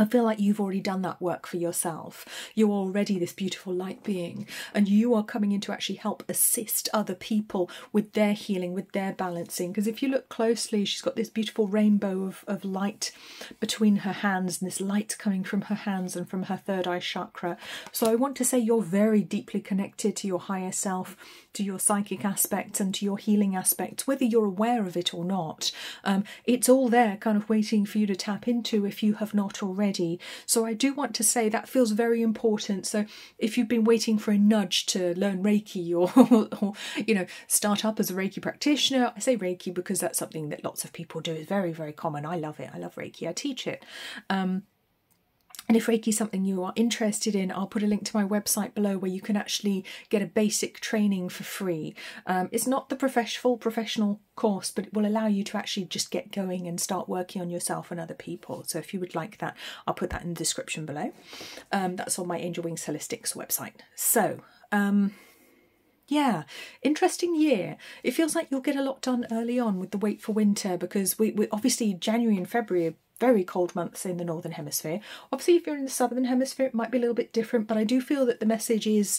I feel like you've already done that work for yourself. You're already this beautiful light being, and you are coming in to actually help assist other people with their healing, with their balancing. Because if you look closely, she's got this beautiful rainbow of light between her hands, and this light coming from her hands and from her third eye chakra. So I want to say you're very deeply connected to your higher self, to your psychic aspects and to your healing aspects, whether you're aware of it or not. It's all there kind of waiting for you to tap into if you have not already. So I do want to say that feels very important. So if you've been waiting for a nudge to learn Reiki or you know, start up as a Reiki practitioner, I say Reiki because that's something that lots of people do. It's very, very common. I love it. I love Reiki. I teach it. And if Reiki is something you are interested in, I'll put a link to my website below where you can actually get a basic training for free. It's not the full professional course, but it will allow you to actually just get going and start working on yourself and other people. So if you would like that, I'll put that in the description below. That's on my Angel Wings Holistics website. So, yeah, interesting year. It feels like you'll get a lot done early on with the wait for winter, because we obviously January and February are very cold months in the Northern Hemisphere. Obviously, if you're in the Southern Hemisphere, it might be a little bit different, but I do feel that the message is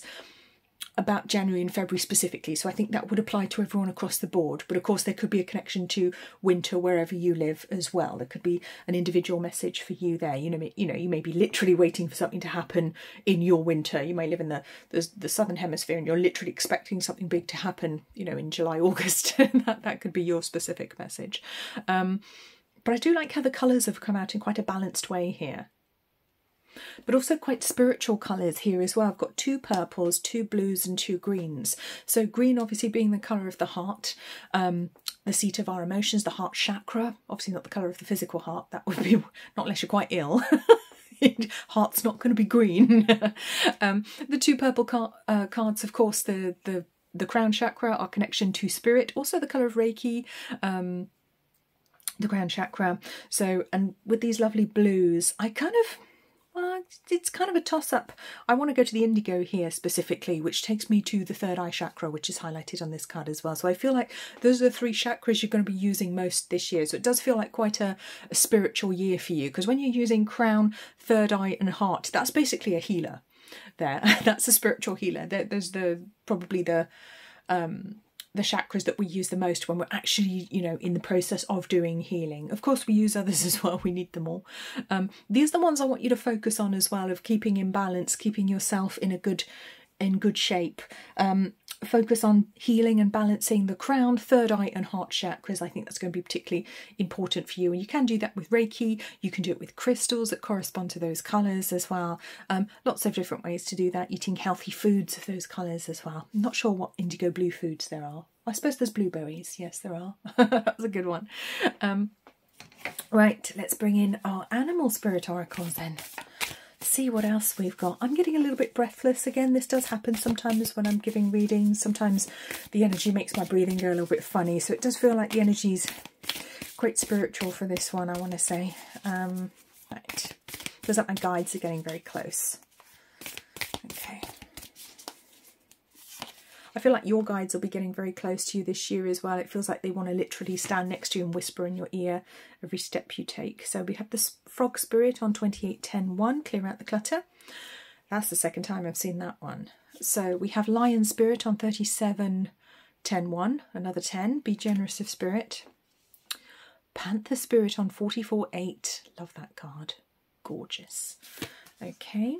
about January and February specifically, so I think that would apply to everyone across the board. But of course, there could be a connection to winter wherever you live as well. There could be an individual message for you there. You know, you may be literally waiting for something to happen in your winter. You may live in the Southern Hemisphere and you're literally expecting something big to happen, you know, in July, August. that could be your specific message. But I do like how the colours have come out in quite a balanced way here. But also quite spiritual colours here as well. I've got 2 purples, 2 blues and 2 greens. So green obviously being the colour of the heart, the seat of our emotions, the heart chakra. Obviously not the colour of the physical heart. That would be, not unless you're quite ill. Heart's not going to be green. The 2 purple cards, of course, the crown chakra, our connection to spirit. Also the colour of Reiki, the crown chakra. So, and with these lovely blues, I kind of, it's kind of a toss-up. I want to go to the indigo here specifically, which takes me to the third eye chakra, which is highlighted on this card as well. So I feel like those are the 3 chakras you're going to be using most this year. So it does feel like quite a spiritual year for you, because when you're using crown, third eye and heart, that's basically a healer there. That's a spiritual healer. There's probably the chakras that we use the most when we're actually, you know, in the process of doing healing. Of course, we use others as well. We need them all. These are the ones I want you to focus on as well, of keeping in balance, keeping yourself in good shape. Focus on healing and balancing the crown, third eye and heart chakras. I think that's going to be particularly important for you. And you can do that with Reiki. You can do it with crystals that correspond to those colours as well. Lots of different ways to do that. Eating healthy foods of those colours as well. I'm not sure what indigo blue foods there are. I suppose there's blueberries. Yes, there are. That was a good one. Right, let's bring in our animal spirit oracles then. See what else we've got. I'm getting a little bit breathless again. This does happen sometimes when I'm giving readings. Sometimes the energy makes my breathing go a little bit funny. So it does feel like the energy's quite spiritual for this one, I want to say. Right. Feels like my guides are getting very close. Okay. I feel like your guides will be getting very close to you this year as well. It feels like they want to literally stand next to you and whisper in your ear every step you take. So we have this frog spirit on 2810-1, clear out the clutter. That's the second time I've seen that one. So we have lion spirit on 3710-1, another 10, be generous of spirit. Panther spirit on 44-8, love that card, gorgeous. Okay.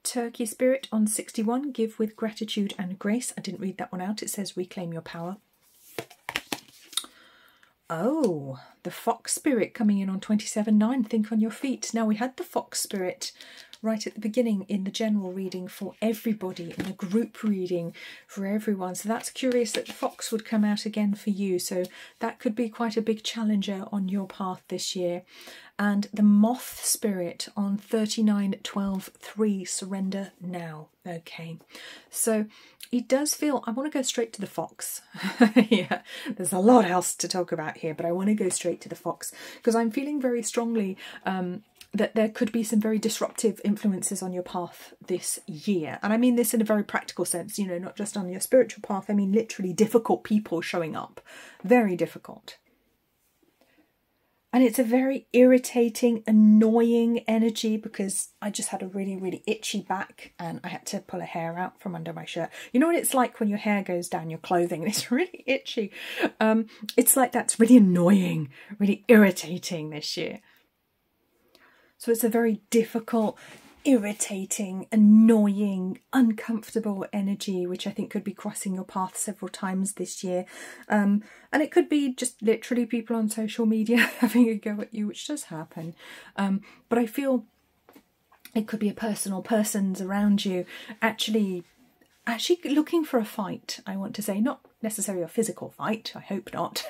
Turkey spirit on 61, give with gratitude and grace. I didn't read that one out. It says reclaim your power. Oh, the fox spirit coming in on 27-9, think on your feet. Now we had the fox spirit right at the beginning in the general reading for everybody, in the group reading for everyone. So that's curious that the fox would come out again for you. So that could be quite a big challenger on your path this year. And the moth spirit on 39-12-3, surrender now. Okay, so it does feel, I want to go straight to the fox. Yeah, there's a lot else to talk about here, but I want to go straight to the fox because I'm feeling very strongly that there could be some very disruptive influences on your path this year. And I mean this in a very practical sense, you know, not just on your spiritual path. I mean literally difficult people showing up. Very difficult. And it's a very irritating, annoying energy because I just had a really, really itchy back and I had to pull a hair out from under my shirt. You know what it's like when your hair goes down your clothing and it's really itchy? It's like that's really annoying, really irritating this year. So it's a very difficult, irritating, annoying, uncomfortable energy, which I think could be crossing your path several times this year. And it could be just literally people on social media having a go at you, which does happen. But I feel it could be a person or persons around you actually looking for a fight, I want to say. Not necessarily a physical fight, I hope not,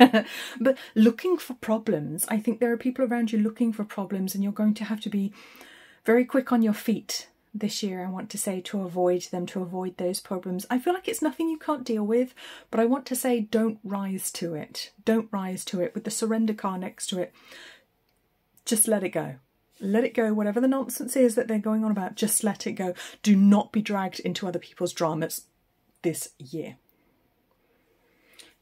but looking for problems. I think there are people around you looking for problems and you're going to have to be very quick on your feet this year, I want to say, to avoid them, to avoid those problems. I feel like it's nothing you can't deal with, but I want to say don't rise to it. Don't rise to it. With the surrender card next to it, just let it go. Let it go. Whatever the nonsense is that they're going on about, just let it go. Do not be dragged into other people's dramas this year.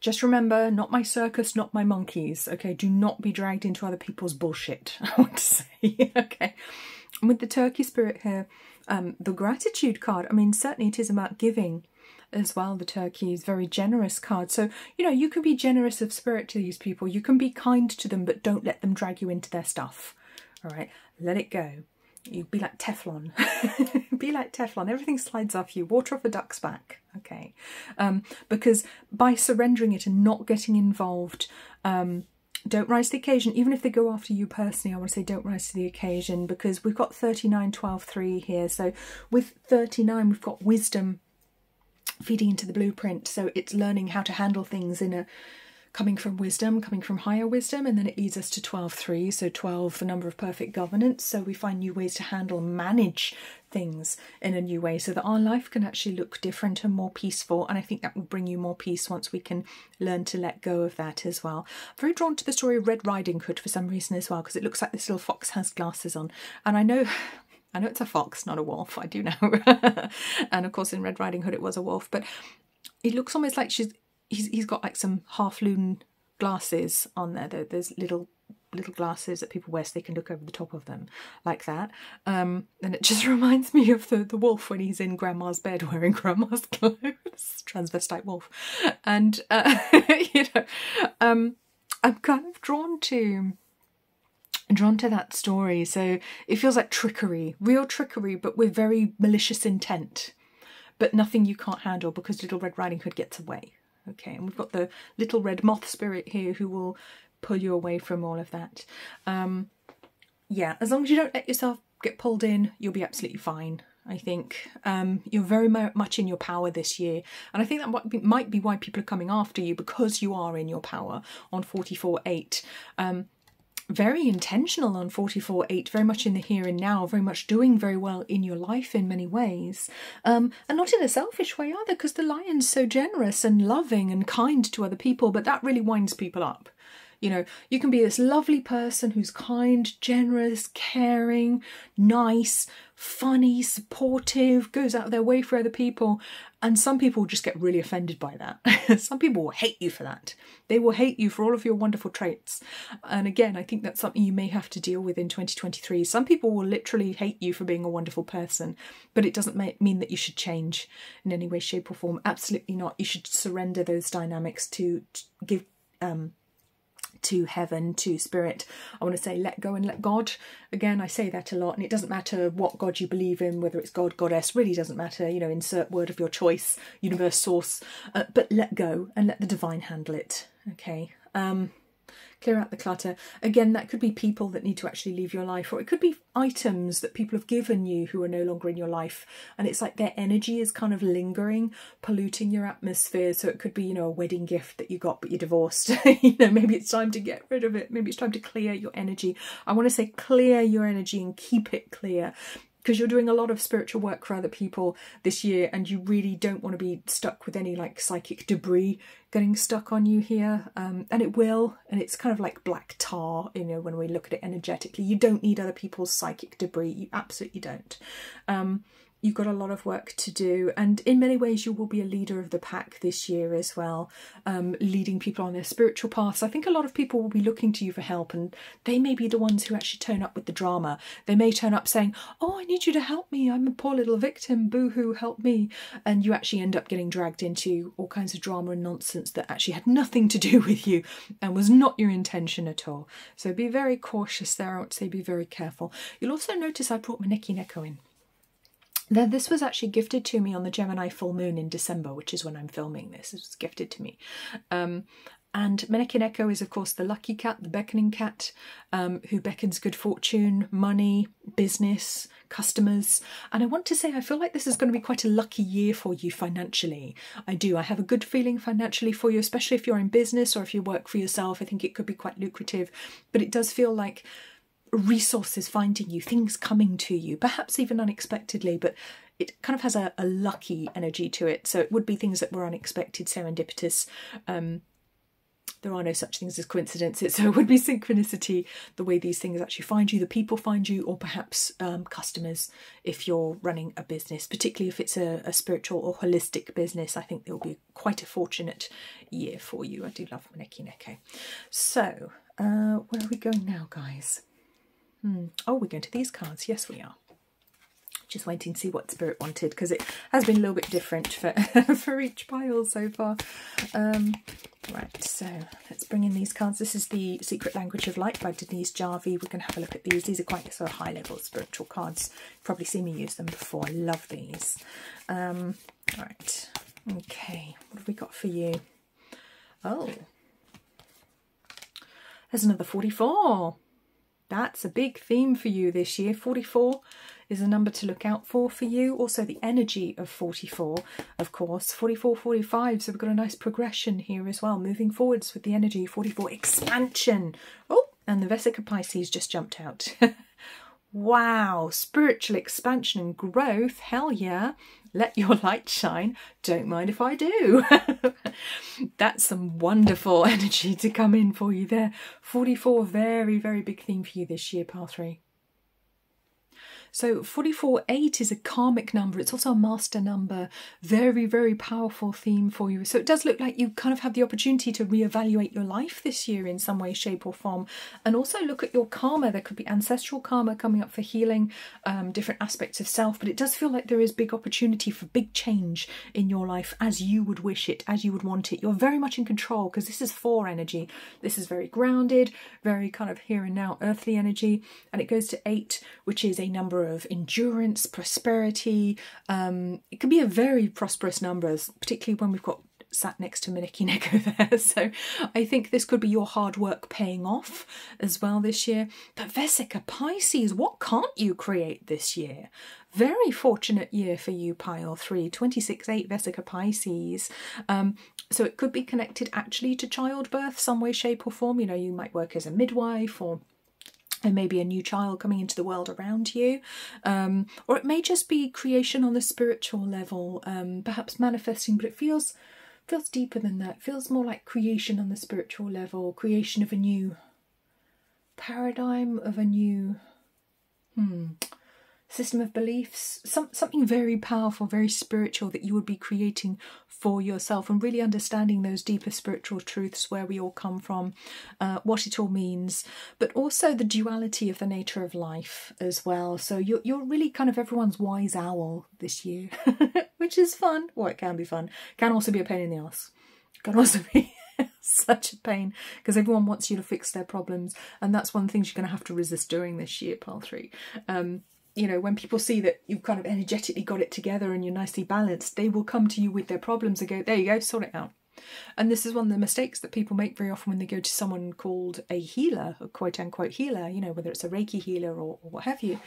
Just remember, not my circus, not my monkeys, okay? Do not be dragged into other people's bullshit, I want to say, okay? And with the turkey spirit here, the gratitude card, I mean, certainly it is about giving as well. The turkey is a very generous card. So, you know, you can be generous of spirit to these people. You can be kind to them, but don't let them drag you into their stuff, all right? Let it go. You be like Teflon. Be like Teflon. Everything slides off you. Water off a duck's back. Okay. Because by surrendering it and not getting involved, don't rise to the occasion. Even if they go after you personally, I want to say don't rise to the occasion, because we've got 39-12-3 here. So with 39, we've got wisdom feeding into the blueprint. So it's learning how to handle things in a coming from wisdom, coming from higher wisdom, and then it leads us to 12-3, so 12, the number of perfect governance. So we find new ways to handle and manage things in a new way so that our life can actually look different and more peaceful. And I think that will bring you more peace once we can learn to let go of that as well. I'm very drawn to the story of Red Riding Hood for some reason as well, because it looks like this little fox has glasses on. And I know it's a fox, not a wolf, I do know. And of course in Red Riding Hood it was a wolf, but it looks almost like he's got like some half-loon glasses on there. There's little glasses that people wear so they can look over the top of them, like that. And it just reminds me of the wolf when he's in Grandma's bed wearing Grandma's clothes. Transvestite wolf. And, you know, I'm kind of drawn to that story. So it feels like trickery, real trickery, but with very malicious intent. But nothing you can't handle because Little Red Riding Hood gets away. Okay, and we've got the little red moth spirit here who will pull you away from all of that. Yeah, as long as you don't let yourself get pulled in, you'll be absolutely fine, I think. You're very much in your power this year. And I think that might be why people are coming after you, because you are in your power on 44-8. Very intentional on 44-8, very much in the here and now, very much doing very well in your life in many ways. And not in a selfish way either, because the lion's so generous and loving and kind to other people, but that really winds people up. You know, you can be this lovely person who's kind, generous, caring, nice, funny, supportive, goes out of their way for other people, and some people just get really offended by that. Some people will hate you for that. They will hate you for all of your wonderful traits. And again, I think that's something you may have to deal with in 2023. Some people will literally hate you for being a wonderful person, but it doesn't mean that you should change in any way, shape or form. Absolutely not. You should surrender those dynamics to give to heaven, to spirit. I want to say let go and let God. Again, I say that a lot, and it doesn't matter what God you believe in, whether it's God, goddess, really doesn't matter, you know, insert word of your choice, universe, source, but let go and let the divine handle it. Okay. Clear out the clutter. Again, that could be people that need to actually leave your life, or it could be items that people have given you who are no longer in your life, and it's like their energy is kind of lingering, polluting your atmosphere. So it could be, you know, a wedding gift that you got but you're divorced. You know, maybe it's time to get rid of it. Maybe it's time to clear your energy. I want to say clear your energy and keep it clear, because you're doing a lot of spiritual work for other people this year, and you really don't want to be stuck with any like psychic debris getting stuck on you here. And it will, and it's kind of like black tar, you know, when we look at it energetically. You don't need other people's psychic debris. You absolutely don't. You've got a lot of work to do, and in many ways you will be a leader of the pack this year as well, leading people on their spiritual paths. I think a lot of people will be looking to you for help, and they may be the ones who actually turn up with the drama. They may turn up saying, oh, I need you to help me, I'm a poor little victim, boo-hoo, help me. And you actually end up getting dragged into all kinds of drama and nonsense that actually had nothing to do with you and was not your intention at all. So be very cautious there. I would say be very careful. You'll also notice I brought my Neki Neko in. Now, this was actually gifted to me on the Gemini full moon in December, which is when I'm filming this. It was gifted to me. And Maneki Neko is, of course, the lucky cat, the beckoning cat, who beckons good fortune, money, business, customers. And I want to say, I feel like this is going to be quite a lucky year for you financially. I do. I have a good feeling financially for you, especially if you're in business or if you work for yourself. I think it could be quite lucrative. But it does feel like resources finding you, things coming to you, perhaps even unexpectedly, but it kind of has a lucky energy to it. So it would be things that were unexpected, serendipitous. There are no such things as coincidences, so it would be synchronicity, the way these things actually find you, the people find you, or perhaps customers if you're running a business, particularly if it's a spiritual or holistic business. I think it will be quite a fortunate year for you. I do love Maneki Neko. So where are we going now, guys? Oh, we're going to these cards. Yes, we are. Just waiting to see what Spirit wanted, because it has been a little bit different for, for each pile so far. Right, so let's bring in these cards. This is the Secret Language of Light by Denise Jarvie. We're going to have a look at these. These are quite sort of high-level spiritual cards. You've probably seen me use them before. I love these. Right, okay. What have we got for you? Oh, there's another 44. That's a big theme for you this year. 44 is a number to look out for you. Also the energy of 44, of course. 44, 45, so we've got a nice progression here as well. Moving forwards with the energy. 44, expansion. Oh, and the Vesica Pisces just jumped out. Wow, spiritual expansion and growth. Hell yeah. Let your light shine. Don't mind if I do. That's some wonderful energy to come in for you there. 44, very, very big theme for you this year, pile 3. So 44-8 is a karmic number. It's also a master number. Very, very powerful theme for you. So it does look like you kind of have the opportunity to reevaluate your life this year in some way, shape or form. And also look at your karma. There could be ancestral karma coming up for healing, different aspects of self. But it does feel like there is big opportunity for big change in your life as you would wish it, as you would want it. You're very much in control, because this is 4 energy. This is very grounded, very kind of here and now earthly energy. And it goes to 8, which is a number of endurance, prosperity. It could be a very prosperous number, particularly when we've got sat next to Maneki Neko there. So I think this could be your hard work paying off as well this year. But Vesica Pisces, what can't you create this year? Very fortunate year for you, pile 3. 26-8 Vesica Pisces. So it could be connected actually to childbirth, some way, shape or form. You know, you might work as a midwife, or there may be a new child coming into the world around you, or it may just be creation on the spiritual level, perhaps manifesting, but it feels feels deeper than that. It feels more like creation on the spiritual level, creation of a new paradigm, of a new system of beliefs, something very powerful, very spiritual that you would be creating for yourself, and really understanding those deeper spiritual truths, where we all come from, what it all means, but also the duality of the nature of life as well. So you're really kind of everyone's wise owl this year, which is fun. Well, it can be fun. Can also be a pain in the ass. Can also be such a pain, because everyone wants you to fix their problems, and that's one of the things you're going to have to resist during this year, pile 3. You know, when people see that you've kind of energetically got it together and you're nicely balanced, they will come to you with their problems and go, there you go, sort it out. And this is one of the mistakes that people make very often when they go to someone called a healer, a quote-unquote healer, you know, whether it's a Reiki healer or what have you.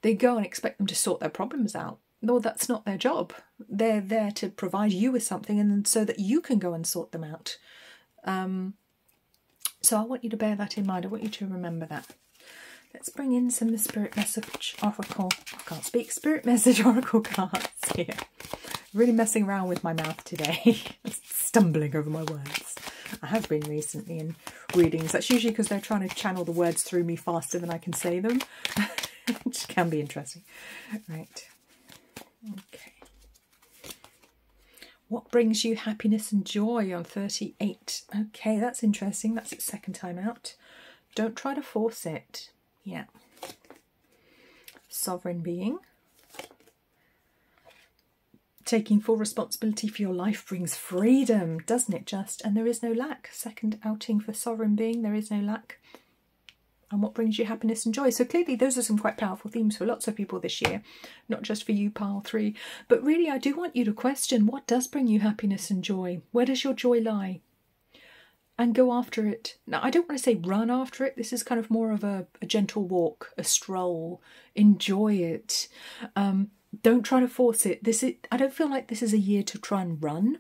They go and expect them to sort their problems out. No, that's not their job. They're there to provide you with something, and so that you can go and sort them out. So I want you to bear that in mind. I want you to remember that. Let's bring in some Spirit Message Oracle. I can't speak. Spirit Message Oracle cards here. Really messing around with my mouth today. Stumbling over my words. I have been recently in readings. That's usually because they're trying to channel the words through me faster than I can say them. Which can be interesting. Right. Okay. What brings you happiness and joy on 38? Okay, that's interesting. That's its second time out. Don't try to force it. Yeah. Sovereign being. Taking full responsibility for your life brings freedom, doesn't it just? And there is no lack. Second outing for sovereign being, there is no lack. And what brings you happiness and joy? So clearly those are some quite powerful themes for lots of people this year, not just for you, pile 3. But really, I do want you to question, what does bring you happiness and joy? Where does your joy lie? And go after it. Now, I don't want to say run after it. This is kind of more of a gentle walk, a stroll. Enjoy it. Don't try to force it. I don't feel like this is a year to try and run.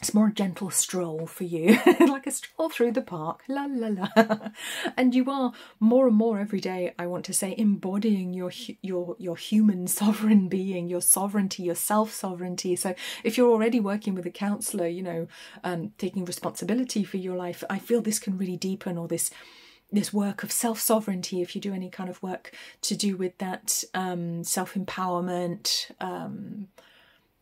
It's more a gentle stroll for you, like a stroll through the park, la la la. And you are more and more every day, I want to say, embodying your human sovereign being, your sovereignty, your self-sovereignty. So if you're already working with a counsellor, you know, taking responsibility for your life, I feel this can really deepen, or this work of self-sovereignty, if you do any kind of work to do with that self-empowerment,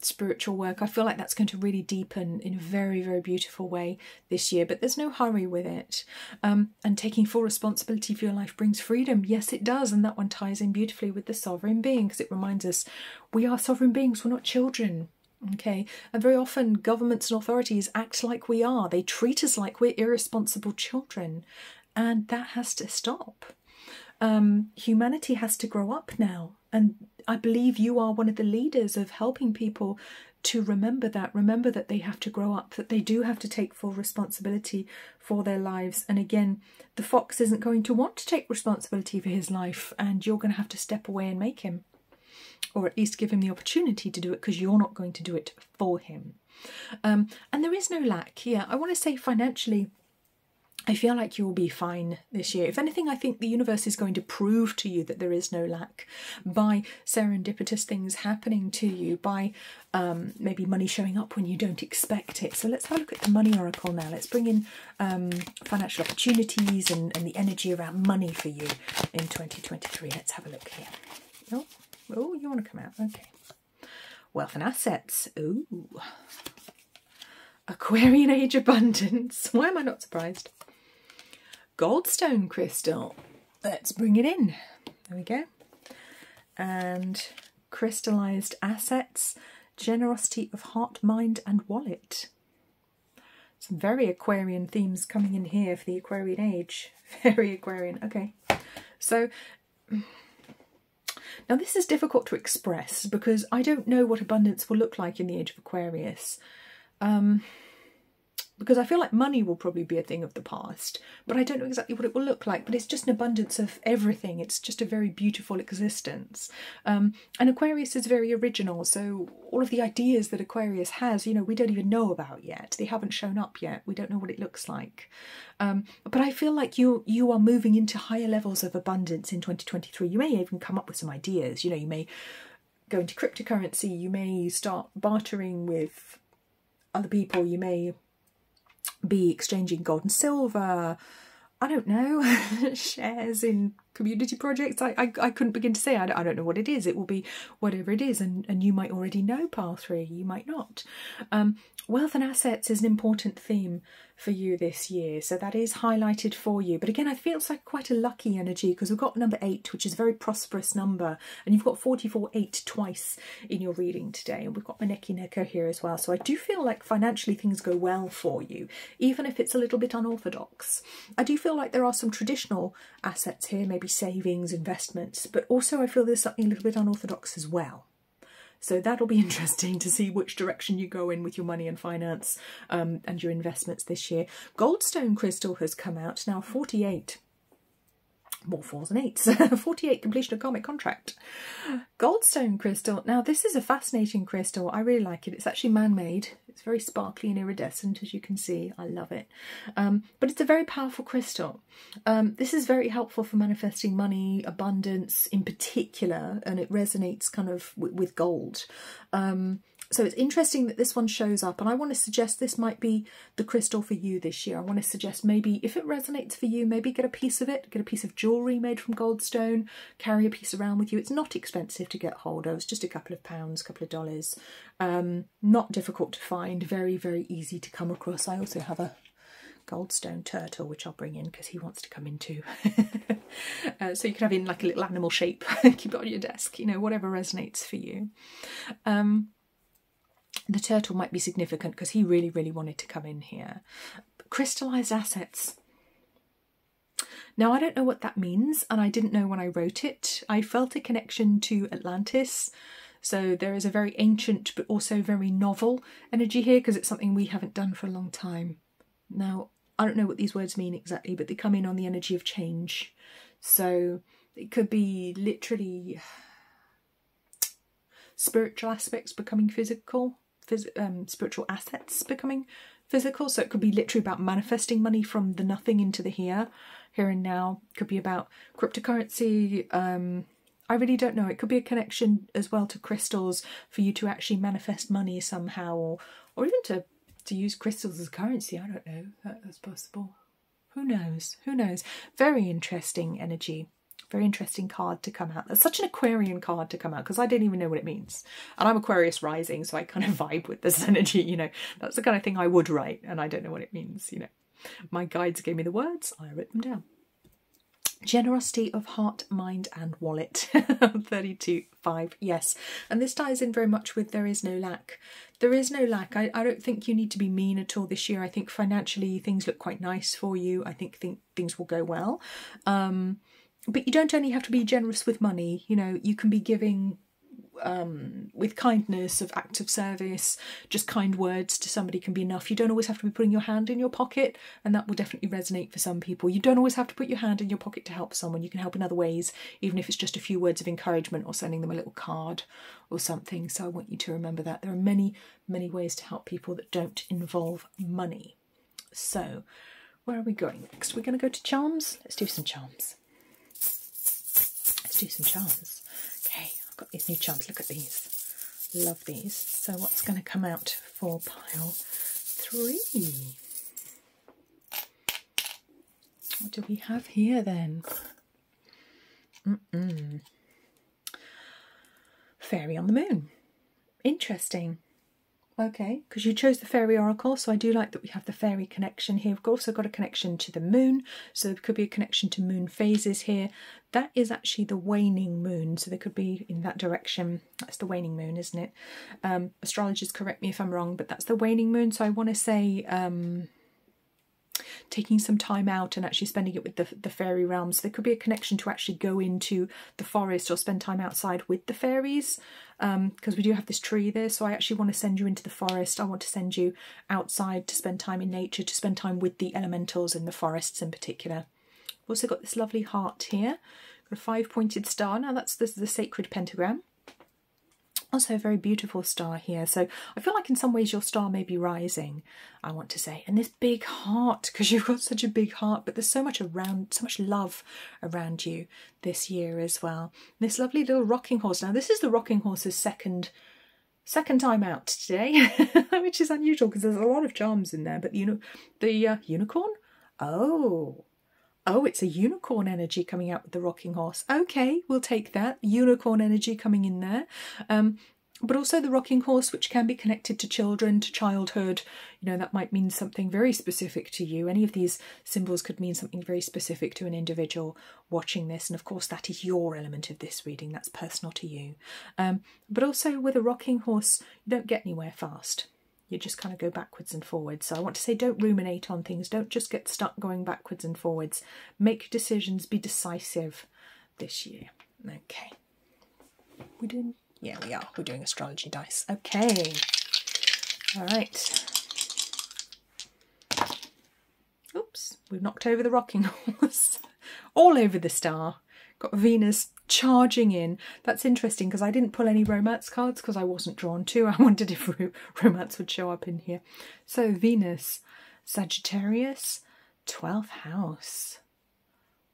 spiritual work. I feel like that's going to really deepen in a very, very beautiful way this year, but there's no hurry with it. And taking full responsibility for your life brings freedom. Yes, it does. And that one ties in beautifully with the sovereign being, because it reminds us we are sovereign beings. We're not children. Okay. And very often governments and authorities act like we are. They treat us like we're irresponsible children. And that has to stop. Humanity has to grow up now. And I believe you are one of the leaders of helping people to remember that they have to grow up, that they do have to take full responsibility for their lives. And again, the fox isn't going to want to take responsibility for his life, and you're going to have to step away and make him, or at least give him the opportunity to do it, because you're not going to do it for him. And there is no lack here. I want to say financially, I feel like you will be fine this year. If anything, I think the universe is going to prove to you that there is no lack by serendipitous things happening to you, by maybe money showing up when you don't expect it. So let's have a look at the money oracle now. Let's bring in financial opportunities and the energy around money for you in 2023. Let's have a look here. Oh, you want to come out? Okay. Wealth and assets. Ooh. Aquarian age abundance. Why am I not surprised? Goldstone crystal. Let's bring it in. There we go. And crystallized assets, generosity of heart, mind and wallet. Some very Aquarian themes coming in here for the Aquarian age. Very Aquarian. Okay. So now this is difficult to express because I don't know what abundance will look like in the age of Aquarius. Because I feel like money will probably be a thing of the past, but I don't know exactly what it will look like. But it's just an abundance of everything. It's just a very beautiful existence. And Aquarius is very original, so all of the ideas that Aquarius has, you know, we don't even know about yet. They haven't shown up yet. We don't know what it looks like. But I feel like you are moving into higher levels of abundance in 2023. You may even come up with some ideas. You know, you may go into cryptocurrency, you may start bartering with other people, you may be exchanging gold and silver, I don't know, shares in community projects. I couldn't begin to say. I don't know what it is. It will be whatever it is, and you might already know pile 3, you might not. Wealth and assets is an important theme for you this year, so that is highlighted for you. But again, I feel it's like quite a lucky energy, because we've got number 8, which is a very prosperous number, and you've got 44-8 twice in your reading today, and we've got Maneki Neko here as well. So I do feel like financially things go well for you, even if it's a little bit unorthodox. I do feel like there are some traditional assets here, maybe savings, investments, but also I feel there's something a little bit unorthodox as well. So that'll be interesting to see which direction you go in with your money and finance and your investments this year. Goldstone crystal has come out now. 48. More 4s and 8s. 48, completion of karmic contract. Goldstone crystal. Now this is a fascinating crystal. I really like it. It's actually man-made. It's very sparkly and iridescent, as you can see. I love it. But it's a very powerful crystal. This is very helpful for manifesting money, abundance in particular, and it resonates kind of with gold. So it's interesting that this one shows up, and I want to suggest this might be the crystal for you this year. I want to suggest maybe if it resonates for you, maybe get a piece of it, get a piece of jewellery made from goldstone, carry a piece around with you. It's not expensive to get hold of. It's just a couple of pounds, a couple of dollars. Not difficult to find, very, very easy to come across. I also have a goldstone turtle, which I'll bring in because he wants to come in too. So you can have in like a little animal shape, keep it on your desk, you know, whatever resonates for you. The turtle might be significant because he really, really wanted to come in here. Crystallized assets. Now, I don't know what that means, and I didn't know when I wrote it. I felt a connection to Atlantis. So there is a very ancient but also very novel energy here, because it's something we haven't done for a long time. Now, I don't know what these words mean exactly, but they come in on the energy of change. So it could be literally spiritual aspects becoming physical. Spiritual assets becoming physical. So it could be literally about manifesting money from the nothing into the here and now. It could be about cryptocurrency. I really don't know. It could be a connection as well to crystals for you to actually manifest money somehow, or even to use crystals as currency. I don't know. That's possible. Who knows? Who knows? Very interesting energy. Very interesting card to come out. That's such an Aquarian card to come out, because I didn't even know what it means. And I'm Aquarius rising, so I kind of vibe with this energy, you know. That's the kind of thing I would write, and I don't know what it means, you know. My guides gave me the words, I wrote them down. Generosity of heart, mind and wallet. 32-5, yes. And this ties in very much with there is no lack. There is no lack. I don't think you need to be mean at all this year. I think financially things look quite nice for you. I think things will go well. But you don't only have to be generous with money, you know, you can be giving with kindness, of acts of service, just kind words to somebody can be enough. You don't always have to be putting your hand in your pocket, and that will definitely resonate for some people. You don't always have to put your hand in your pocket to help someone. You can help in other ways, even if it's just a few words of encouragement or sending them a little card or something. So I want you to remember that. There are many, many ways to help people that don't involve money. So where are we going next? We're going to go to charms. Let's do some charms. Let's do some charms. Okay, I've got these new charms. Look at these. Love these. So what's going to come out for pile 3? What do we have here then? Fairy on the moon. Interesting. Okay, because you chose the fairy oracle, so I do like that we have the fairy connection here. We've also got a connection to the moon, so there could be a connection to moon phases here. That is actually the waning moon, so there could be in that direction. That's the waning moon, isn't it? Astrologers correct me if I'm wrong, but that's the waning moon. So I want to say taking some time out and actually spending it with the fairy realms. There could be a connection to actually go into the forest or spend time outside with the fairies, because we do have this tree there. So I actually want to send you into the forest. I want to send you outside to spend time in nature, to spend time with the elementals in the forests in particular. We've also got this lovely heart here, got a 5-pointed star. Now that's the sacred pentagram. Also a very beautiful star here. So I feel like in some ways your star may be rising, I want to say. And this big heart, because you've got such a big heart, but there's so much around, so much love around you this year as well. This lovely little rocking horse. Now this is the rocking horse's second time out today, which is unusual because there's a lot of charms in there. But you know, the unicorn? Oh, it's a unicorn energy coming out with the rocking horse. Okay, we'll take that. Unicorn energy coming in there. But also the rocking horse, which can be connected to children, to childhood. You know, that might mean something very specific to you. Any of these symbols could mean something very specific to an individual watching this. And of course, that is your element of this reading. That's personal to you. But also with a rocking horse, you don't get anywhere fast. You just kind of go backwards and forwards. So I want to say don't ruminate on things. Don't just get stuck going backwards and forwards. Make decisions. Be decisive this year. Okay. We're doing... Yeah, we are. We're doing astrology dice. Okay. All right. Oops. We've knocked over the rocking horse. All over the star. Got Venus charging in. That's interesting because I didn't pull any romance cards because I wasn't drawn to. I wondered if romance would show up in here. So Venus, Sagittarius, 12th house.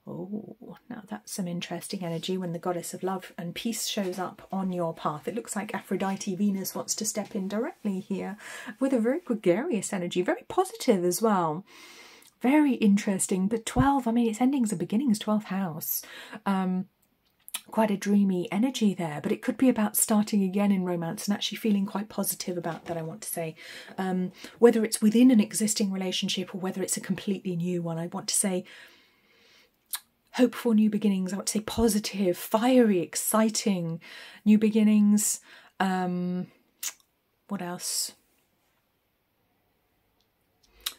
Oh, now that's some interesting energy when the goddess of love and peace shows up on your path. It looks like Aphrodite Venus wants to step in directly here with a very gregarious energy, very positive as well. Very interesting. But 12, I mean, its endings are beginnings, 12th house. Quite a dreamy energy there, but it could be about starting again in romance and actually feeling quite positive about that, I want to say. Whether it's within an existing relationship or whether it's a completely new one, I want to say hope for new beginnings. I want to say positive, fiery, exciting new beginnings. What else?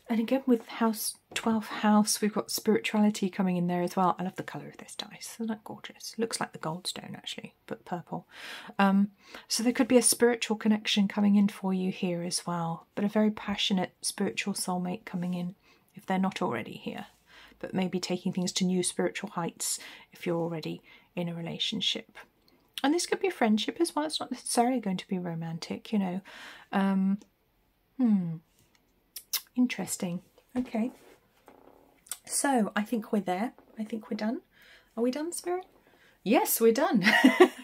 And again with 12th house, we've got spirituality coming in there as well. I love the colour of this dice. Isn't that gorgeous? Looks like the goldstone actually, but purple. So there could be a spiritual connection coming in for you here as well, but a very passionate spiritual soulmate coming in if they're not already here. But maybe taking things to new spiritual heights if you're already in a relationship. And this could be a friendship as well. It's not necessarily going to be romantic, you know. Interesting. Okay. So I think we're there. I think we're done. Are we done, Spirit? Yes, we're done.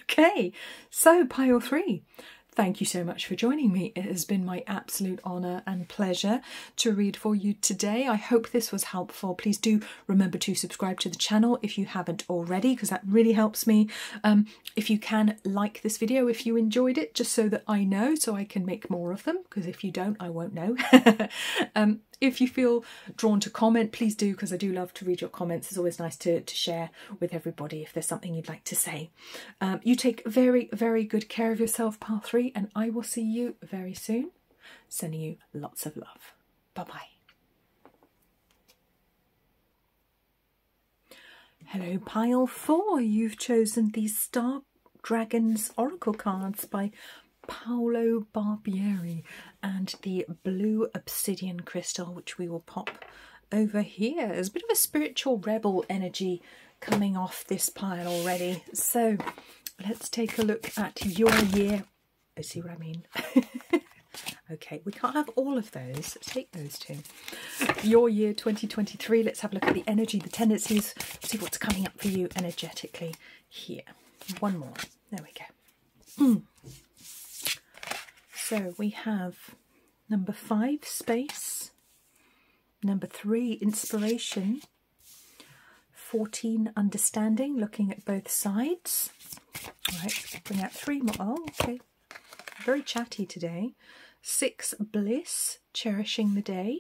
Okay. So pile 3. Thank you so much for joining me. It has been my absolute honour and pleasure to read for you today. I hope this was helpful. Please do remember to subscribe to the channel if you haven't already, because that really helps me. If you can, like this video if you enjoyed it, just so that I know, so I can make more of them, because if you don't, I won't know. If you feel drawn to comment, please do, because I do love to read your comments. It's always nice to share with everybody if there's something you'd like to say. You take very, very good care of yourself, pile 3, and I will see you very soon. Sending you lots of love. Bye-bye. Hello, pile 4. You've chosen the Star Dragons Oracle cards by Paolo Barbieri and the blue obsidian crystal, which we will pop over here. There's a bit of a spiritual rebel energy coming off this pile already. So let's take a look at your year. I see what I mean. Okay, we can't have all of those. Let's take those two. Your year 2023. Let's have a look at the energy, the tendencies, see what's coming up for you energetically here. One more. There we go. So we have number 5, space, number 3, inspiration, 14, understanding, looking at both sides. All right, bring out 3 more. Oh, okay. Very chatty today. 6, bliss, cherishing the day.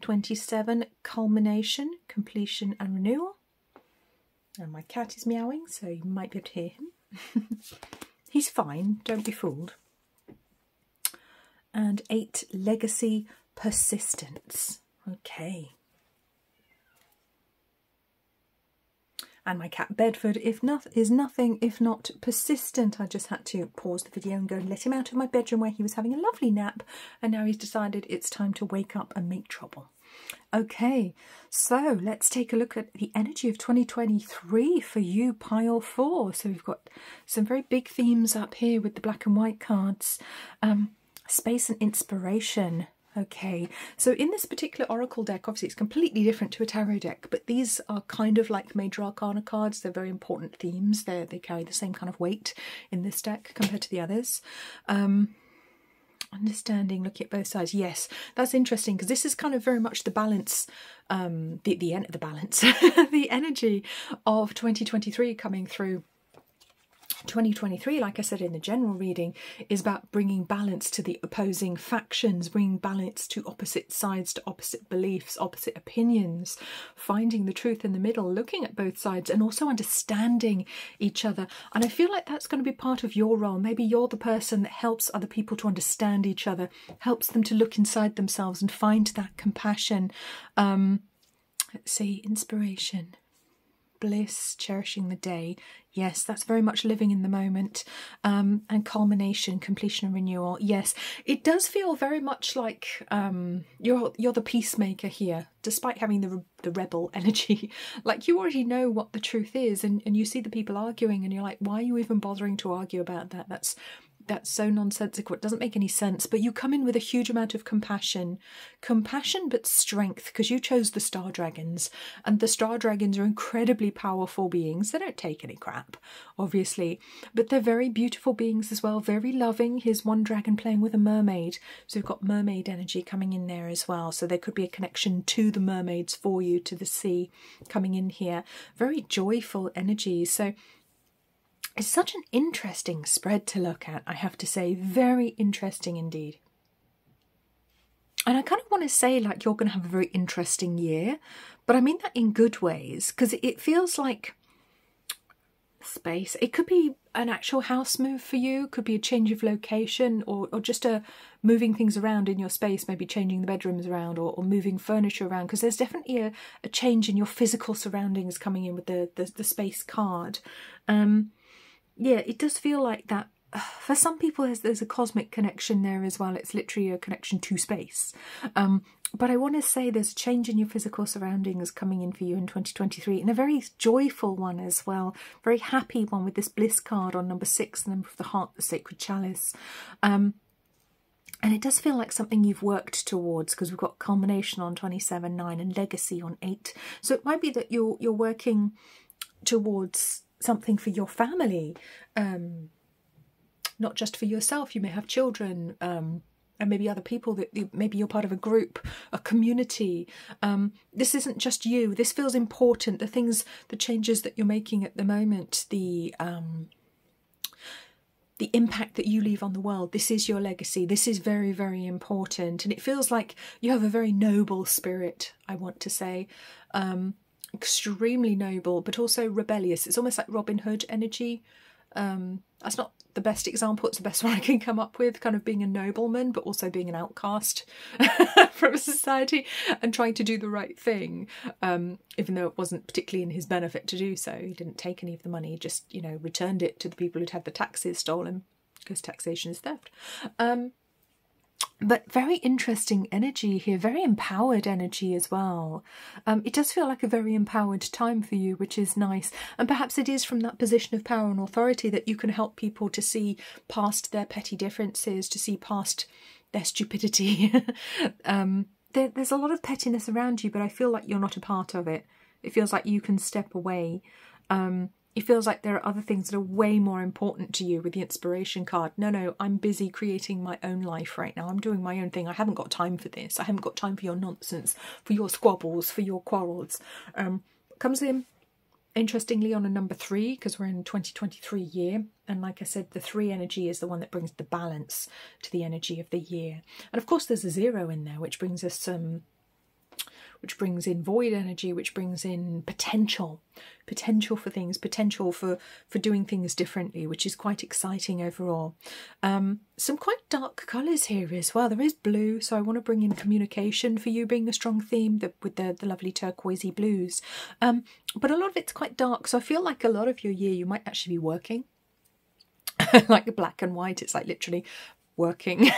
27, culmination, completion and renewal. And my cat is meowing, so you might be able to hear him. He's fine, don't be fooled. And 8, legacy, persistence. Okay. And my cat Bedford is nothing if not persistent. I just had to pause the video and go and let him out of my bedroom where he was having a lovely nap, and now he's decided it's time to wake up and make trouble. Okay, so let's take a look at the energy of 2023 for you, pile 4. So we've got some very big themes up here with the black and white cards. Space and inspiration. Okay, so in this particular oracle deck, obviously it's completely different to a tarot deck, but these are kind of like major arcana cards. They're very important themes. They carry the same kind of weight in this deck compared to the others. Understanding, looking at both sides. Yes, that's interesting because this is kind of very much the balance, the balance, the energy of 2023 coming through. 2023, like I said in the general reading, is about bringing balance to the opposing factions, bringing balance to opposite sides, to opposite beliefs, opposite opinions, finding the truth in the middle, looking at both sides and also understanding each other. And I feel like that's going to be part of your role. Maybe you're the person that helps other people to understand each other, helps them to look inside themselves and find that compassion. Let's see, inspiration. Bliss, cherishing the day. Yes, that's very much living in the moment. And culmination, completion and renewal. Yes, it does feel very much like you're the peacemaker here, despite having the rebel energy. Like you already know what the truth is, and you see the people arguing and you're like, why are you even bothering to argue about that? That's so nonsensical. It doesn't make any sense. But you come in with a huge amount of compassion. Compassion but strength, because you chose the star dragons. And the star dragons are incredibly powerful beings. They don't take any crap, obviously. But they're very beautiful beings as well. Very loving. Here's one dragon playing with a mermaid. So we've got mermaid energy coming in there as well. So there could be a connection to the mermaids for you, to the sea coming in here. Very joyful energy. So it's such an interesting spread to look at, I have to say. Very interesting indeed. And I kind of want to say like you're going to have a very interesting year, but I mean that in good ways, because it feels like space. It could be an actual house move for you, could be a change of location, or just a moving things around in your space, maybe changing the bedrooms around or moving furniture around, because there's definitely a change in your physical surroundings coming in with the space card. Yeah, it does feel like that. For some people, there's a cosmic connection there as well. It's literally a connection to space. But I want to say there's a change in your physical surroundings coming in for you in 2023, and a very joyful one as well. Very happy one with this bliss card on number 6, the number of the heart, the sacred chalice. And it does feel like something you've worked towards, because we've got culmination on 27, 9, and legacy on 8. So it might be that you're working towards something for your family, not just for yourself. You may have children, and maybe other people that maybe you're part of a group, a community. This isn't just you. This feels important. The changes that you're making at the moment, the impact that you leave on the world. This is your legacy. This is very, very important. And it feels like you have a very noble spirit, I want to say. Extremely noble, but also rebellious. It's almost like Robin Hood energy. That's not the best example, it's the best one I can come up with, kind of being a nobleman but also being an outcast from society and trying to do the right thing, even though it wasn't particularly in his benefit to do so. He didn't take any of the money, he just, you know, returned it to the people who'd had the taxes stolen, because taxation is theft. But very interesting energy here, very empowered energy as well. It does feel like a very empowered time for you, which is nice. And perhaps it is from that position of power and authority that you can help people to see past their petty differences, to see past their stupidity. There's a lot of pettiness around you, but I feel like you're not a part of it. It feels like you can step away. It feels like there are other things that are way more important to you with the inspiration card. No, I'm busy creating my own life right now. I'm doing my own thing. I haven't got time for this. I haven't got time for your nonsense, for your squabbles, for your quarrels. Comes in, interestingly, on a number 3, because we're in 2023 year. And like I said, the 3 energy is the one that brings the balance to the energy of the year. And of course, there's a 0 in there, which brings us some... which brings in void energy, which brings in potential for things, potential for doing things differently, which is quite exciting overall. Some quite dark colours here as well. There is blue, so I want to bring in communication for you being a strong theme with the lovely turquoisey blues. But a lot of it's quite dark, so I feel like a lot of your year you might actually be working. Like the black and white, it's like literally working.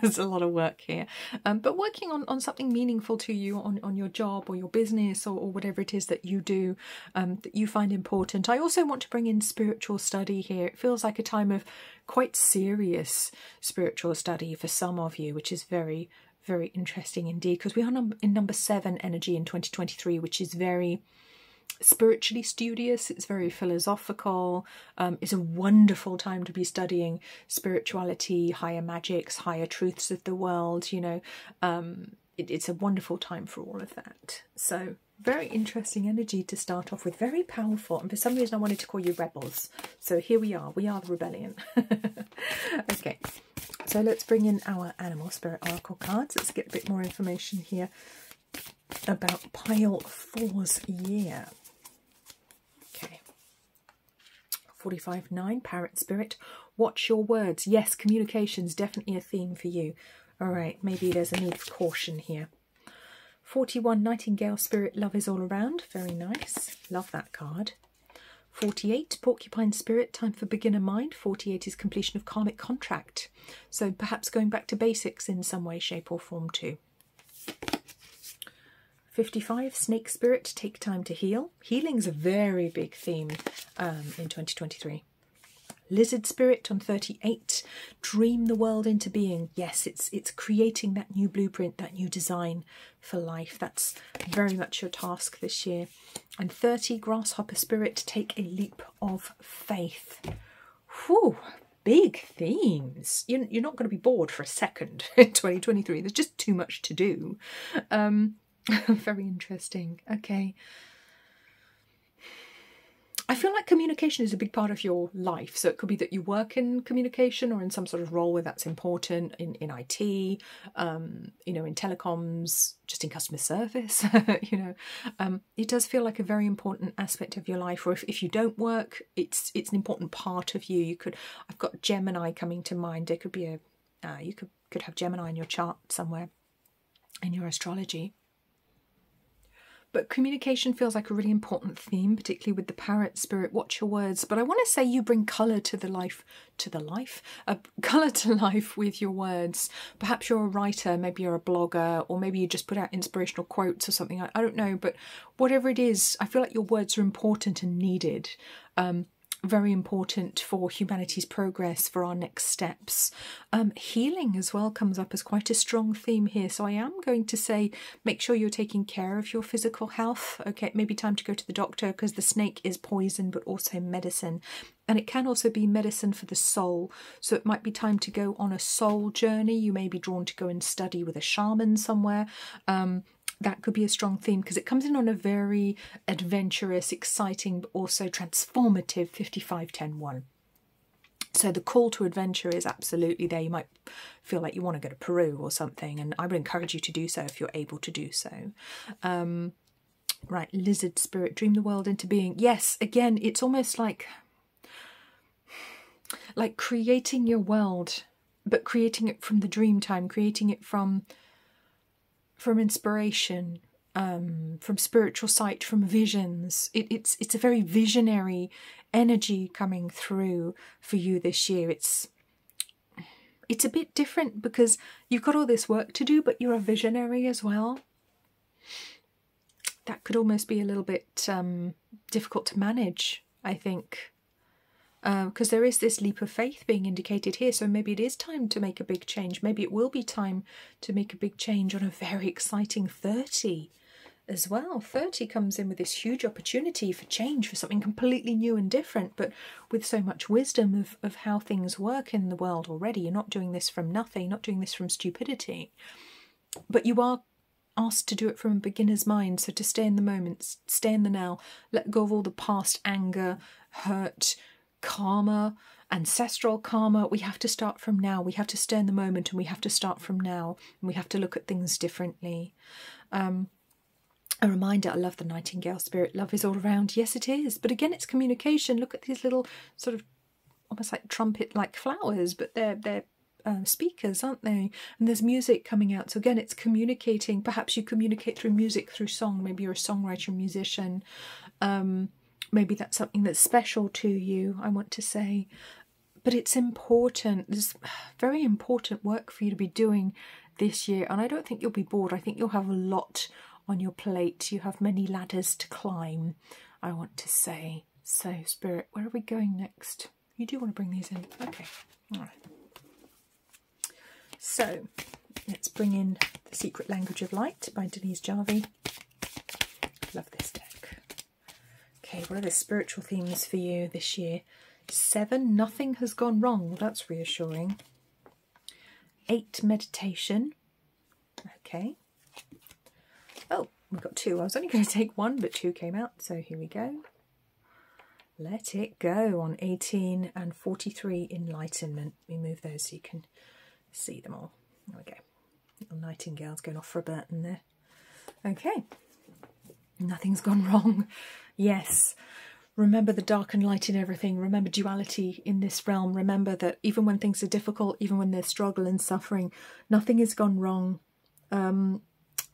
There's a lot of work here, but working on something meaningful to you, on your job or your business, or whatever it is that you do, that you find important. I also want to bring in spiritual study here. It feels like a time of quite serious spiritual study for some of you, which is very, very interesting indeed, because we are in number 7 energy in 2023, which is very spiritually studious. It's very philosophical. It's a wonderful time to be studying spirituality, higher magics, higher truths of the world, you know. It's a wonderful time for all of that. So very interesting energy to start off with, very powerful. And for some reason I wanted to call you rebels, so here we are the rebellion. Okay, so let's bring in our animal spirit oracle cards. Let's get a bit more information here about pile 4's year. Okay, 45-9, parrot spirit, watch your words. Yes, communication's definitely a theme for you. All right, maybe there's a need for caution here. 41, nightingale spirit, love is all around. Very nice, love that card. 48, porcupine spirit, time for beginner mind. 48 is completion of karmic contract, so perhaps going back to basics in some way, shape or form too. 55, snake spirit, take time to heal. Healing's a very big theme in 2023. Lizard spirit on 38, dream the world into being. Yes, it's creating that new blueprint, that new design for life. That's very much your task this year. And 30, grasshopper spirit, take a leap of faith. Whew, big themes. You're not going to be bored for a second in 2023. There's just too much to do. Very interesting. Okay. I feel like communication is a big part of your life. So it could be that you work in communication or in some sort of role where that's important, in IT, you know, in telecoms, just in customer service, you know. It does feel like a very important aspect of your life. Or if you don't work, it's an important part of you. I've got Gemini coming to mind. There could be you could have Gemini in your chart somewhere in your astrology. But communication feels like a really important theme, particularly with the parrot spirit, watch your words. But I want to say you bring colour to colour to life with your words. Perhaps you're a writer, maybe you're a blogger, or maybe you just put out inspirational quotes or something. I don't know, but whatever it is, I feel like your words are important and needed. Very important for humanity's progress, for our next steps. Healing as well comes up as quite a strong theme here. So I am going to say, make sure you're taking care of your physical health. Okay, maybe time to go to the doctor, because the snake is poison, but also medicine. And it can also be medicine for the soul. So it might be time to go on a soul journey. You may be drawn to go and study with a shaman somewhere. That could be a strong theme, because it comes in on a very adventurous, exciting, but also transformative 55-10-1. So the call to adventure is absolutely there. You might feel like you want to go to Peru or something, and I would encourage you to do so if you're able to do so. Right, lizard spirit, dream the world into being. Yes, again, it's almost like creating your world, but creating it from the dream time, creating it from inspiration, from spiritual sight, from visions. It's a very visionary energy coming through for you this year. It's a bit different because you've got all this work to do, but you're a visionary as well. That could almost be a little bit difficult to manage, I think. Because there is this leap of faith being indicated here, so maybe it is time to make a big change. Maybe it will be time to make a big change on a very exciting 30 as well. 30 comes in with this huge opportunity for change, for something completely new and different, but with so much wisdom of how things work in the world already. You're not doing this from nothing, not doing this from stupidity, but you are asked to do it from a beginner's mind. So to stay in the moment, stay in the now, let go of all the past anger, hurt, karma, ancestral karma. We have to start from now. We have to stay in the moment, and we have to start from now, and we have to look at things differently. A reminder, I love the nightingale spirit, love is all around. Yes, it is, but again, it's communication. Look at these little sort of almost like trumpet like flowers, but they're speakers, aren't they? And there's music coming out, so again, it's communicating. Perhaps you communicate through music, through song. Maybe you're a songwriter, musician. Maybe that's something that's special to you, I want to say. But it's important. There's very important work for you to be doing this year. And I don't think you'll be bored. I think you'll have a lot on your plate. You have many ladders to climb, I want to say. So, Spirit, where are we going next? You do want to bring these in. Okay. All right. So, let's bring in The Secret Language of Light by Denise Jarvie. Love this deck. Okay, what are the spiritual themes for you this year? 7, nothing has gone wrong. That's reassuring. 8, meditation. Okay. Oh, we've got 2. I was only going to take 1, but 2 came out. So here we go. Let it go on 18 and 43, enlightenment. We move those so you can see them all. There we go. Little nightingale's going off for a Burton there. Okay. Nothing's gone wrong. Yes. Remember the dark and light in everything. Remember duality in this realm. Remember that even when things are difficult, even when there's struggle and suffering, nothing has gone wrong. And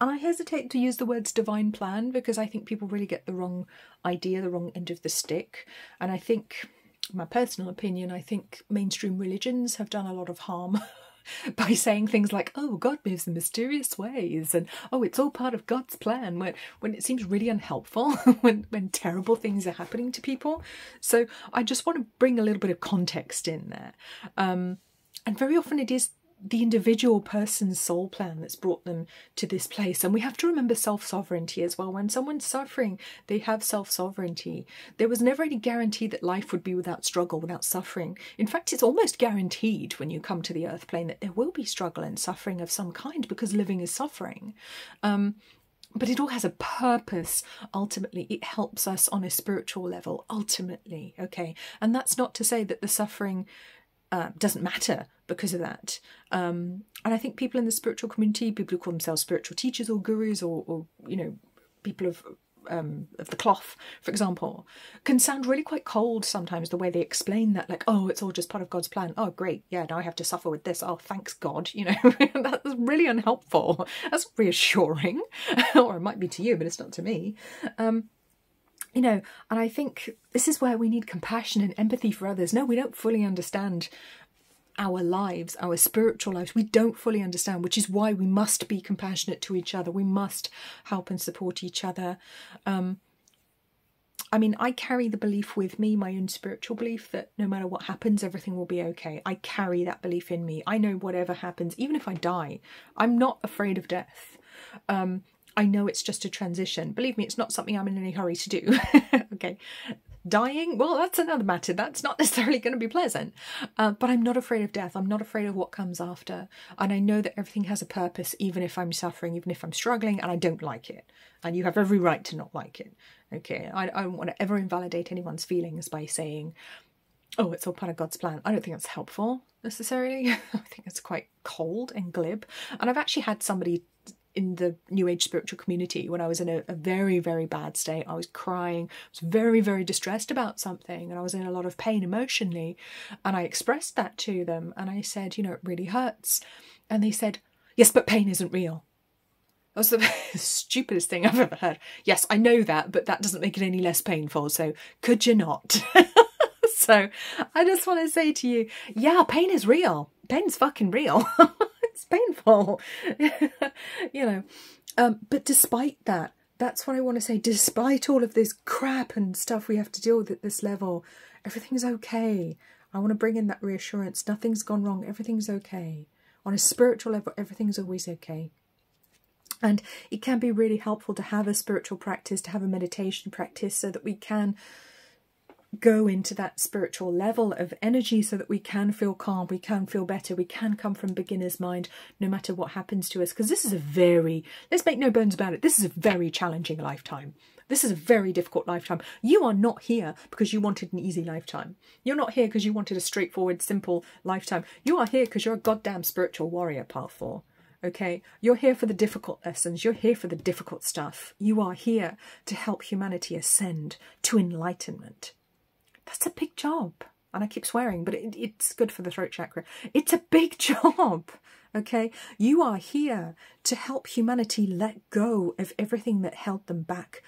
I hesitate to use the words divine plan because I think people really get the wrong idea, the wrong end of the stick. And I think, my personal opinion, I think mainstream religions have done a lot of harm by saying things like, oh, God moves in mysterious ways, and oh, it's all part of God's plan, when it seems really unhelpful when terrible things are happening to people. So I just want to bring a little bit of context in there. And very often it is the individual person's soul plan that's brought them to this place. And we have to remember self-sovereignty as well. When someone's suffering, they have self-sovereignty. There was never any guarantee that life would be without struggle, without suffering. In fact, it's almost guaranteed when you come to the earth plane that there will be struggle and suffering of some kind, because living is suffering. But it all has a purpose. Ultimately, it helps us on a spiritual level, ultimately, okay? And that's not to say that the suffering doesn't matter because of that. And I think people in the spiritual community, people who call themselves spiritual teachers or gurus, or you know, people of the cloth, for example, can sound really quite cold sometimes, the way they explain that, like, oh, it's all just part of God's plan. Oh, great, yeah, now I have to suffer with this. Oh, thanks God, you know. That's really unhelpful. That's reassuring, or it might be to you, but it's not to me. You know, and I think this is where we need compassion and empathy for others. No, we don't fully understand our lives, our spiritual lives. We don't fully understand, which is why we must be compassionate to each other. We must help and support each other. I mean, I carry the belief with me, my own spiritual belief, that no matter what happens, everything will be okay. I carry that belief in me. I know whatever happens, even if I die, I'm not afraid of death. I know it's just a transition. Believe me, it's not something I'm in any hurry to do. Okay. Dying, well, that's another matter. That's not necessarily going to be pleasant. But I'm not afraid of death. I'm not afraid of what comes after. And I know that everything has a purpose, even if I'm suffering, even if I'm struggling, and I don't like it. And you have every right to not like it. Okay. I don't want to ever invalidate anyone's feelings by saying, oh, it's all part of God's plan. I don't think that's helpful, necessarily. I think it's quite cold and glib. And I've actually had somebody in the New Age spiritual community, when I was in a very, very bad state, I was crying, I was very, very distressed about something, and I was in a lot of pain emotionally, and I expressed that to them, and I said, you know, it really hurts. And they said, yes, but pain isn't real. That was the stupidest thing I've ever heard. Yes, I know that, but that doesn't make it any less painful, so could you not? So I just want to say to you, yeah, pain is real. Pain's fucking real. It's painful. You know. But despite that, that's what I want to say. Despite all of this crap and stuff we have to deal with at this level, everything's okay. I want to bring in that reassurance. Nothing's gone wrong. Everything's okay. On a spiritual level, everything's always okay. And it can be really helpful to have a spiritual practice, to have a meditation practice, so that we can go into that spiritual level of energy, so that we can feel calm, we can feel better, we can come from beginner's mind no matter what happens to us. Because this is a very, let's make no bones about it, this is a very challenging lifetime. This is a very difficult lifetime. You are not here because you wanted an easy lifetime. You're not here because you wanted a straightforward, simple lifetime. You are here because you're a goddamn spiritual warrior, Path 4. Okay, you're here for the difficult lessons. You're here for the difficult stuff. You are here to help humanity ascend to enlightenment. That's a big job. And I keep swearing, but it's good for the throat chakra. It's a big job, okay? You are here to help humanity let go of everything that held them back.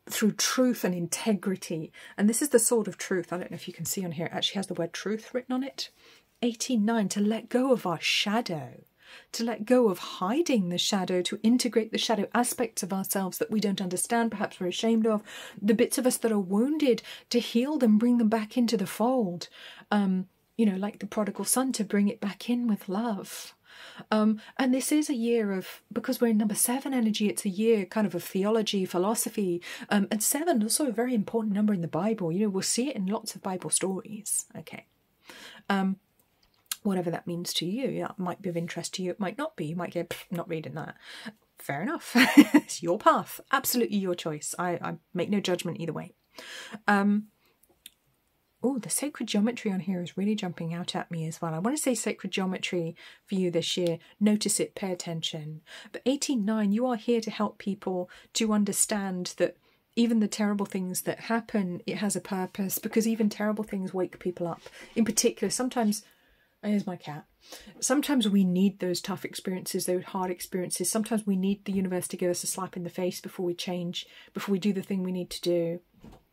through truth and integrity. And this is the sword of truth. I don't know if you can see on here, it actually has the word truth written on it. 18:9, to let go of our shadow, to let go of hiding the shadow, to integrate the shadow aspects of ourselves that we don't understand, perhaps we're ashamed of, the bits of us that are wounded, to heal them, bring them back into the fold. You know, like the prodigal son, to bring it back in with love. And this is a year of, because we're in number 7 energy, it's a year kind of theology, philosophy, and 7 also a very important number in the Bible. You know, we'll see it in lots of Bible stories. Okay. Whatever that means to you, that might be of interest to you, it might not be. You might go, not reading that. Fair enough. It's your path, absolutely your choice. I make no judgment either way. Oh, the sacred geometry on here is really jumping out at me as well. I want to say sacred geometry for you this year. Notice it, pay attention. But 18:9, you are here to help people to understand that even the terrible things that happen, it has a purpose, because even terrible things wake people up. In particular, sometimes, here's my cat, sometimes we need those tough experiences, those hard experiences. Sometimes we need the universe to give us a slap in the face before we change, before we do the thing we need to do.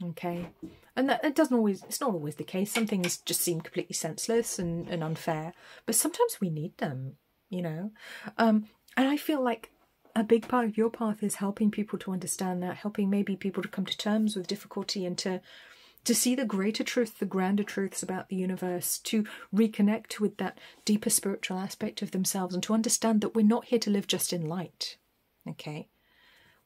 Okay, and that doesn't always, it's not always the case. Some things just seem completely senseless and unfair, but sometimes we need them, you know. And I feel like a big part of your path is helping people to understand that, helping maybe people to come to terms with difficulty and to see the greater truth, the grander truths about the universe, to reconnect with that deeper spiritual aspect of themselves, and to understand that we're not here to live just in light, okay?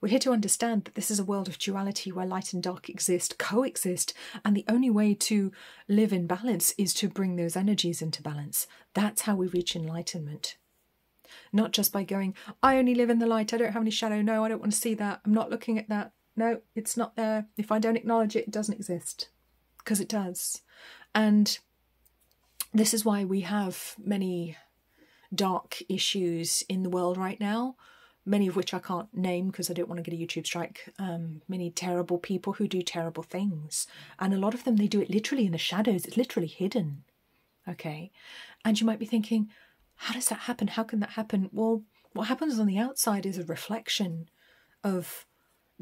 We're here to understand that this is a world of duality where light and dark exist, coexist, and the only way to live in balance is to bring those energies into balance. That's how we reach enlightenment. Not just by going, I only live in the light, I don't have any shadow, no, I don't want to see that, I'm not looking at that, no, it's not there. If I don't acknowledge it, it doesn't exist. Because it does. And this is why we have many dark issues in the world right now, many of which I can't name because I don't want to get a YouTube strike. Many terrible people who do terrible things. And a lot of them, they do it literally in the shadows. It's literally hidden. Okay. And you might be thinking, how does that happen? How can that happen? Well, what happens on the outside is a reflection of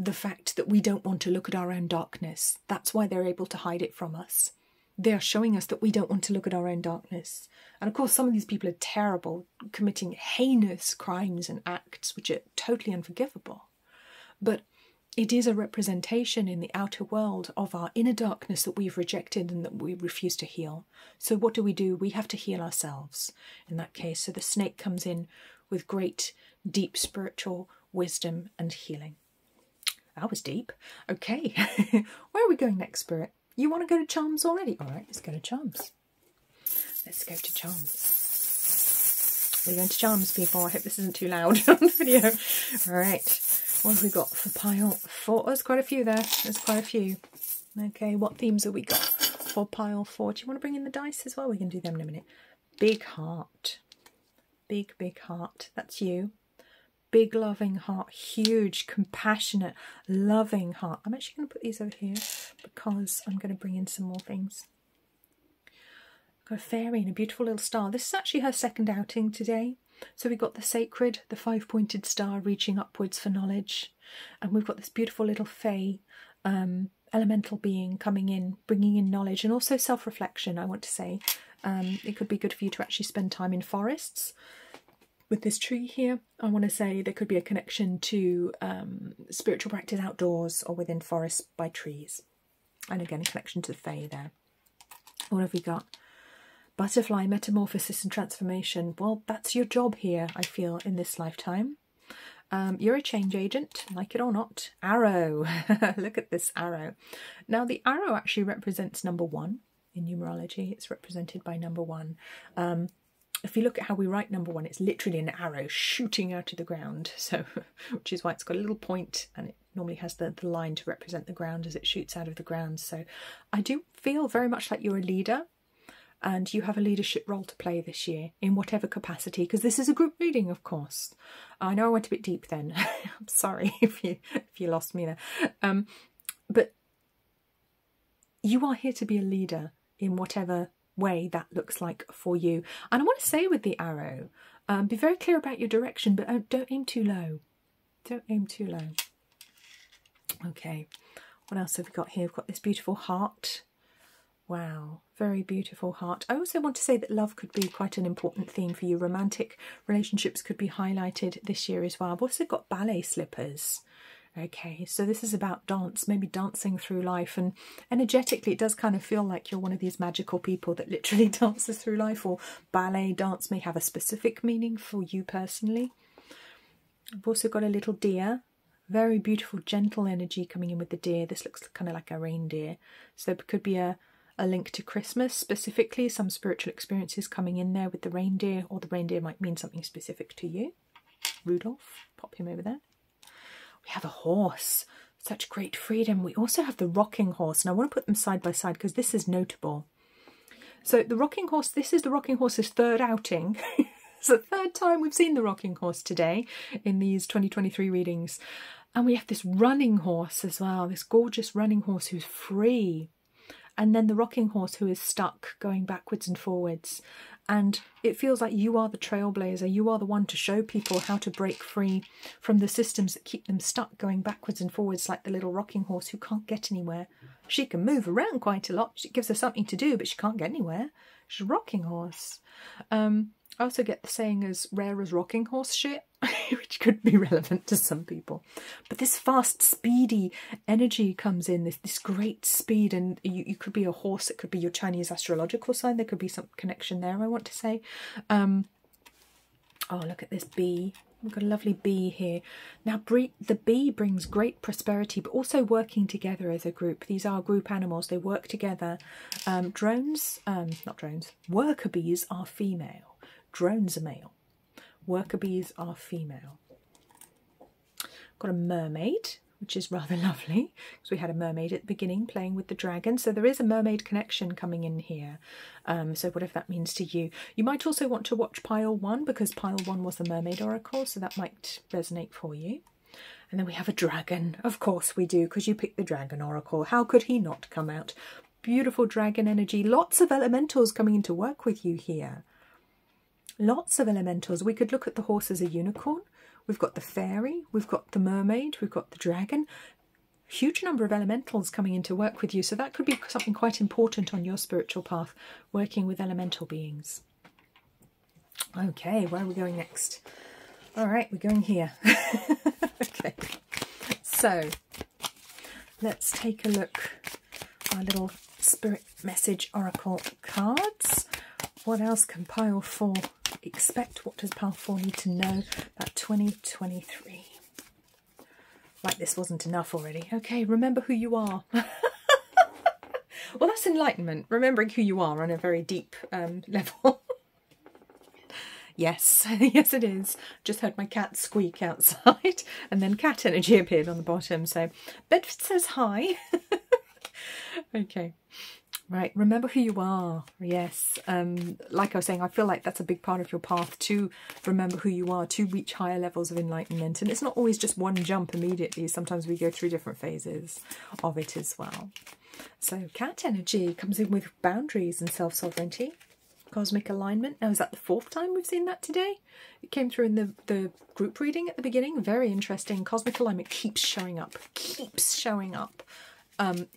the fact that we don't want to look at our own darkness. That's why they're able to hide it from us. They're showing us that we don't want to look at our own darkness. And of course, some of these people are terrible, committing heinous crimes and acts which are totally unforgivable. But it is a representation in the outer world of our inner darkness that we've rejected and that we refuse to heal. So what do? We have to heal ourselves in that case. So the snake comes in with great, deep spiritual wisdom and healing. That was deep. Okay, where are we going next, Spirit? You want to go to charms already? All right, let's go to charms. Let's go to charms. We're going to charms, people. I hope this isn't too loud on the video. All right, what have we got for pile 4? There's quite a few there. There's quite a few. Okay, what themes have we got for pile 4? Do you want to bring in the dice as well? We can do them in a minute. Big heart. Big, big heart. That's you. Big loving heart, huge, compassionate, loving heart. I'm actually going to put these over here because I'm going to bring in some more things. I've got a fairy and a beautiful little star. This is actually her second outing today. So we've got the sacred, the 5-pointed star reaching upwards for knowledge. And we've got this beautiful little fae, elemental being coming in, bringing in knowledge and also self-reflection, I want to say. It could be good for you to actually spend time in forests. With this tree here, I want to say there could be a connection to spiritual practice outdoors or within forests by trees. And again, a connection to the fae there. What have we got? Butterfly, metamorphosis and transformation. Well, that's your job here, I feel, in this lifetime. You're a change agent, like it or not. Arrow. Look at this arrow. Now, the arrow actually represents number 1 in numerology. It's represented by number 1. If you look at how we write number 1, it's literally an arrow shooting out of the ground. So, which is why it's got a little point, and it normally has the line to represent the ground as it shoots out of the ground. So I do feel very much like you're a leader, and you have a leadership role to play this year in whatever capacity, because this is a group reading, of course. I know I went a bit deep then. I'm sorry if you lost me there. But you are here to be a leader in whatever way that looks like for you. And I want to say with the arrow, be very clear about your direction, but don't aim too low. Don't aim too low. Okay, what else have we got here? We've got this beautiful heart. Wow, very beautiful heart. I also want to say that love could be quite an important theme for you. Romantic relationships could be highlighted this year as well. I've also got ballet slippers. Okay, so this is about dance, maybe dancing through life, and energetically it does kind of feel like you're one of these magical people that literally dances through life, or ballet dance may have a specific meaning for you personally. I've also got a little deer, very beautiful, gentle energy coming in with the deer. This looks kind of like a reindeer, so it could be a link to Christmas specifically, some spiritual experiences coming in there with the reindeer, or the reindeer might mean something specific to you. Rudolph, pop him over there. We have a horse, such great freedom. We also have the rocking horse, and I want to put them side by side because this is notable. So the rocking horse, this is the rocking horse's third outing. It's the third time we've seen the rocking horse today in these 2023 readings. And we have this running horse as well, this gorgeous running horse who's free. And then the rocking horse who is stuck, going backwards and forwards. And it feels like you are the trailblazer. You are the one to show people how to break free from the systems that keep them stuck, going backwards and forwards, like the little rocking horse who can't get anywhere. She can move around quite a lot. It gives her something to do, but she can't get anywhere. She's a rocking horse. I also get the saying as rare as rocking horse shit, which could be relevant to some people. But this fast, speedy energy comes in, this great speed, and you could be a horse, it could be your Chinese astrological sign, there could be some connection there, I want to say. Oh, look at this bee. We've got a lovely bee here. Now, the bee brings great prosperity, but also working together as a group. These are group animals. They work together. Worker bees are female. Drones are male. Worker bees are female. Got a mermaid, which is rather lovely, because we had a mermaid at the beginning playing with the dragon. So there is a mermaid connection coming in here. So whatever that means to you. You might also want to watch pile 1, because pile 1 was the mermaid oracle, so that might resonate for you. And then we have a dragon. Of course we do, because you picked the dragon oracle. How could he not come out? Beautiful dragon energy. Lots of elementals coming in to work with you here. Lots of elementals. We could look at the horse as a unicorn. We've got the fairy. We've got the mermaid. We've got the dragon. Huge number of elementals coming in to work with you. So that could be something quite important on your spiritual path, working with elemental beings. Okay, where are we going next? All right, we're going here. Okay, so let's take a look. Our little spirit message oracle cards. What else can pile 4 expect? What does pile 4 need to know about 2023? Like this wasn't enough already. Okay, remember who you are. Well, that's enlightenment. Remembering who you are on a very deep level. Yes, yes it is. Just heard my cat squeak outside, and then cat energy appeared on the bottom. So Bedford says hi. Okay. Right, remember who you are. Yes, like I was saying, I feel like that's a big part of your path, to remember who you are, to reach higher levels of enlightenment. And it's not always just one jump immediately. Sometimes we go through different phases of it as well. So cat energy comes in with boundaries and self-sovereignty. Cosmic alignment. Now, is that the 4th time we've seen that today? It came through in the group reading at the beginning. Very interesting. Cosmic alignment keeps showing up. Keeps showing up.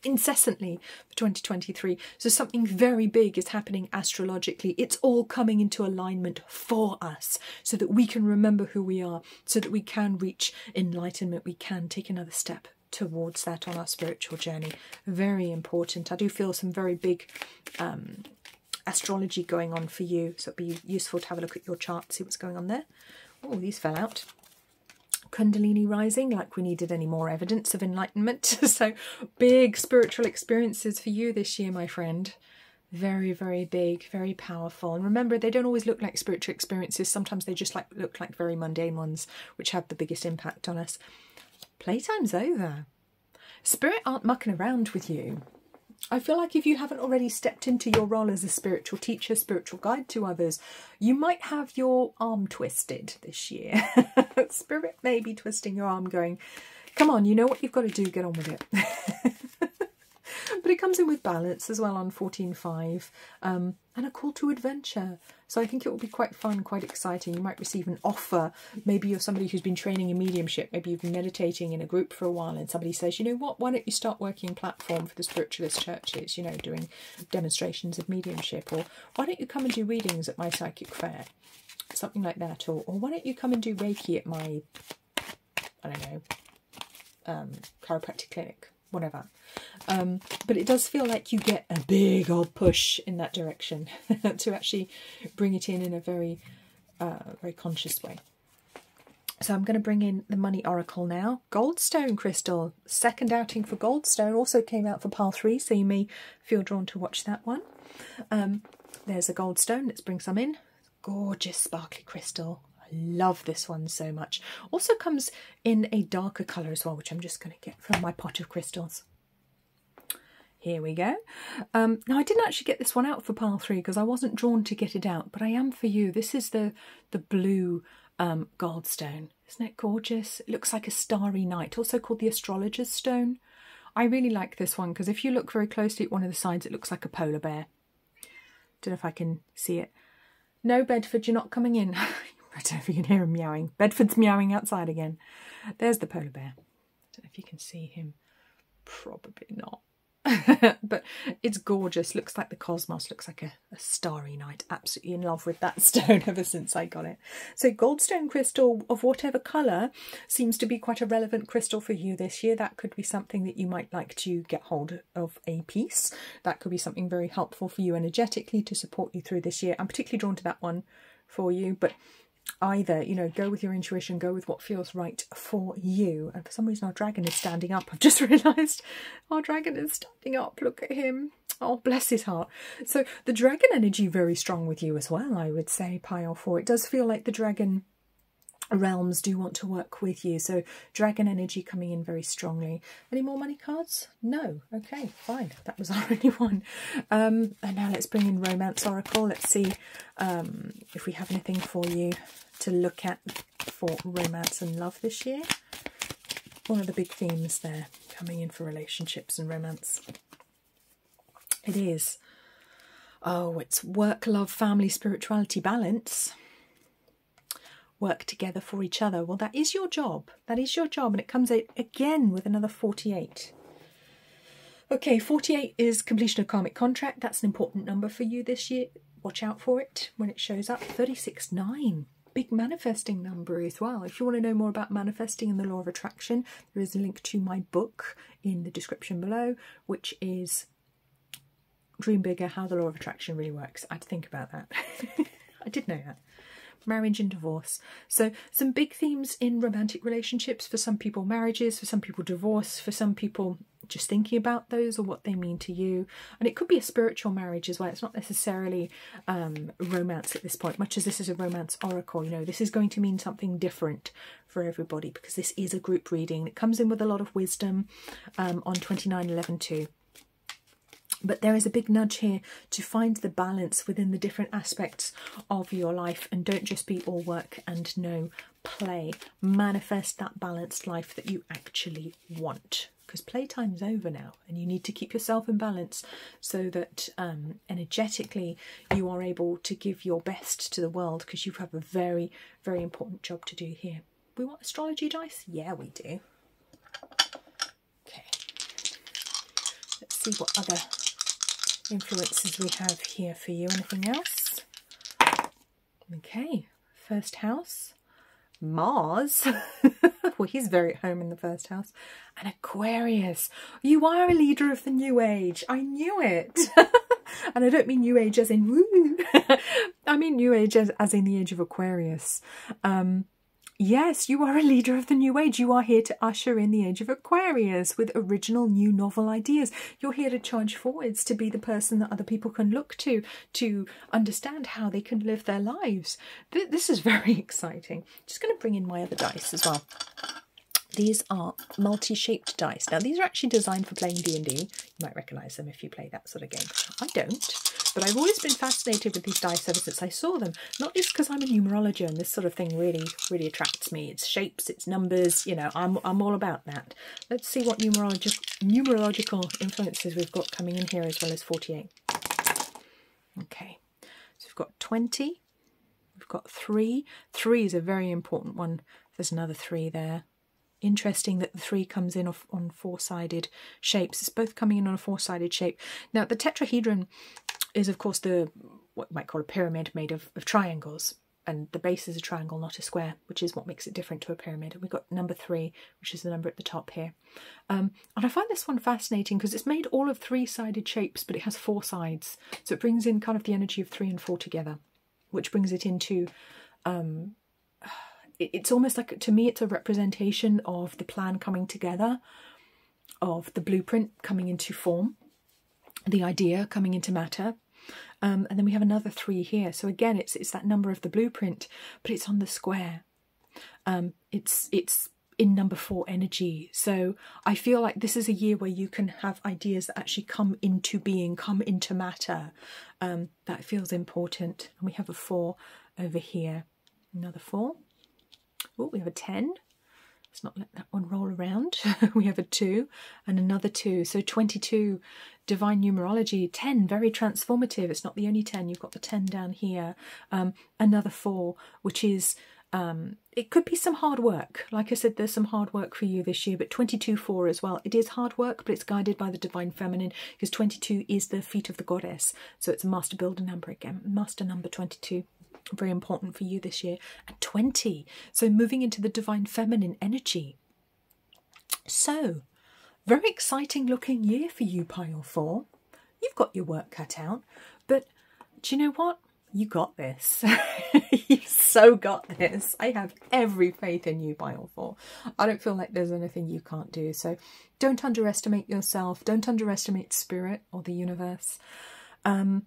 Incessantly for 2023. So something very big is happening astrologically. It's all coming into alignment for us so that we can remember who we are, so that we can reach enlightenment. We can take another step towards that on our spiritual journey. Very important. I do feel some very big astrology going on for you, so it'd be useful to have a look at your chart, see what's going on there. Oh, these fell out. Kundalini rising, like we needed any more evidence of enlightenment. So big spiritual experiences for you this year, my friend. Very, very big, very powerful. And remember, they don't always look like spiritual experiences. Sometimes they just look like very mundane ones, which have the biggest impact on us. Playtime's over. Spirit aren't mucking around with you. I feel like if you haven't already stepped into your role as a spiritual teacher, spiritual guide to others, you might have your arm twisted this year. Spirit may be twisting your arm going, come on, you know what you've got to do, get on with it. But But it comes in with balance as well on 14.5, and a call to adventure. So I think it will be quite fun, quite exciting. You might receive an offer. Maybe you're somebody who's been training in mediumship. Maybe you've been meditating in a group for a while and somebody says, you know what, why don't you start working platform for the spiritualist churches, you know, doing demonstrations of mediumship, or why don't you come and do readings at my psychic fair? Something like that. Or why don't you come and do Reiki at my, I don't know, chiropractic clinic, whatever. But it does feel like you get a big old push in that direction to actually bring it in a very, very conscious way. So I'm going to bring in the Money Oracle now. Goldstone crystal, second outing for Goldstone, also came out for pile 3, so you may feel drawn to watch that one. There's a Goldstone, let's bring some in. Gorgeous sparkly crystal. I love this one so much. Also comes in a darker colour as well, which I'm just going to get from my pot of crystals. Here we go. Now, I didn't actually get this one out for pile 3 because I wasn't drawn to get it out, but I am for you. This is the blue Goldstone. Isn't it gorgeous? It looks like a starry night, also called the astrologer's stone. I really like this one because if you look very closely at one of the sides, it looks like a polar bear. Don't know if I can see it. No, Bedford, you're not coming in. I don't know if you can hear him meowing. Bedford's meowing outside again. There's the polar bear. I don't know if you can see him. Probably not. But it's gorgeous. Looks like the cosmos. Looks like a starry night. Absolutely in love with that stone ever since I got it. So Goldstone crystal of whatever colour seems to be quite a relevant crystal for you this year. That could be something that you might like to get hold of a piece. That could be something very helpful for you energetically to support you through this year. I'm particularly drawn to that one for you, but either, you know, go with your intuition, go with what feels right for you. And for some reason our dragon is standing up. I've just realised our dragon is standing up. Look at him. Oh, bless his heart. So the dragon energy very strong with you as well, I would say, pile 4. It does feel like the dragon realms do want to work with you. So dragon energy coming in very strongly. Any more money cards? No. Okay, fine. That was our only one. And now let's bring in Romance Oracle. Let's see if we have anything for you to look at for romance and love this year. One of the big themes there coming in for relationships and romance. It is. Oh, it's work, love, family, spirituality, balance. Work together for each other. Well, that is your job. That is your job. And it comes out again with another 48. Okay, 48 is completion of karmic contract. That's an important number for you this year. Watch out for it when it shows up. 36-9. Big manifesting number as well. If you want to know more about manifesting and the law of attraction, there is a link to my book in the description below, which is Dream Bigger, How the Law of Attraction Really Works. I had to think about that. I did know that. Marriage and divorce. So some big themes in romantic relationships. For some people, marriages. For some people, divorce. For some people, just thinking about those or what they mean to you. And it could be a spiritual marriage as well. It's not necessarily romance at this point, much as this is a romance oracle. You know, this is going to mean something different for everybody because this is a group reading. It comes in with a lot of wisdom on 29/11/2. But there is a big nudge here to find the balance within the different aspects of your life, and don't just be all work and no play. Manifest that balanced life that you actually want, because playtime's over now and you need to keep yourself in balance so that energetically you are able to give your best to the world, because you have a very, very important job to do here. We want astrology dice? Yeah, we do. Okay. Let's see what other influences we have here for you. Anything else? Okay, first house, Mars. Well, he's very at home in the first house. And Aquarius. You are a leader of the new age. I knew it. And I don't mean new age as in woo. I mean new age as in the age of Aquarius. Yes, you are a leader of the new age. You are here to usher in the age of Aquarius with original new novel ideas. You're here to charge forwards, to be the person that other people can look to understand how they can live their lives. This is very exciting. Just going to bring in my other dice as well. These are multi-shaped dice. Now, these are actually designed for playing D&D. You might recognise them if you play that sort of game. I don't. but I've always been fascinated with these dice ever since I saw them. Not just because I'm a numerologist and this sort of thing really attracts me. It's shapes, it's numbers, you know, I'm all about that. Let's see what numerological influences we've got coming in here, as well as 48. Okay, so we've got 20, we've got 3. 3 is a very important one. There's another 3 there. Interesting that the 3 comes in on 4-sided shapes. It's both coming in on a 4-sided shape. Now, the tetrahedron is, of course, what you might call a pyramid made of triangles. And the base is a triangle, not a square, which is what makes it different to a pyramid. And we've got number 3, which is the number at the top here. And I find this one fascinating because it's made all of 3-sided shapes, but it has 4 sides. So it brings in kind of the energy of 3 and 4 together, which brings it into... it's almost like, to me, it's a representation of the plan coming together, of the blueprint coming into form, the idea coming into matter. And then we have another 3 here. So again, it's that number of the blueprint, but it's on the square. It's in number 4 energy. So I feel like this is a year where you can have ideas that actually come into being, come into matter. That feels important. And we have a 4 over here. Another 4. Oh, we have a 10. Let's not let that one roll around. We have a 2 and another 2. So 22, divine numerology. 10, very transformative. It's not the only 10. You've got the 10 down here. Another 4, which is, it could be some hard work. Like I said, there's some hard work for you this year, but 22-4 as well. It is hard work, but it's guided by the divine feminine, because 22 is the feet of the goddess. So it's a master builder number again. Master number 22. Very important for you this year. And 20, so moving into the divine feminine energy. So very exciting looking year for you, pile 4. You've got your work cut out, but do you know what? You got this. You've so got this. I have every faith in you, pile 4. I don't feel like there's anything you can't do. So don't underestimate yourself. Don't underestimate spirit or the universe. And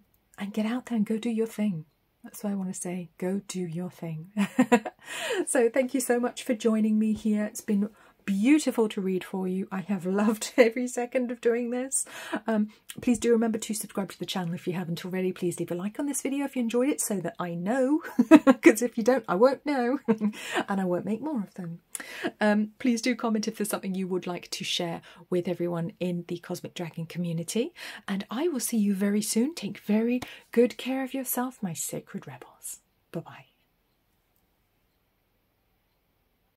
get out there and go do your thing. That's what I want to say. Go do your thing. So thank you so much for joining me here. It's been beautiful to read for you. I have loved every second of doing this. Please do remember to subscribe to the channel if you haven't already. Please leave a like on this video if you enjoyed it, so that I know, because if you don't, I won't know and I won't make more of them. Please do comment if there's something you would like to share with everyone in the Cosmic Dragon community, and I will see you very soon. Take very good care of yourself, my sacred rebels. Bye-bye.